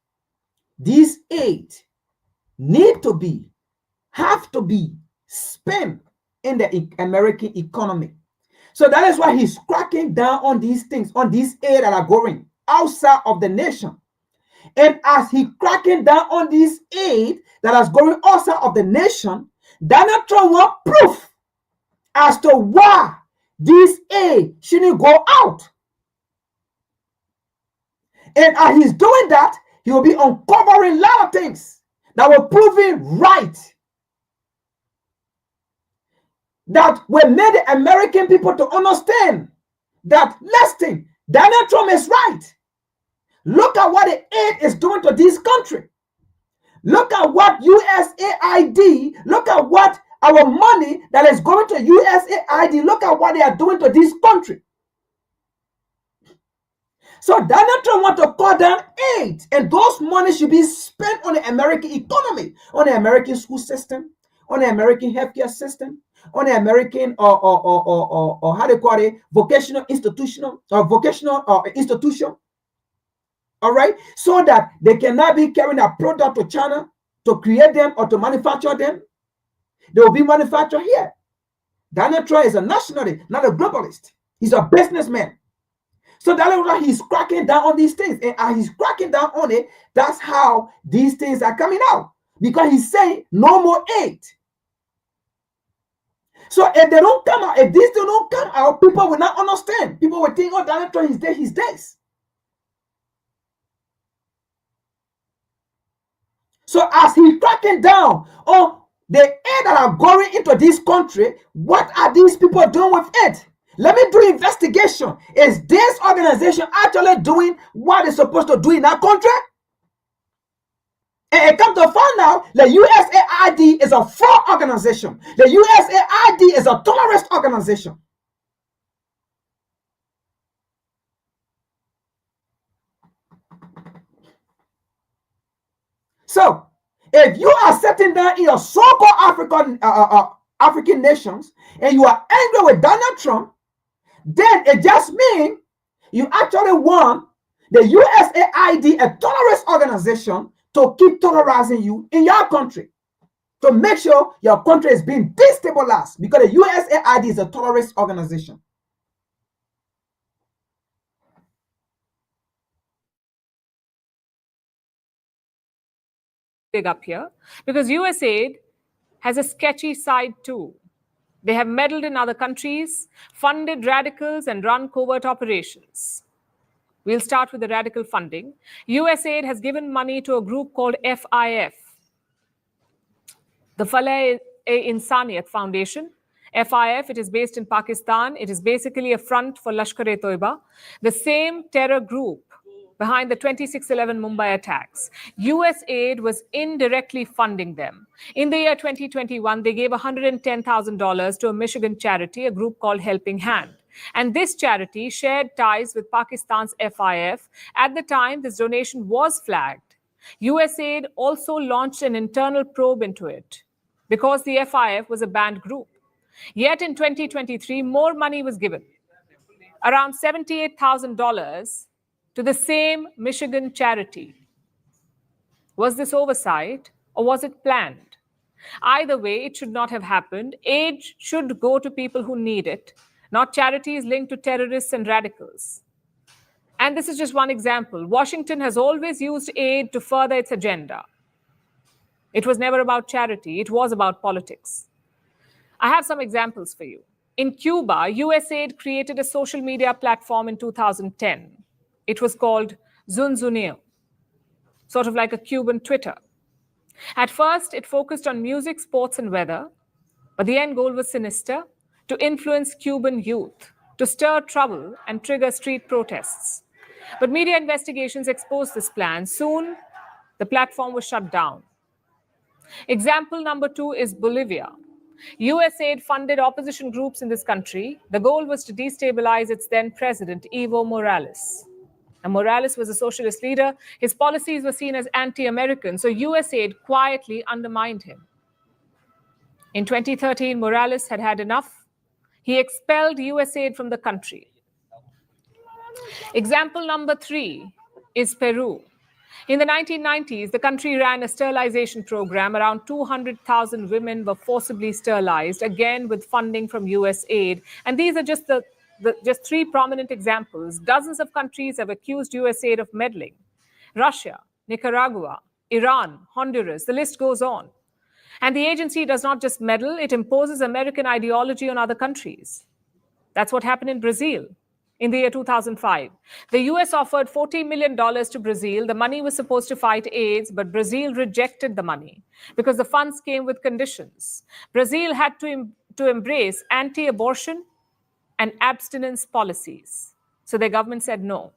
this aid have to be spent in the American economy. So that is why he's cracking down on these things, on these aid that are going outside of the nation. And as he cracking down on this aid that is going outside of the nation, Donald Trump wants proof as to why this aid shouldn't go out. And as he's doing that, he will be uncovering a lot of things that will prove it right. That will make the American people to understand that, listen, Donald Trump is right. Look at what the aid is doing to this country. Look at what USAID, look at what our money that is going to USAID, look at what they are doing to this country. So Donald Trump wants to cut down aid, and those money should be spent on the American economy, on the American school system, on the American healthcare system, on the American or how they call it, vocational institution. All right, so that they cannot be carrying a product to China to create them or to manufacture them. They will be manufactured here. Donald Trump is a nationalist, not a globalist. He's a businessman. So that's why he's cracking down on these things. And as he's cracking down on it, that's how these things are coming out. Because he's saying no more aid. So if they don't come out, if these don't come out, people will not understand. People will think, oh, Donald Trump is dead, he's dead. So as he's cracking down on the aid that are going into this country, what are these people doing with it? Let me do investigation. Is this organization actually doing what it's supposed to do in that country? And it comes to find out the USAID is a fraud organization. The USAID is a terrorist organization. So, if you are sitting there in your so-called African nations and you are angry with Donald Trump, then it just means you actually want the USAID, a terrorist organization, to keep terrorizing you in your country, to make sure your country is being destabilized, because the USAID is a terrorist organization. Big up here, because USAID has a sketchy side too. They have meddled in other countries, funded radicals, and run covert operations. We'll start with the radical funding. USAID has given money to a group called FIF, the Falah-e-Insaniyat Foundation. FIF, it is based in Pakistan. It is basically a front for Lashkar-e-Toiba, the same terror group behind the 26/11 Mumbai attacks. USAID was indirectly funding them. In the year 2021, they gave $110,000 to a Michigan charity, a group called Helping Hand. And this charity shared ties with Pakistan's FIF. At the time, this donation was flagged. USAID also launched an internal probe into it because the FIF was a banned group. Yet in 2023, more money was given, around $78,000 to the same Michigan charity. Was this oversight or was it planned? Either way, it should not have happened. Aid should go to people who need it, not charities linked to terrorists and radicals. And this is just one example. Washington has always used aid to further its agenda. It was never about charity, it was about politics. I have some examples for you. In Cuba, USAID created a social media platform in 2010. It was called Zunzuneo, sort of like a Cuban Twitter. At first, it focused on music, sports, and weather, but the end goal was sinister: to influence Cuban youth, to stir trouble and trigger street protests. But media investigations exposed this plan. Soon, the platform was shut down. Example number 2 is Bolivia. USAID funded opposition groups in this country. The goal was to destabilize its then president, Evo Morales. Now, Morales was a socialist leader. His policies were seen as anti-American, so USAID quietly undermined him. In 2013, Morales had had enough. He expelled USAID from the country. Example number 3 is Peru. In the 1990s, the country ran a sterilization program. Around 200,000 women were forcibly sterilized, again with funding from USAID. And these are just just 3 prominent examples. Dozens of countries have accused USAID of meddling. Russia, Nicaragua, Iran, Honduras, the list goes on. And the agency does not just meddle, it imposes American ideology on other countries. That's what happened in Brazil. In the year 2005, the US offered $40 million to Brazil. The money was supposed to fight AIDS, but Brazil rejected the money because the funds came with conditions. Brazil had to embrace anti-abortion and abstinence policies. So their government said no.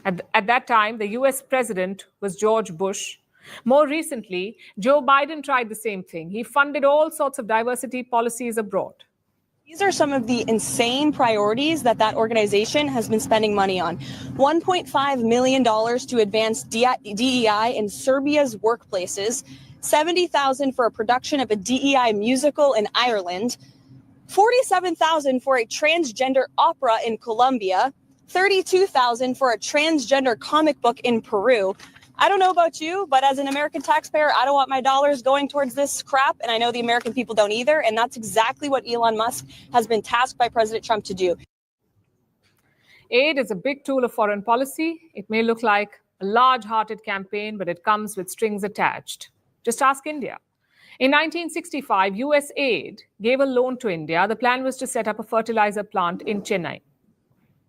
At that time, the US president was George Bush. More recently, Joe Biden tried the same thing. He funded all sorts of diversity policies abroad. These are some of the insane priorities that organization has been spending money on. $1.5 million to advance DEI in Serbia's workplaces, $70,000 for a production of a DEI musical in Ireland, $47,000 for a transgender opera in Colombia, $32,000 for a transgender comic book in Peru. I don't know about you, but as an American taxpayer, I don't want my dollars going towards this crap. And I know the American people don't either. And that's exactly what Elon Musk has been tasked by President Trump to do. Aid is a big tool of foreign policy. It may look like a large-hearted campaign, but it comes with strings attached. Just ask India. In 1965, USAID gave a loan to India. The plan was to set up a fertilizer plant in Chennai.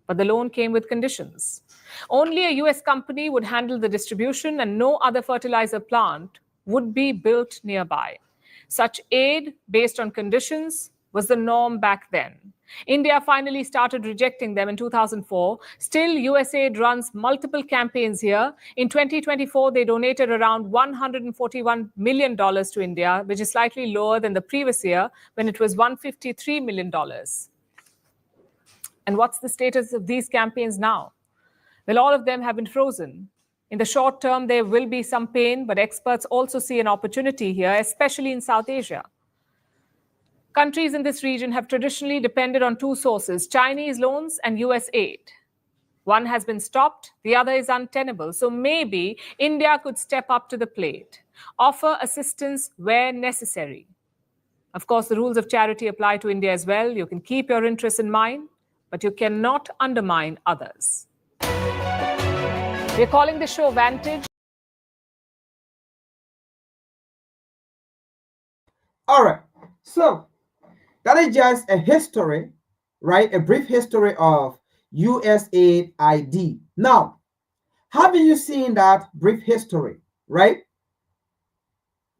But the loan came with conditions. Only a US company would handle the distribution and no other fertilizer plant would be built nearby. Such aid based on conditions was the norm back then. India finally started rejecting them in 2004. Still, USAID runs multiple campaigns here. In 2024, they donated around $141 million to India, which is slightly lower than the previous year when it was $153 million. And what's the status of these campaigns now? Well, all of them have been frozen. In the short term, there will be some pain, but experts also see an opportunity here, especially in South Asia. Countries in this region have traditionally depended on two sources, Chinese loans and US aid. One has been stopped, the other is untenable. So maybe India could step up to the plate, offer assistance where necessary. Of course, the rules of charity apply to India as well. You can keep your interests in mind, but you cannot undermine others. We're calling the show Vantage. All right. So that is just a history, right? A brief history of USAID. Now, haven't you seen that brief history, right?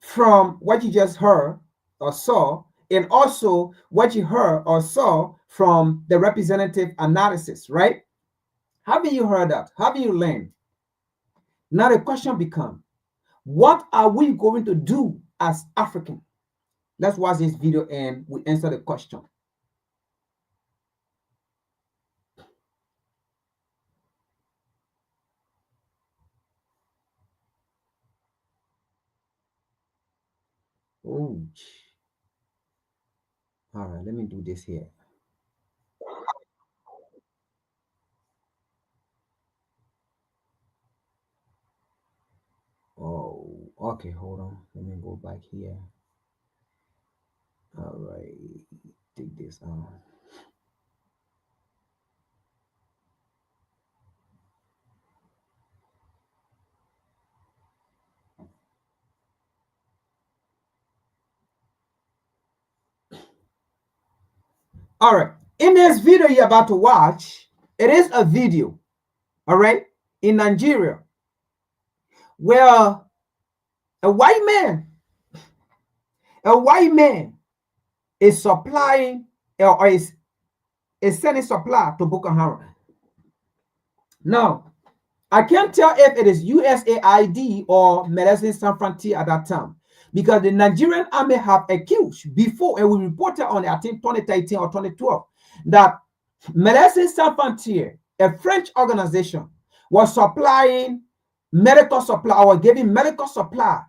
From what you just heard or saw, and also what you heard or saw from the representative analysis, right? Haven't you heard that? Haven't you learned? Now the question becomes, what are we going to do as Africans? Let's watch this video and we answer the question. Oh, all right, let me do this here. Oh, okay, hold on. Let me go back here. All right, take this on. All right, in this video you're about to watch, it is a video, all right, in Nigeria, where a white man is supplying or is sending supply to Boko Haram. Now, I can't tell if it is USAID or Medecins Sans Frontieres at that time, because the Nigerian army have accused before, and we reported on, I think, 2013 or 2012, that Medecins Sans Frontieres, a French organization, was supplying medical supply or giving medical supply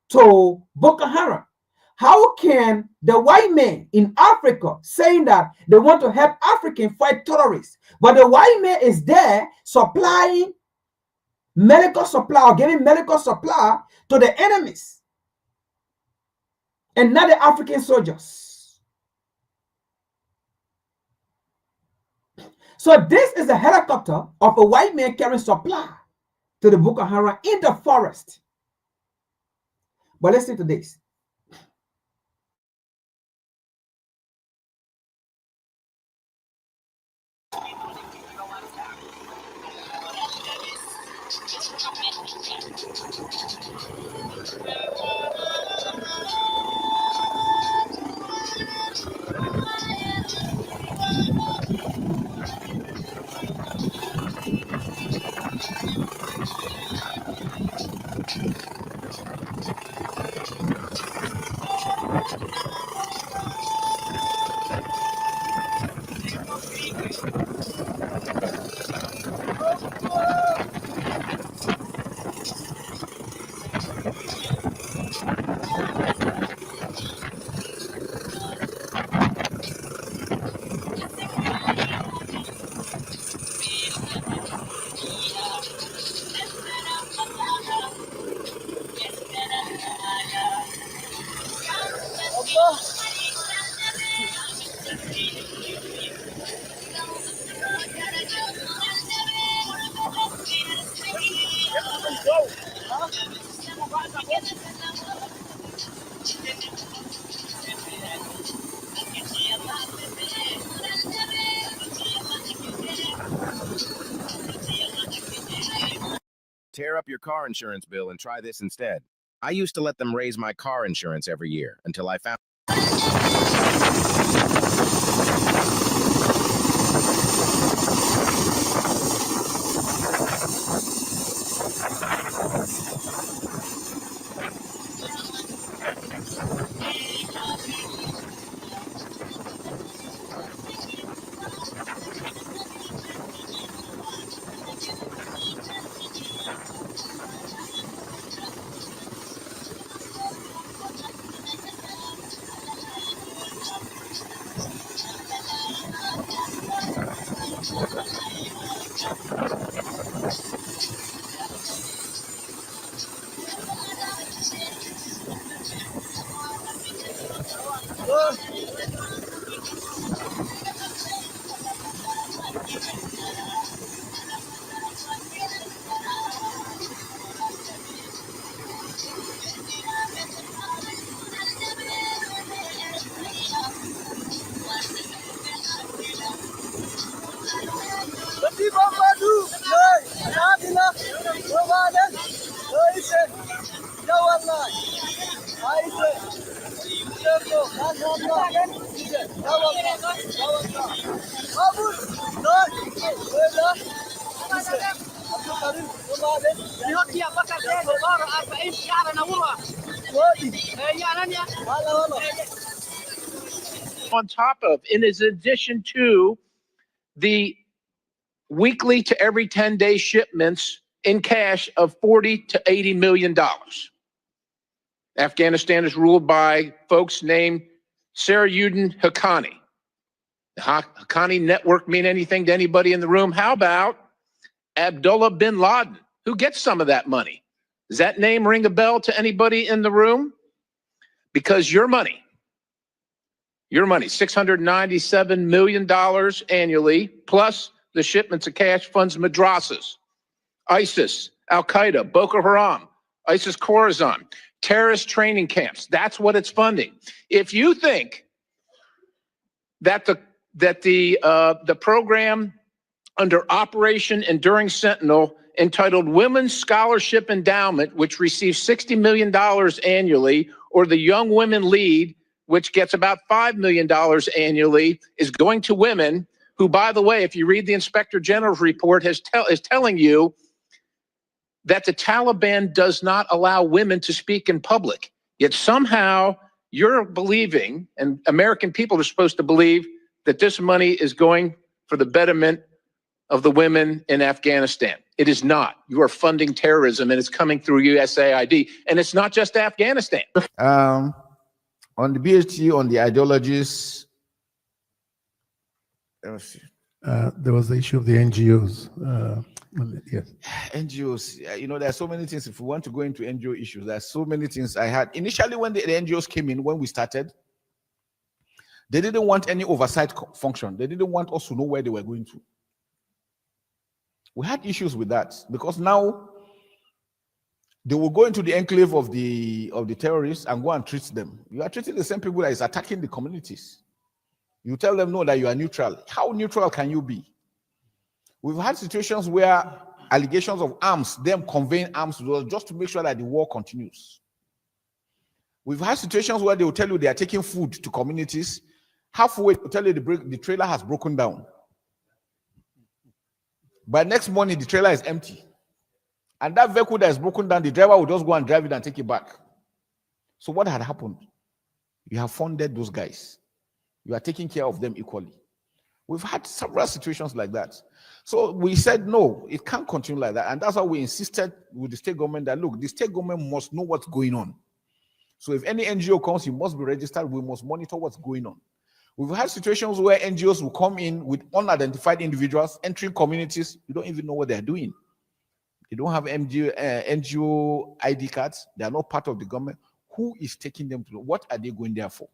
to Boko Haram. How can the white man in Africa saying that they want to help Africans fight terrorists, but the white man is there supplying medical supply or giving medical supply to the enemies and not the African soldiers? So this is a helicopter of a white man carrying supply to the Boko Haram in the forest. But listen to this. Tear up your car insurance bill and try this instead. I used to let them raise my car insurance every year until I found On top of, and is in addition to the weekly to every 10-day shipments in cash of $40 to $80 million. Afghanistan is ruled by folks named Sarajuddin Haqqani. The Haqqani network mean anything to anybody in the room? How about Abdullah bin Laden? Who gets some of that money? Does that name ring a bell to anybody in the room? Because your money, $697 million annually, plus the shipments of cash funds madrasas, ISIS, Al-Qaeda, Boko Haram, ISIS Khorasan, terrorist training camps. That's what it's funding. If you think that the program under Operation Enduring Sentinel entitled Women's Scholarship Endowment, which receives $60 million annually, or the Young Women Lead, which gets about $5 million annually, is going to women who, by the way, if you read the Inspector General's report, is telling you that the Taliban does not allow women to speak in public. Yet somehow you're believing, and American people are supposed to believe, that this money is going for the betterment of the women in Afghanistan. It is not. You are funding terrorism, and it's coming through USAID. And it's not just Afghanistan. On the BHT, on the ideologies, let me see. There was the issue of the NGOs. Yes. NGOs, you know, there are so many things. If we want to go into NGO issues, there are so many things I had. Initially, when the NGOs came in, when we started, they didn't want any oversight function. They didn't want us to know where they were going to. We had issues with that because now they will go into the enclave of the terrorists and go and treat them. You are treating the same people that is attacking the communities. You tell them no, that you are neutral. How neutral can you be? We've had situations where allegations of arms, them conveying arms to us just to make sure that the war continues. We've had situations where they will tell you they are taking food to communities. Halfway, to tell you the trailer has broken down. By next morning, the trailer is empty. And that vehicle that is broken down, the driver will just go and drive it and take it back. So what had happened? You have funded those guys. You are taking care of them equally. We've had several situations like that. So we said, no, it can't continue like that. And that's why we insisted with the state government that, look, the state government must know what's going on. So if any NGO comes, it must be registered. We must monitor what's going on. We've had situations where NGOs will come in with unidentified individuals entering communities. You don't even know what they're doing. They don't have NGO ID cards. They are not part of the government. Who is taking them to? What are they going there for?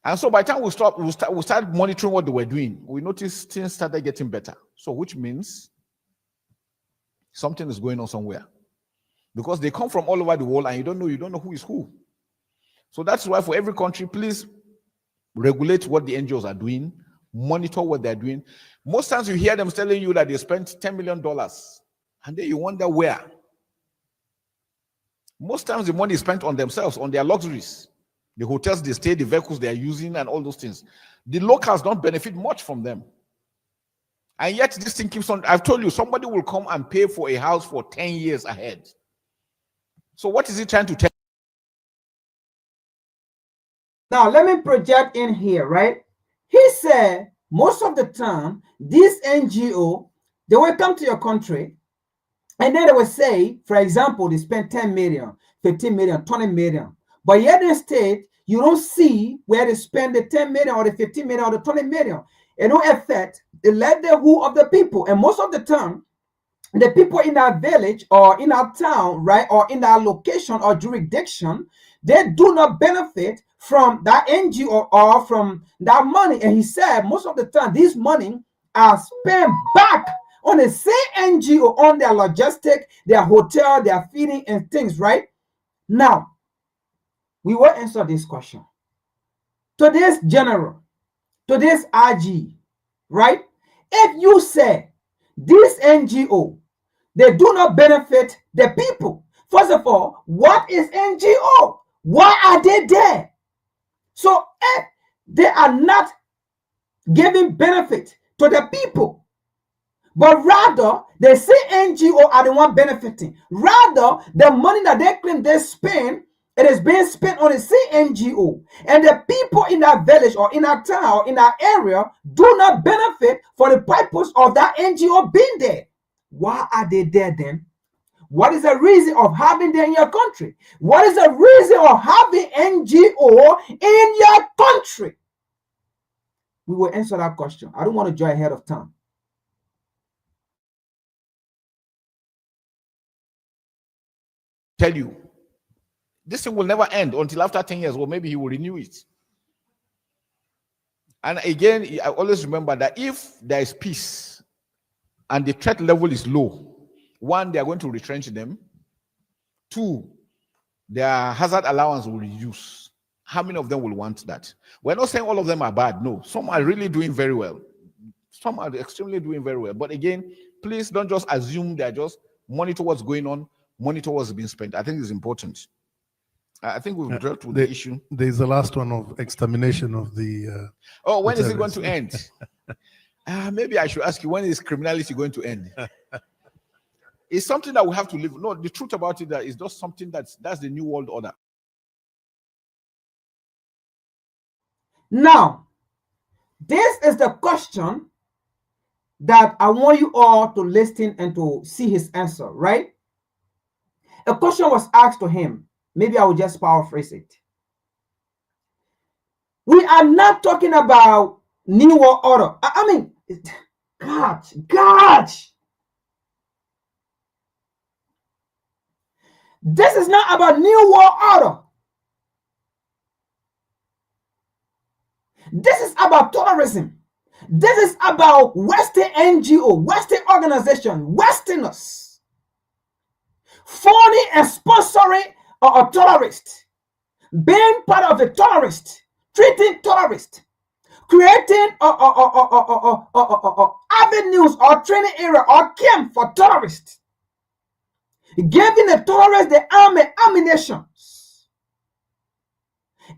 And so by the time we start monitoring what they were doing, we noticed things started getting better. So which means something is going on somewhere. Because they come from all over the world and you don't know who is who. So that's why for every country, please regulate what the NGOs are doing, monitor what they're doing. Most times you hear them telling you that they spent $10 million and then you wonder where. Most times the money is spent on themselves, on their luxuries. The hotels they stay, the vehicles they are using and all those things. The locals don't benefit much from them. And yet this thing keeps on. I've told you, somebody will come and pay for a house for 10 years ahead. So what is he trying to tell? Now, let me project in here, right? He said most of the time, this NGO, they will come to your country and then they will say, for example, they spend 10 million, 15 million, 20 million. But yet in the state, you don't see where they spend the 10 million or the 15 million or the 20 million. and no effect, they let the who of the people. And most of the time, the people in our village or in our town, right, or in our location or jurisdiction, they do not benefit from that NGO or from that money. And he said most of the time, this money are spent back on the same NGO, on their logistic, their hotel, their feeding and things, right? Now, we will answer this question. To this general, to this RG, right? If you say this NGO, they do not benefit the people. First of all, what is NGO? Why are they there? So if they are not giving benefit to the people, but rather they say NGO are the one benefiting. Rather, the money that they claim they spend, it is being spent on the same NGO. And the people in that village or in that town or in that area do not benefit for the purpose of that NGO being there. Why are they there then? What is the reason of having them in your country? What is the reason of having NGO in your country? We will answer that question. I don't want to jump ahead of time. Tell you, this thing will never end until after 10 years, or maybe he will renew it. And again, I always remember that if there is peace and the threat level is low, one, they are going to retrench them. Two, their hazard allowance will reduce. How many of them will want that? We're not saying all of them are bad. No, some are really doing very well. Some are extremely doing very well. But again, please don't just assume they're just monitor what's going on, monitor what's being spent. I think it's important. I think we've dealt with the issue. There's the last one of extermination of the. When is it going to end? Maybe I should ask you, when is criminality going to end? It's something that we have to live. No, the truth about it is just something that's the new world order. Now, this is the question that I want you all to listen and to see his answer, right? A question was asked to him. Maybe I will just paraphrase it. We are not talking about new world order. I mean, God. This is not about new world order. This is about terrorism. This is about Western NGO, Western organization, Westerners funding and sponsoring a terrorist, being part of a terrorist, treating terrorists, creating avenues or training area or camp for terrorists, giving the terrorists the ammunitions,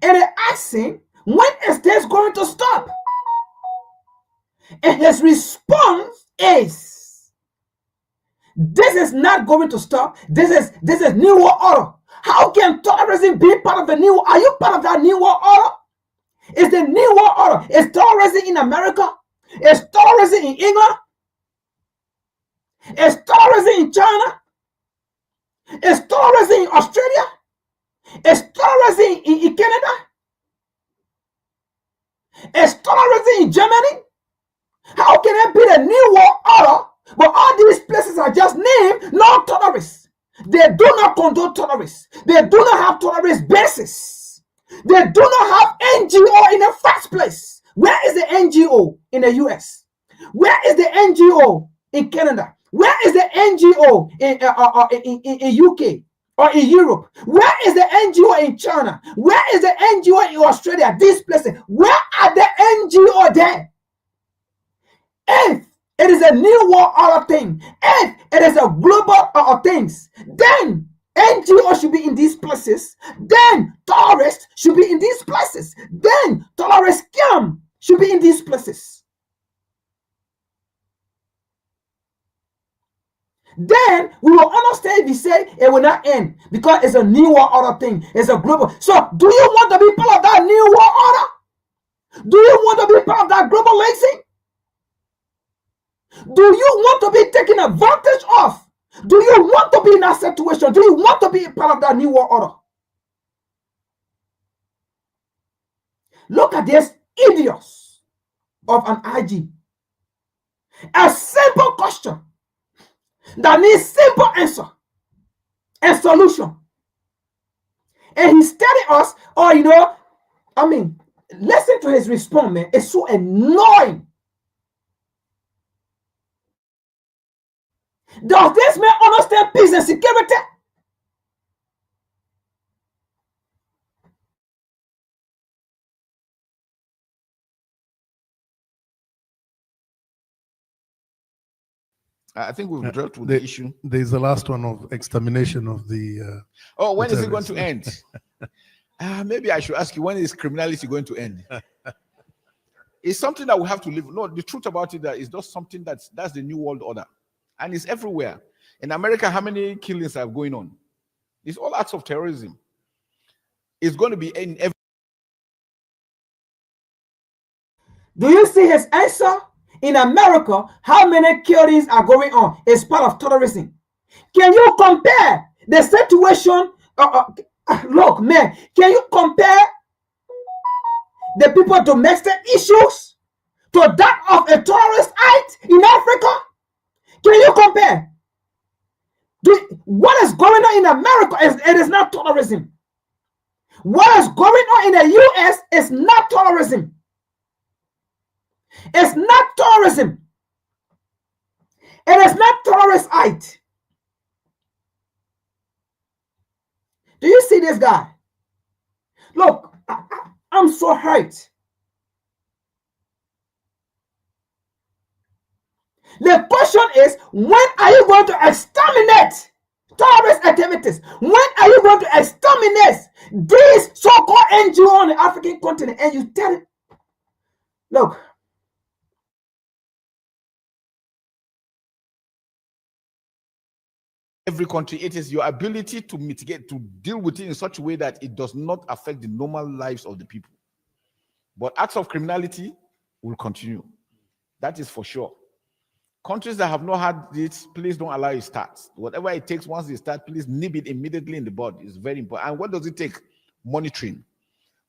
and they're asking, when is this going to stop? And his response is, this is not going to stop. This is new world order. How can terrorism be part of the new? Are you part of that new world order? Is the new world order? Is terrorism in America? Is terrorism in England? Is terrorism in China? Is terrorism in Australia? Is terrorism in Canada? Is terrorism in Germany? How can it be the new world order, but all these places are just named non-terrorists? They do not condone terrorists. They do not have terrorist bases. They do not have NGO in the first place. Where is the NGO in the US? Where is the NGO in Canada? Where is the NGO in UK or in Europe? Where is the NGO in China? Where is the NGO in Australia? These places. Where are the NGO there? If it is a new world order thing, if it is a global things, then NGO should be in these places, then terrorists should be in these places, then terrorist scam should be in these places. Then we will understand if we say it will not end because it's a new world order thing, it's a global. So do you want to be part of that new world order? Do you want to be part of that globalizing? Do you want to be taken advantage of? Do you want to be in that situation? Do you want to be a part of that new world order? Look at these idiots of an IG. A simple question that needs simple answer and solution. And he's telling us, oh, you know, I mean, listen to his response, man. It's so annoying. Does this man understand peace and security? I think we've dealt with the issue. There's the last one of extermination of the. Oh, when is it going to end? Maybe I should ask you, when is criminality going to end? It's something that we have to live. No, the truth about it is just something that's the new world order, and it's everywhere. In America, how many killings are going on? It's all acts of terrorism. It's going to be in every. Do you see his answer? In America, how many killings are going on? It's part of terrorism. Can you compare the situation? Look, man, can you compare the people domestic issues to that of a terrorist act in Africa? Can you compare? What is going on in America it is not terrorism. What is going on in the US is not terrorism. It's not terrorism. It is not terrorist act. Do you see this guy? Look, I'm so hurt. The question is, when are you going to exterminate terrorist activities? When are you going to exterminate these so-called NGO on the African continent? And you tell it, look, every country, it is your ability to mitigate, to deal with it in such a way that it does not affect the normal lives of the people. But acts of criminality will continue. That is for sure. Countries that have not had it, please don't allow it start. Whatever it takes, once they start, please nip it immediately in the bud. It's very important. And what does it take? Monitoring.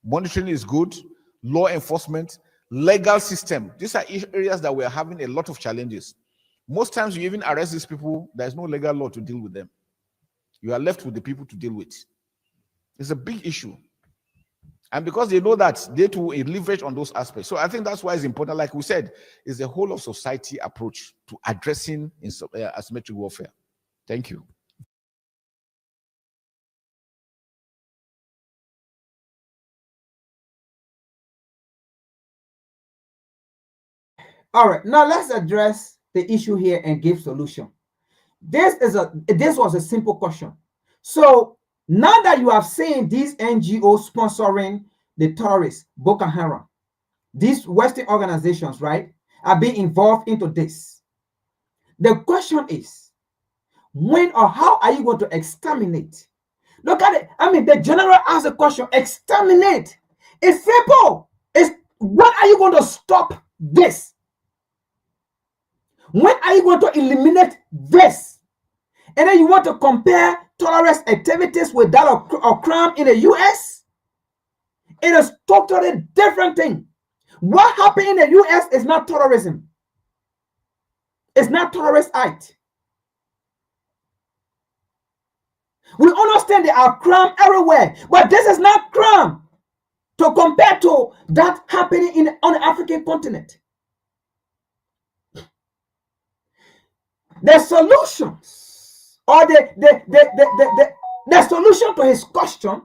Monitoring is good. Law enforcement, legal system. These are areas that we are having a lot of challenges. Most times you even arrest these people, there's no legal law to deal with them. You are left with the people to deal with. It's a big issue. And because they know that, they too leverage on those aspects. So I think that's why it's important, like we said, is the whole of society approach to addressing asymmetric warfare. Thank you. all right, now let's address the issue here and give solution. This was a simple question. So now that you have seen these NGOs sponsoring the terrorists, Boko Haram, these Western organizations, right, are being involved into this. The question is, when or how are you going to exterminate? Look at it. I mean, the general asked the question, exterminate. It's simple. It's when are you going to stop this? When are you going to eliminate this? And then you want to compare terrorist activities with that of crime in the US? It is totally different thing. What happened in the US is not terrorism. It's not terrorist act. We understand there are crime everywhere, but this is not crime to compare to that happening on the African continent. The solutions or the solution to his question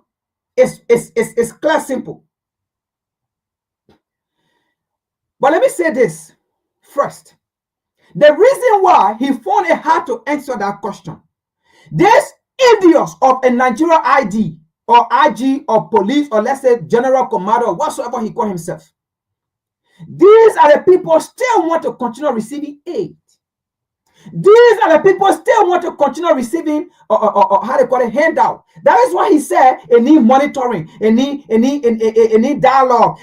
is clear, simple. But let me say this first. The reason why he found it hard to answer that question, these idiots of a Nigerian ID or IG or police or let's say general commander or whatsoever he call himself, these are the people still want to continue receiving aid. These are the people still want to continue receiving or how they call it, handout. That is why he said it need monitoring, it need dialogue.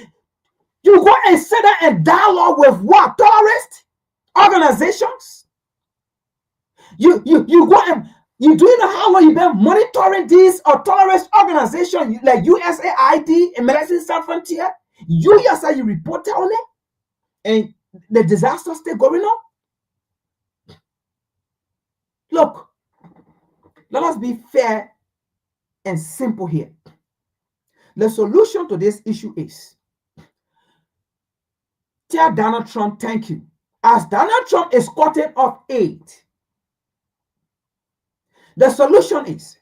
You go and sit down and dialogue with what? Terrorist organizations? You go and do you know how long you've been monitoring these terrorist organizations like USAID and Medicine Sans Frontier? You yourself, you report on it. and the disaster still going on? Look, let us be fair and simple here. The solution to this issue is tell Donald Trump thank you. As Donald Trump is cutting off aid, the solution is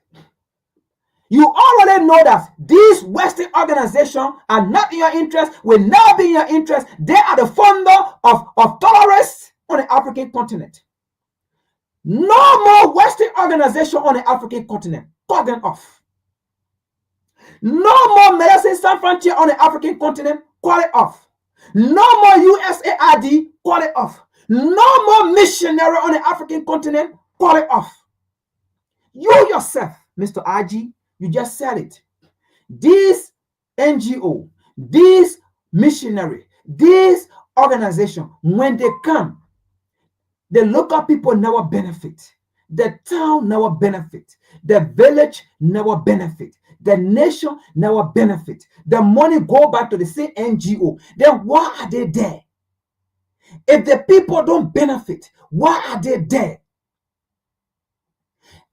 you already know that these Western organizations are not in your interest, will never be in your interest. They are the funder of terrorists on the African continent. No more Western organization on the African continent. Cut them off. No more Medicine Sans Frontier on the African continent. Cut it off. No more USAID. Cut it off. No more missionary on the African continent. Cut it off. You yourself, Mr. IG, you just said it. These NGO, these missionary, these organization, when they come, the local people never benefit. The town never benefit. The village never benefit. The nation never benefit. The money go back to the same NGO. Then why are they there? If the people don't benefit, why are they there?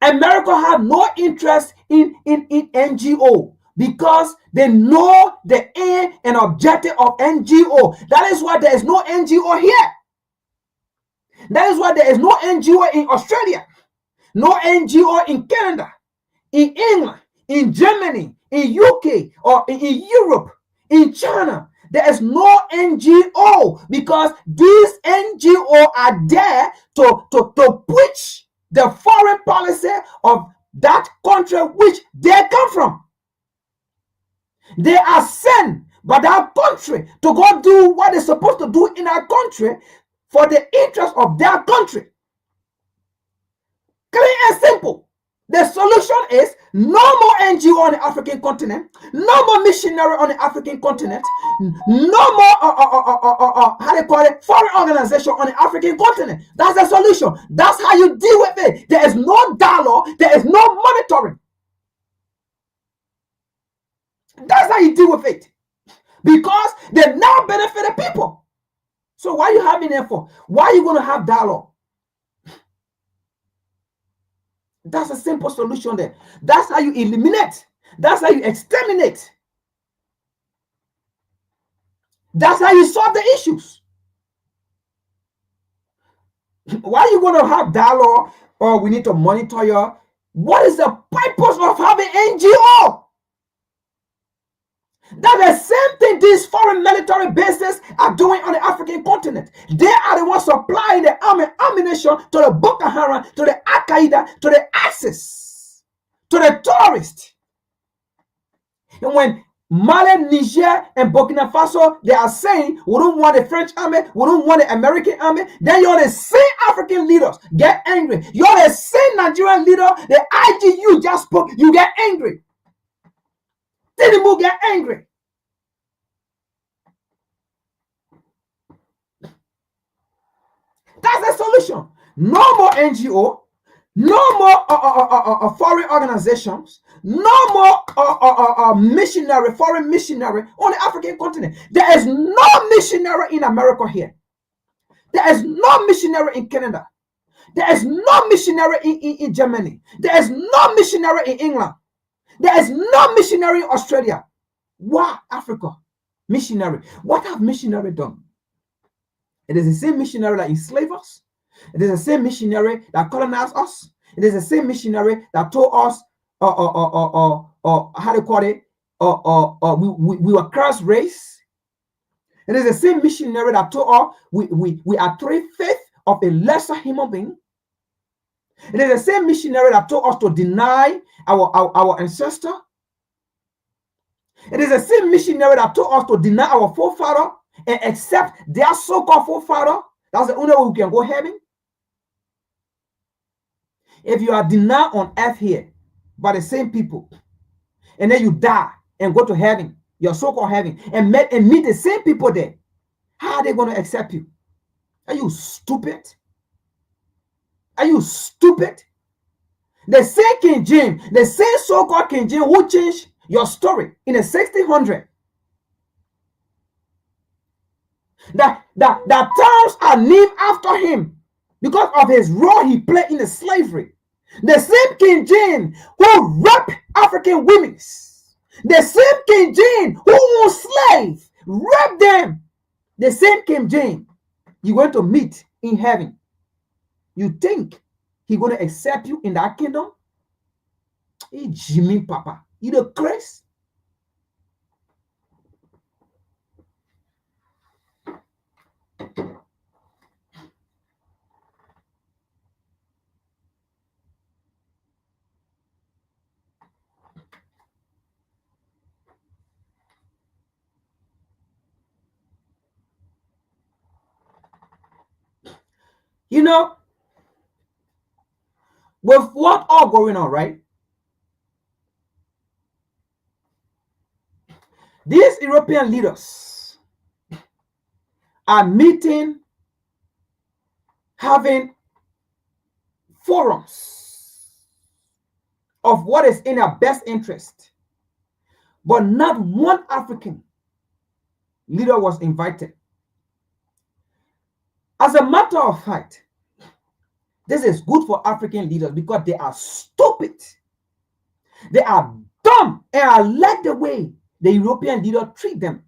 America have no interest in NGO because they know the aim and objective of NGO. That is why there is no NGO here. That is why there is no NGO in Australia, no NGO in Canada, in England, in Germany, in UK, or in Europe, in China. There is no NGO because these NGO are there to preach the foreign policy of that country which they come from. They are sent by that country to go do what they're supposed to do in our country for the interest of their country. Clear and simple. The solution is no more NGO on the African continent, no more missionary on the African continent, no more how they call it, foreign organization on the African continent. That's the solution. That's how you deal with it. There is no dialogue, there is no monitoring. That's how you deal with it. Because they now benefit the people. So why are you having it for? Why are you going to have dialogue? That's a simple solution there. That's how you eliminate. That's how you exterminate. That's how you solve the issues. Why are you going to have dialogue or we need to monitor you? What is the purpose of having NGO? That's the same thing these foreign military bases are doing on the African continent. They are the ones supplying the ammunition to the Boko Haram, to the Al Qaeda, to the ISIS, to the terrorists. And when Mali, Niger, and Burkina Faso, they are saying, we don't want the French army, we don't want the American army, then you're the same African leaders get angry. You're the same Nigerian leader, the IGU just spoke, you get angry. Tinubu get angry. That's the solution. No more NGO, no more foreign organizations, no more missionary, foreign missionary on the African continent. There is no missionary in America here. There is no missionary in Canada. There is no missionary in Germany. There is no missionary in England. There is no missionary in Australia. Why Africa? Missionary. What have missionary done? It is the same missionary that enslaved us. It is the same missionary that colonized us. It is the same missionary that told us, how do you call it? We were cursed race. It is the same missionary that told us we are 3/5 of a lesser human being. It is the same missionary that told us to deny our ancestor. It is the same missionary that told us to deny our forefather and accept their so-called forefather. That's the only way we can go heaven. If you are denied on earth here by the same people, and then you die and go to heaven, your so-called heaven, and meet the same people there, how are they going to accept you? Are you stupid? Are you stupid? The same King James, the same so-called King James who changed your story in the 1600s. That that towns are named after him because of his role he played in the slavery. The same King James who raped African women. The same King James who owned slaves, raped them. The same King James you're going to meet in heaven. You think he's going to accept you in that kingdom? Hey, Jimmy Papa, you the Christ? You know, with what all going on, right? These European leaders are meeting, having forums of what is in their best interest. But not one African leader was invited. As a matter of fact, this is good for African leaders because they are stupid. They are dumb. And I like the way the European leaders treat them.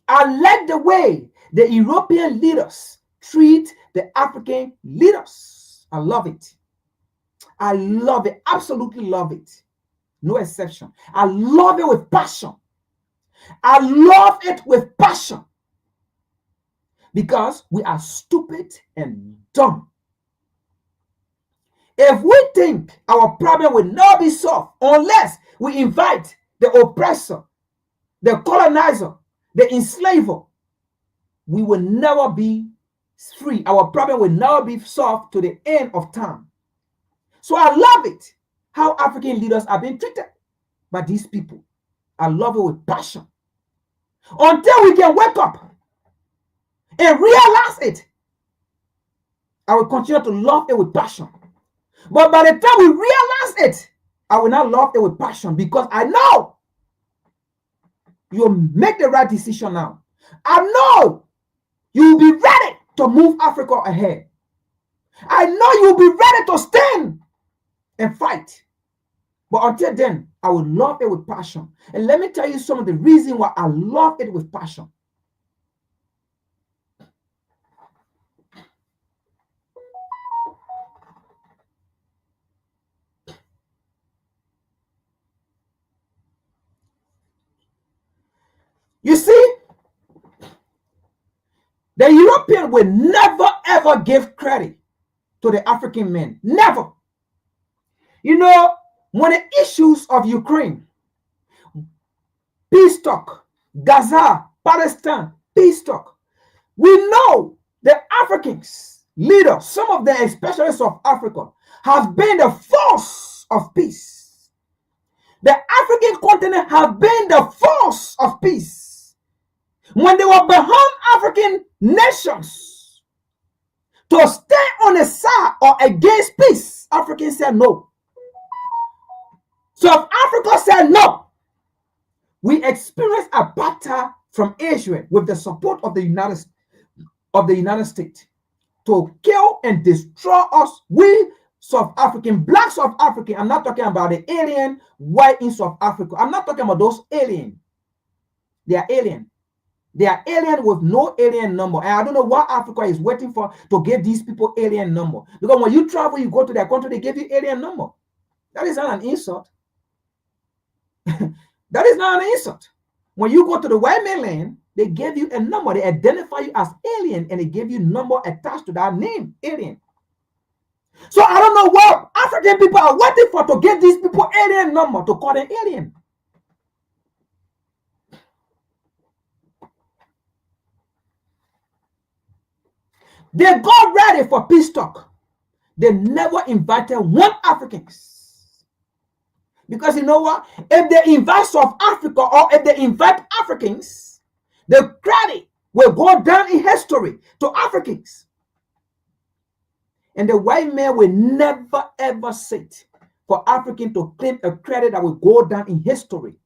I like the way the European leaders treat the African leaders. I love it. I love it. Absolutely love it. No exception. I love it with passion. I love it with passion. Because we are stupid and dumb. If we think our problem will not be solved unless we invite the oppressor, the colonizer, the enslaver, we will never be free. Our problem will never be solved to the end of time. So I love it how African leaders are being treated by these people. I love it with passion. Until we can wake up and realize it, I will continue to love it with passion. But by the time we realize it, I will not love it with passion because I know you'll make the right decision now. I know you'll be ready to move Africa ahead. I know you'll be ready to stand and fight. But until then, I will love it with passion. And let me tell you some of the reasons why I love it with passion. You see, the European will never ever give credit to the African men. Never. You know, when the issues of Ukraine, peace talk, Gaza, Palestine, peace talk, we know the Africans, leaders, some of the specialists of Africa, have been the force of peace. The African continent have been the force of peace. When they were behind African nations to stand on the side or against peace, Africans said no. So if Africa said no, we experienced apartheid from Israel with the support of the United States to kill and destroy us. We South African, black South African. I'm not talking about the alien white in South Africa. I'm not talking about those alien. They are alien. They are alien with no alien number. And I don't know what Africa is waiting for to give these people alien number. Because when you travel, you go to their country, they give you alien number. That is not an insult. That is not an insult. When you go to the white mainland, they give you a number. They identify you as alien and they give you number attached to that name, alien. So I don't know what African people are waiting for to give these people alien number to call them alien. They got ready for peace talk. They never invited one Africans. Because you know what? If they invite South Africa or if they invite Africans, the credit will go down in history to Africans. And the white man will never ever sit for African to claim a credit that will go down in history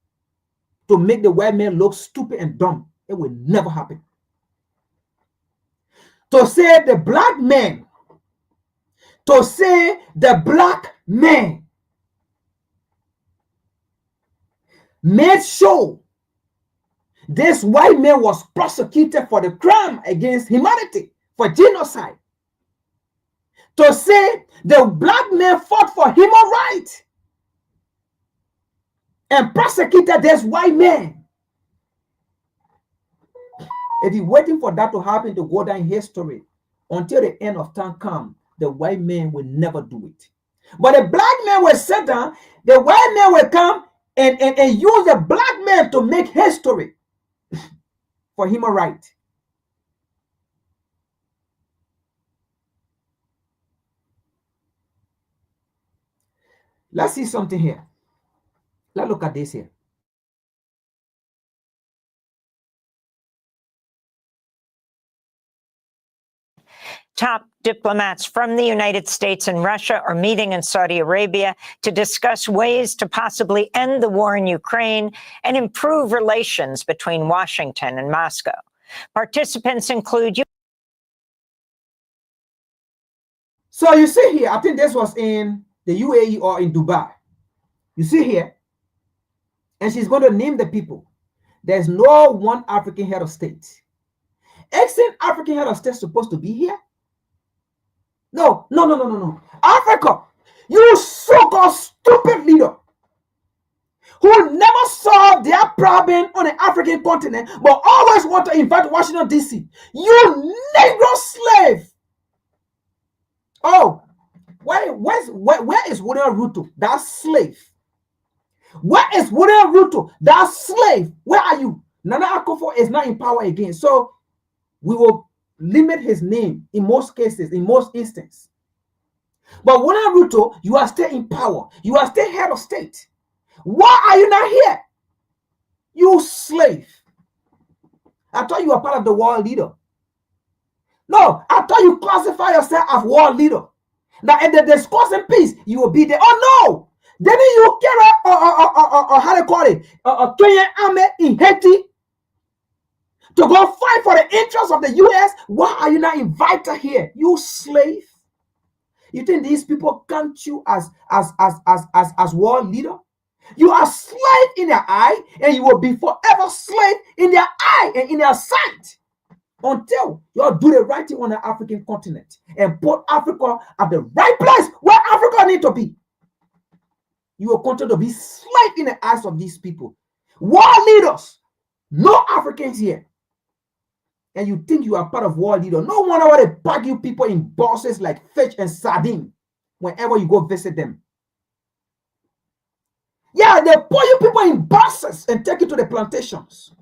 to make the white man look stupid and dumb. It will never happen. to say the black man, to say the black man made sure this white man was prosecuted for the crime against humanity, for genocide. To say the black man fought for human rights and prosecuted this white man. If you're waiting for that to happen to go down in history until the end of time comes, the white man will never do it. But the black man will sit down, the white man will come and use the black man to make history for human rights. Let's see something here. Let's look at this here. Top diplomats from the United States and Russia are meeting in Saudi Arabia to discuss ways to possibly end the war in Ukraine and improve relations between Washington and Moscow. Participants include So you see here, I think this was in the UAE or in Dubai. You see here, and she's going to name the people. There's no one African head of state. Isn't African head of state supposed to be here? No. Africa, you so-called stupid leader who never solved their problem on the African continent, but always want to invite Washington, D.C. You Negro slave. Oh, where is William Ruto? That slave. Where is William Ruto? That slave. Where are you? Nana Akufo is not in power again. So we will limit his name in most cases, in most instances. But William Ruto, you are still in power. You are still head of state. Why are you not here? You slave. I thought you were part of the world leader. No, I thought you classify yourself as world leader. Now, if they discuss in peace, you will be there. Oh no! Didn't you carry or how they call it? A Kenyan army in Haiti to go fight for the interests of the U.S.? Why are you not invited here? You slave. You think these people count you as world leader? You are slave in their eye, and you will be forever slave in their eye and in their sight until you do the right thing on the African continent and put Africa at the right place where Africa needs to be. You will continue to be slave in the eyes of these people. World leaders, no Africans here. And you think you are part of world leader. No wonder why they pack you people in buses like fish and sardine whenever you go visit them. Yeah, they put you people in buses and take you to the plantations.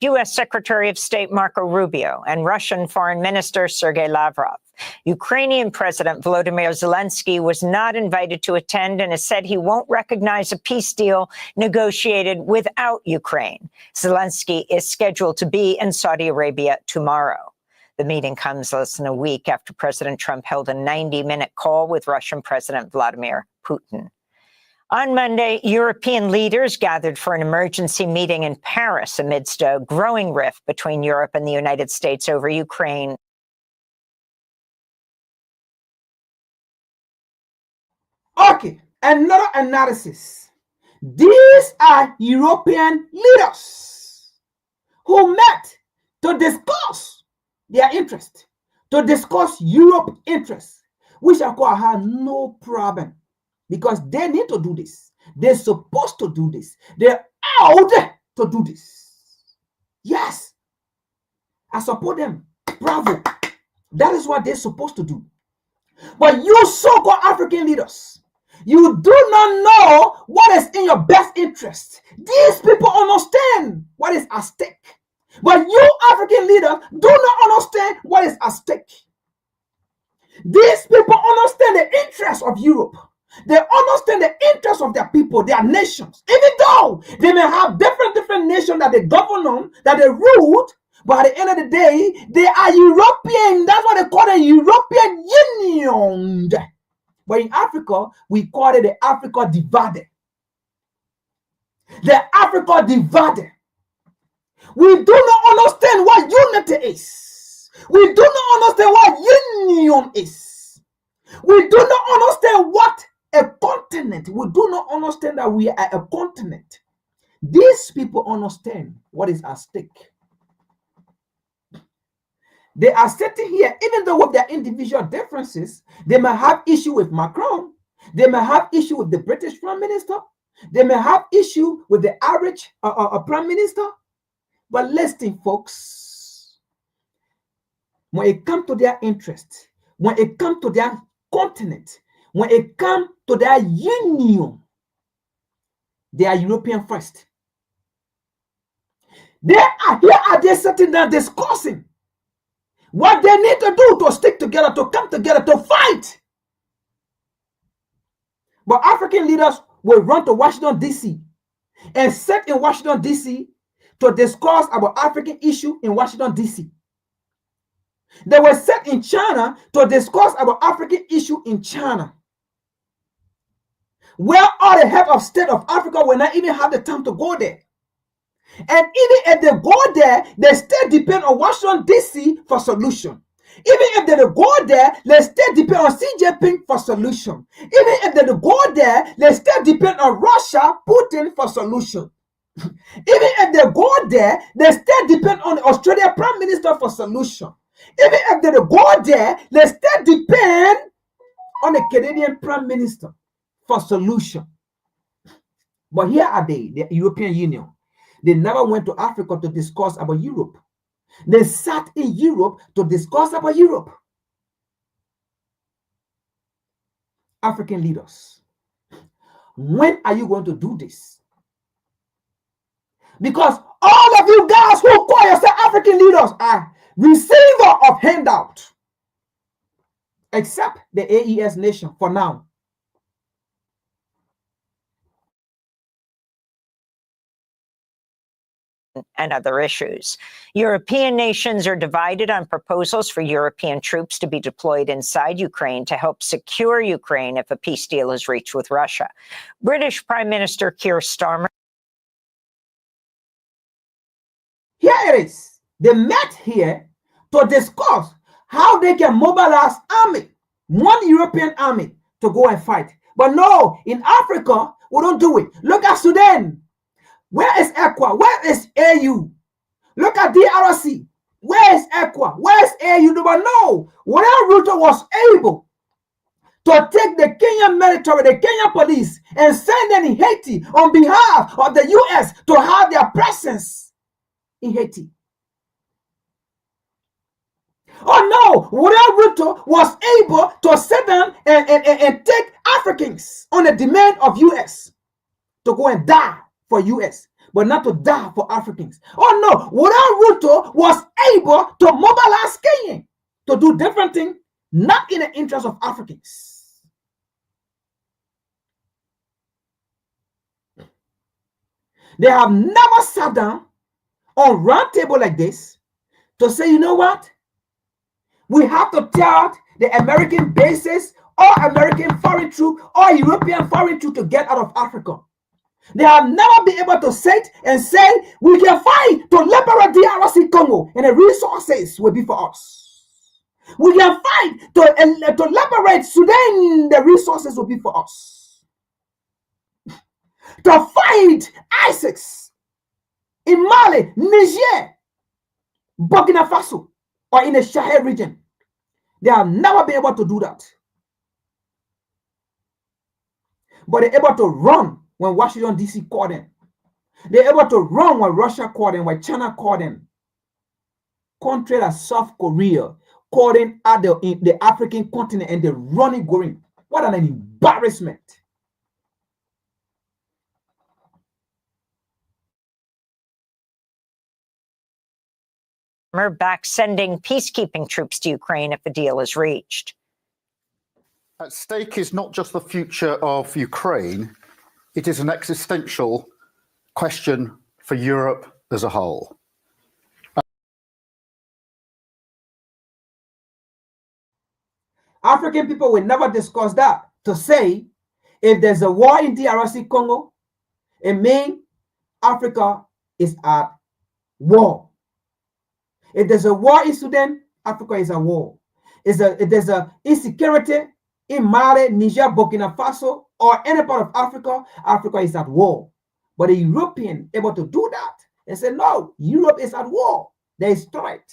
U.S. Secretary of State Marco Rubio and Russian Foreign Minister Sergei Lavrov. Ukrainian President Volodymyr Zelensky was not invited to attend and has said he won't recognize a peace deal negotiated without Ukraine. Zelensky is scheduled to be in Saudi Arabia tomorrow. The meeting comes less than a week after President Trump held a 90-minute call with Russian President Vladimir Putin. On Monday, European leaders gathered for an emergency meeting in Paris amidst a growing rift between Europe and the United States over Ukraine. Okay, another analysis. These are European leaders who met to discuss their interest, to discuss Europe's interests, which Akwa had no problem. Because they need to do this. They're supposed to do this. They're out to do this. Yes. I support them. Bravo. That is what they're supposed to do. But you so-called African leaders, you do not know what is in your best interest. These people understand what is at stake. But you African leaders do not understand what is at stake. These people understand the interests of Europe. They understand the interests of their people, their nations. Even though they may have different nations that they govern on, that they rule, but at the end of the day, they are European. That's what they call the European Union. But in Africa, we call it the Africa divided. The Africa divided. We do not understand what unity is. We do not understand what union is. We do not understand what a continent. We do not understand that we are a continent. These people understand what is at stake. They are sitting here, even though with their individual differences, they may have issue with Macron. They may have issue with the British Prime Minister. They may have issue with the average Prime Minister. But listen, folks, when it comes to their interest, when it comes to their continent, when it comes to their union, they are European first. Here are they sitting down discussing what they need to do to stick together, to come together, to fight. But African leaders will run to Washington, D.C. and sit in Washington, D.C. to discuss about African issue in Washington, D.C. They were set in China to discuss about African issue in China, where all the head of state of Africa will not even have the time to go there. And even if they go there, they still depend on Washington, D.C. for solution. Even if they don't go there, they still depend on Xi Jinping for solution. Even if they don't go there, they still depend on Russia, Putin for solution. Even if they go there, they still depend on the Australian Prime Minister for solution. Even if they don't go there, they still depend on the Canadian Prime Minister for solution. But here are they, the European Union. They never went to Africa to discuss about Europe. They sat in Europe to discuss about Europe. African leaders, when are you going to do this? Because all of you guys who call yourself African leaders are receiver of handout, except the AES nation for now. And other issues. European nations are divided on proposals for European troops to be deployed inside Ukraine to help secure Ukraine if a peace deal is reached with Russia. British Prime Minister Keir Starmer. Here it is. They met here to discuss how they can mobilize army, one European army, to go and fight. But no, in Africa, we don't do it. Look at Sudan. Where is ECWA? Where is AU? Look at DRC. Where is ECWA? Where is AU? But no, whenever Ruto was able to take the Kenyan military, the Kenyan police, and send them in Haiti on behalf of the US to have their presence in Haiti. Oh no, whenever Ruto was able to sit down and take Africans on the demand of US to go and die for US, but not to die for Africans. Oh no, without Ruto was able to mobilize Kenya to do different things, not in the interest of Africans. They have never sat down on round table like this to say, you know what? We have to tell the American bases or American foreign troops or European foreign troops to get out of Africa. They have never been able to sit and say, we can fight to liberate DRC Congo and the resources will be for us. We can fight to liberate Sudan, the resources will be for us. To fight ISIS in Mali, Niger, Burkina Faso, or in the Sahel region. They have never been able to do that. But they're able to run when Washington, D.C. called them. They're able to run when Russia called them, when China called them. Countries like South Korea calling at the African continent and they're running, going. What an embarrassment. Back sending peacekeeping troops to Ukraine if the deal is reached. At stake is not just the future of Ukraine, it is an existential question for Europe as a whole. African people will never discuss that. To say, if there's a war in DRC Congo, it means Africa is at war. If there's a war in Sudan, Africa is at war. If there's a insecurity in Mali, Niger, Burkina Faso, or any part of Africa, Africa is at war. But the European able to do that and say, no, Europe is at war. There is threat.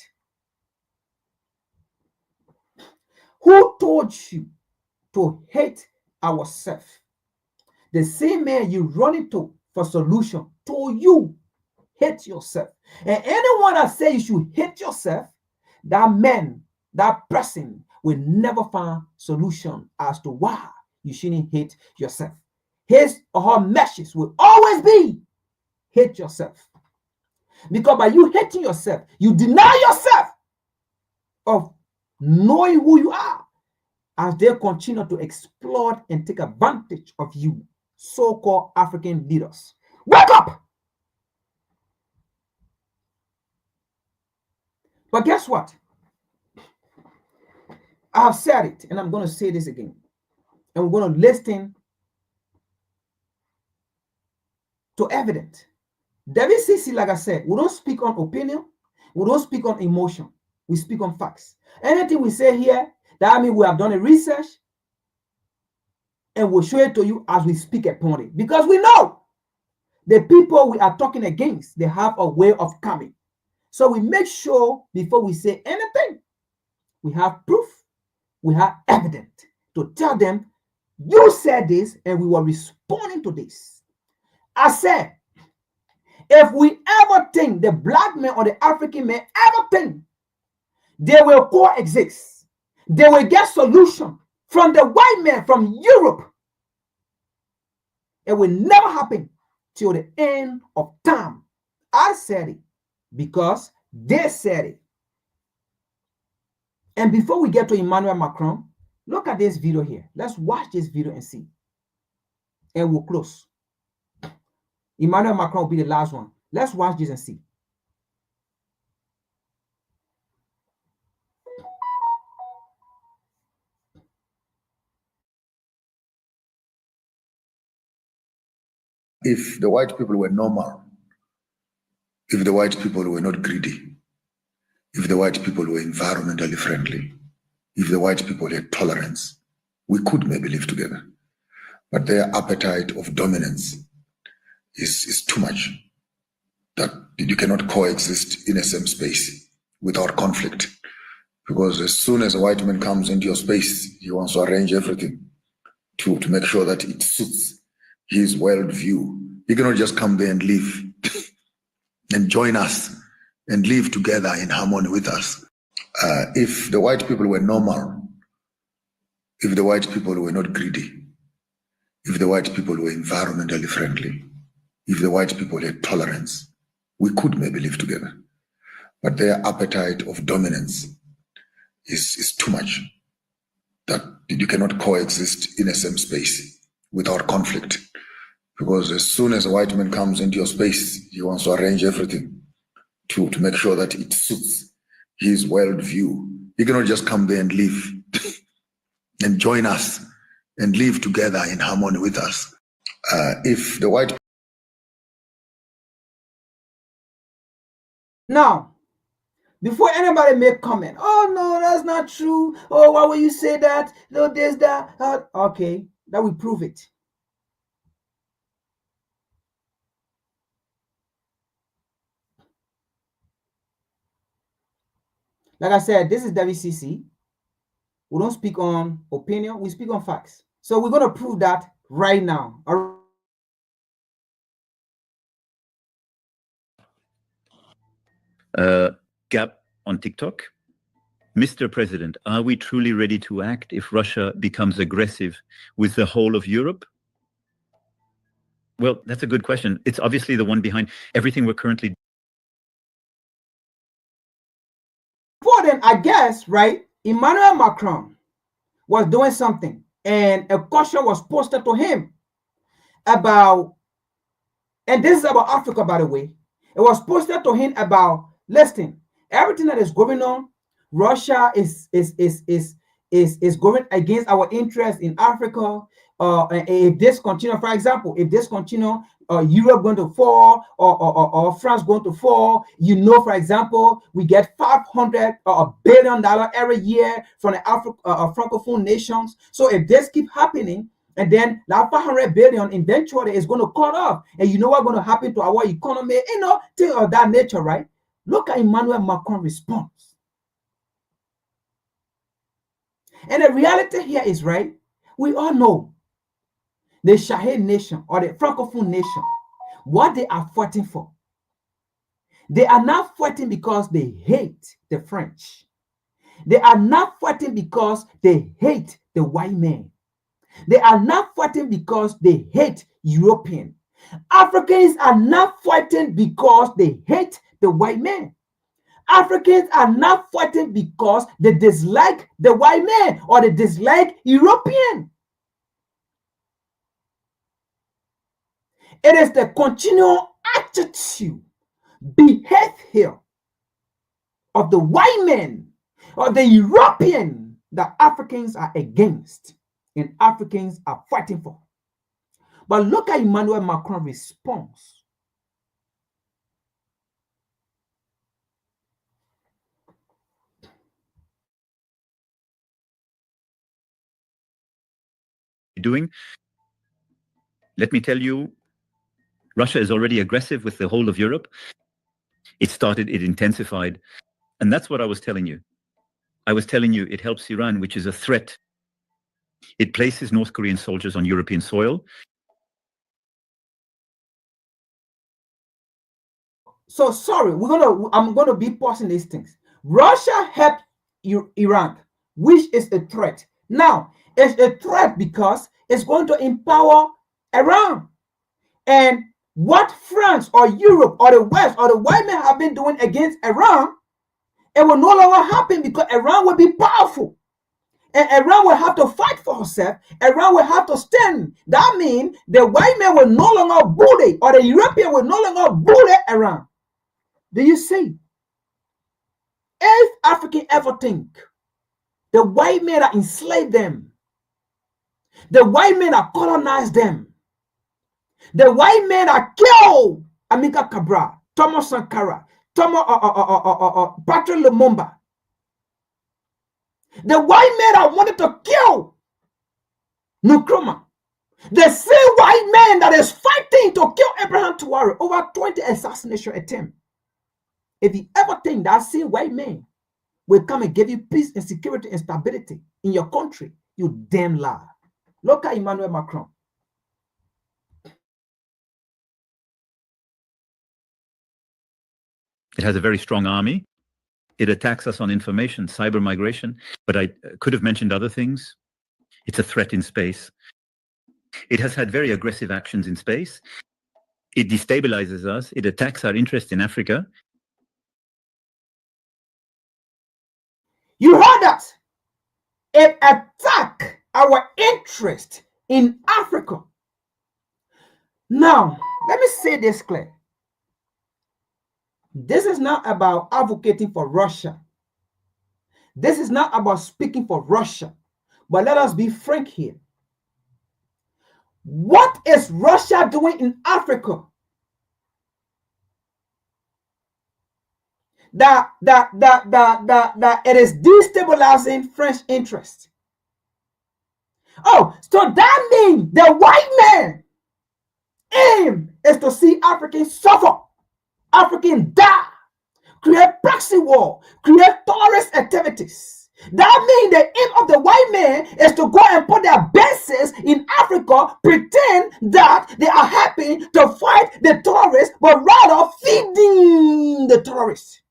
Who told you to hate ourselves? The same man you run into for solution told you hate yourself. And anyone that says you should hate yourself, that man, that person will never find solution as to why you shouldn't hate yourself. His or her message will always be hate yourself. Because by you hating yourself, you deny yourself of knowing who you are as they continue to exploit and take advantage of you, so-called African leaders. Wake up! But guess what? I have said it, and I'm going to say this again. And we're going to listen to evidence. WCC, like I said, we don't speak on opinion. We don't speak on emotion. We speak on facts. Anything we say here, that means we have done a research, and we'll show it to you as we speak upon it. Because we know the people we are talking against, they have a way of coming. So we make sure before we say anything, we have proof, we have evidence to tell them, you said this, and we were responding to this. I said, if we ever think the black man or the African man ever think they will coexist, they will get solution from the white man from Europe, it will never happen till the end of time. I said it because they said it. And before we get to Emmanuel Macron, look at this video here. Let's watch this video and see. And we'll close. Emmanuel Macron will be the last one. Let's watch this and see. If the white people were normal, if the white people were not greedy, if the white people were environmentally friendly, if the white people had tolerance, we could maybe live together. But their appetite of dominance is too much, that you cannot coexist in the same space without conflict. Because as soon as a white man comes into your space, he wants to arrange everything to make sure that it suits his worldview. He cannot just come there and live and join us and live together in harmony with us. If the white people were normal, if the white people were not greedy, if the white people were environmentally friendly, if the white people had tolerance, we could maybe live together. But their appetite of dominance is too much, that you cannot coexist in the same space without conflict. Because as soon as a white man comes into your space, he wants to arrange everything to make sure that it suits his worldview. He cannot just come there and live and join us and live together in harmony with us. If the white... Now, before anybody make comment, oh no, that's not true. Oh, why would you say that? No, there's that. Okay, that will prove it. Like I said, this is WCC. We don't speak on opinion, we speak on facts. So we're going to prove that right now. Gap on TikTok. Mr. President, are we truly ready to act if Russia becomes aggressive with the whole of Europe? Well, that's a good question. It's obviously the one behind everything we're currently... Before then, I guess, right, Emmanuel Macron was doing something and a caution was posted to him about, and this is about Africa, by the way, it was posted to him about, listen, everything that is going on, Russia is going against our interests in Africa. if this continue, for example, if this continue, Europe going to fall or France going to fall, you know, for example, we get $500 billion every year from the Francophone nations. So if this keep happening, and then that 500 billion eventually is going to cut off, and you know what's going to happen to our economy, you know, things of that nature, right? Look at Emmanuel Macron's response. And the reality here is, right, we all know the Sahel nation or the Francophone nation, what they are fighting for. They are not fighting because they hate the French. They are not fighting because they hate the white man. They are not fighting because they hate European. Africans are not fighting because they hate the white man. Africans are not fighting because they dislike the white man or they dislike European. It is the continual attitude, behavior of the white man or the European that Africans are against and Africans are fighting for. But look at Emmanuel Macron's response. Doing, let me tell you, Russia is already aggressive with the whole of Europe. It started, it intensified. And that's what I was telling you. I was telling you it helps Iran, which is a threat. It places North Korean soldiers on European soil. So sorry, I'm gonna be pausing these things. Russia helped Iran, which is a threat. Now, it's a threat because it's going to empower Iran. And what France or Europe or the West or the white men have been doing against Iran, it will no longer happen because Iran will be powerful. And Iran will have to fight for herself. Iran will have to stand. That means the white man will no longer bully, or the European will no longer bully Iran. Do you see? If African ever think the white men that enslaved them, the white men that colonized them, the white men that killed Amilcar Cabral, Thomas Sankara, Patrick Lumumba, the white men that wanted to kill Nkrumah, the same white man that is fighting to kill Abraham Traore, over 20 assassination attempts. If you ever think that same white man will come and give you peace and security and stability in your country, you damn lie. Look at Emmanuel Macron. It has a very strong army. It attacks us on information, cyber migration, but I could have mentioned other things. It's a threat in space. It has had very aggressive actions in space. It destabilizes us. It attacks our interest in Africa. You heard that? It attacks our interest in Africa. Now, let me say this clear. This is not about advocating for Russia. This is not about speaking for Russia. But let us be frank here. What is Russia doing in Africa? That it is destabilizing French interest. Oh, so that means the white man aim is to see Africans suffer, Africans die, create proxy war, create terrorist activities. That means the aim of the white man is to go and put their bases in Africa, pretend that they are happy to fight the terrorists, but rather feeding the terrorists.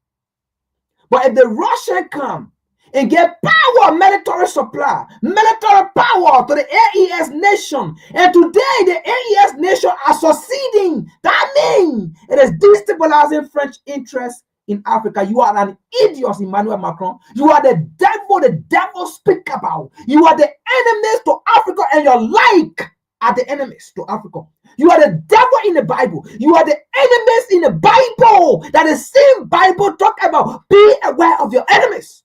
But if the Russians come and get power, military supply, military power to the AES nation, and today the AES nation are succeeding, that means it is destabilizing French interests in Africa. You are an idiot, Emmanuel Macron. You are the devil speak about. You are the enemies to Africa, and your like are the enemies to Africa. You are the devil in the Bible. You are the enemies in the Bible. That the same Bible talk about. Be aware of your enemies.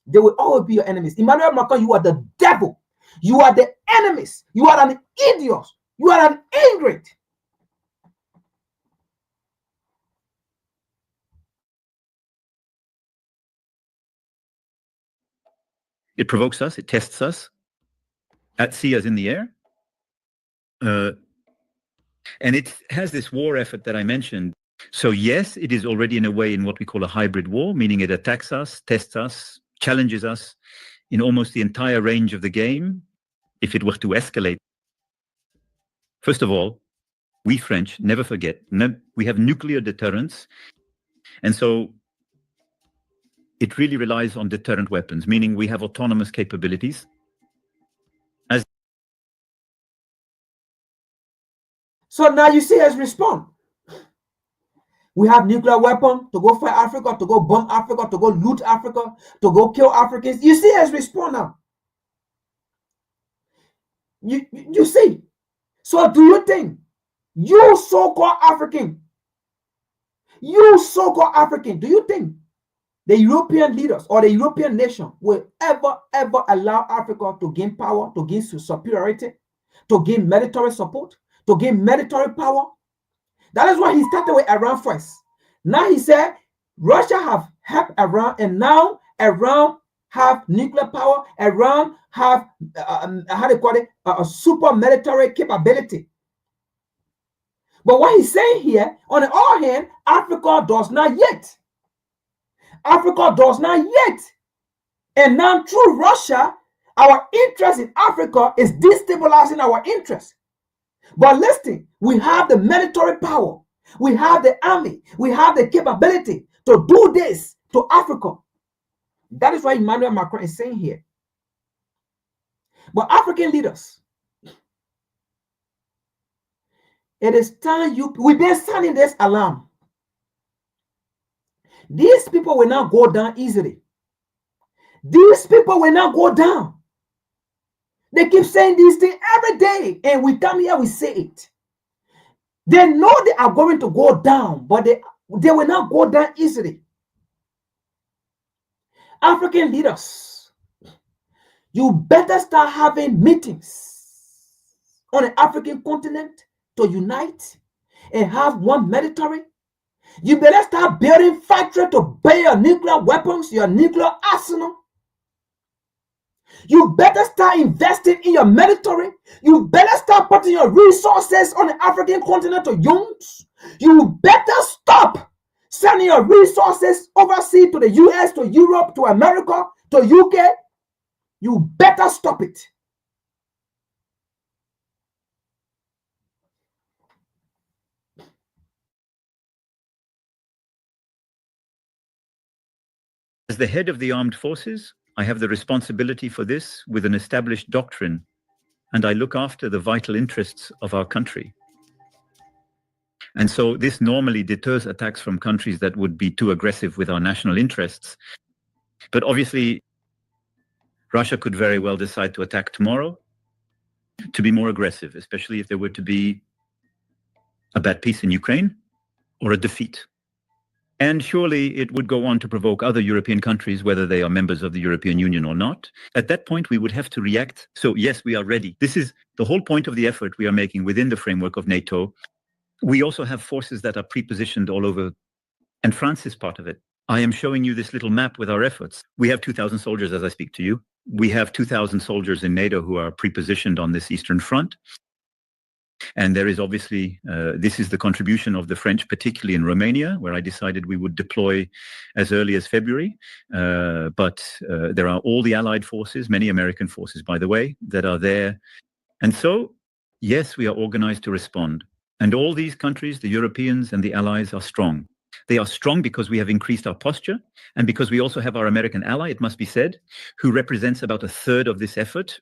They will always be your enemies. Emmanuel Macron, you are the devil. You are the enemies. You are an idiot. You are an ingrate. It provokes us, it tests us, at sea as in the air. And it has this war effort that I mentioned. So yes, it is already in a way in what we call a hybrid war, meaning it attacks us, tests us, challenges us in almost the entire range of the game. If it were to escalate, first of all, we French never forget, we have nuclear deterrence. And so it really relies on deterrent weapons, meaning we have autonomous capabilities. So now you see us respond. We have nuclear weapon to go fight Africa, to go bomb Africa, to go loot Africa, to go kill Africans. You see us respond now. You see. So do you think you so-called African, do you think the European leaders or the European nation will ever allow Africa to gain power, to gain superiority, to gain military support, to gain military power? That is why he started with Iran first. Now he said Russia have helped Iran, and now Iran have nuclear power. Iran have how do you call it, a super military capability. But what he's saying here, on the other hand, Africa does not yet. Africa does not yet. And now through Russia, our interest in Africa is destabilizing our interest. But listen, we have the military power. We have the army. We have the capability to do this to Africa. That is what Emmanuel Macron is saying here. But African leaders, it is time we've been sounding this alarm. These people will not go down easily. These people will not go down. They keep saying these things every day, and we come here, we say it. They know they are going to go down, but they will not go down easily. African leaders, you better start having meetings on the African continent to unite and have one military. You better start building factories to buy your nuclear weapons, your nuclear arsenal. You better start investing in your military. You better start putting your resources on the African continent to use. You better stop sending your resources overseas to the US, to Europe, to America, to UK. You better stop it. As the head of the armed forces, I have the responsibility for this with an established doctrine, and I look after the vital interests of our country. And so this normally deters attacks from countries that would be too aggressive with our national interests. But obviously, Russia could very well decide to attack tomorrow, to be more aggressive, especially if there were to be a bad peace in Ukraine or a defeat. And surely it would go on to provoke other European countries, whether they are members of the European Union or not. At that point, we would have to react. So yes, we are ready. This is the whole point of the effort we are making within the framework of NATO. We also have forces that are pre-positioned all over, and France is part of it. I am showing you this little map with our efforts. We have 2,000 soldiers as I speak to you. We have 2,000 soldiers in NATO who are pre-positioned on this Eastern Front. And there is obviously, this is the contribution of the French, particularly in Romania, where I decided we would deploy as early as February. But there are all the Allied forces, many American forces, by the way, that are there. And so, yes, we are organized to respond. And all these countries, the Europeans and the Allies, are strong. They are strong because we have increased our posture, and because we also have our American ally, it must be said, who represents about a third of this effort.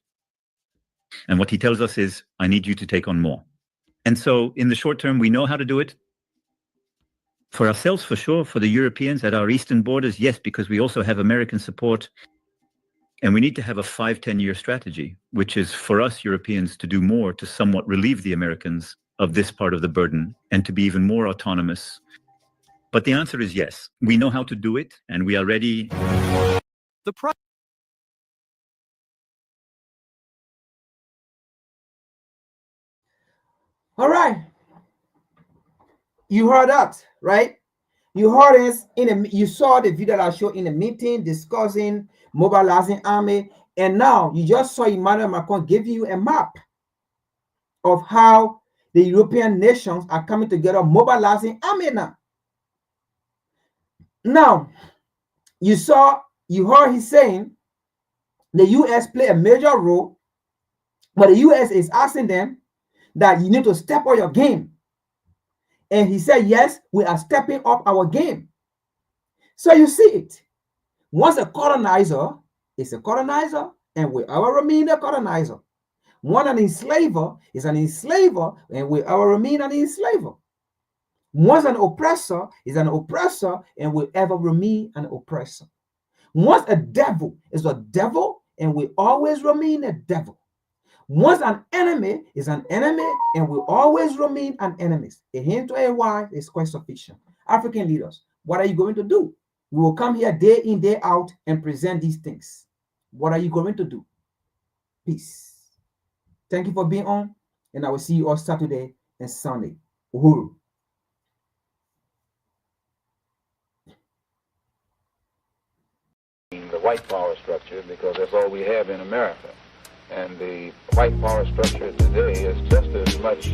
And what he tells us is, I need you to take on more. And so in the short term, we know how to do it. For ourselves, for sure. For the Europeans at our eastern borders, yes, because we also have American support. And we need to have a 5-10-year strategy, which is for us Europeans to do more to somewhat relieve the Americans of this part of the burden and to be even more autonomous. But the answer is yes. We know how to do it, and we are ready. All right. You heard that, right? You heard us you saw the video that I showed in the meeting discussing mobilizing army, and now you just saw Emmanuel Macron giving you a map of how the European nations are coming together, mobilizing army now. Now, you heard he's saying the US play a major role, but the US is asking them that you need to step up your game. And he said, yes, we are stepping up our game. So you see it. Once a colonizer is a colonizer, and we will remain a colonizer. Once an enslaver is an enslaver, and we will remain an enslaver. Once an oppressor is an oppressor, and will ever remain an oppressor. Once a devil is a devil, and will always remain a devil. Once an enemy is an enemy, and will always remain an enemy. A hint to a why is quite sufficient. African leaders, what are you going to do? We will come here day in, day out and present these things. What are you going to do? Peace. Thank you for being on, and I will see you all Saturday and Sunday. Uhuru. The white power structure, because that's all we have in America. And the white power structure today is just as much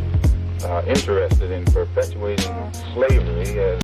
interested in perpetuating slavery as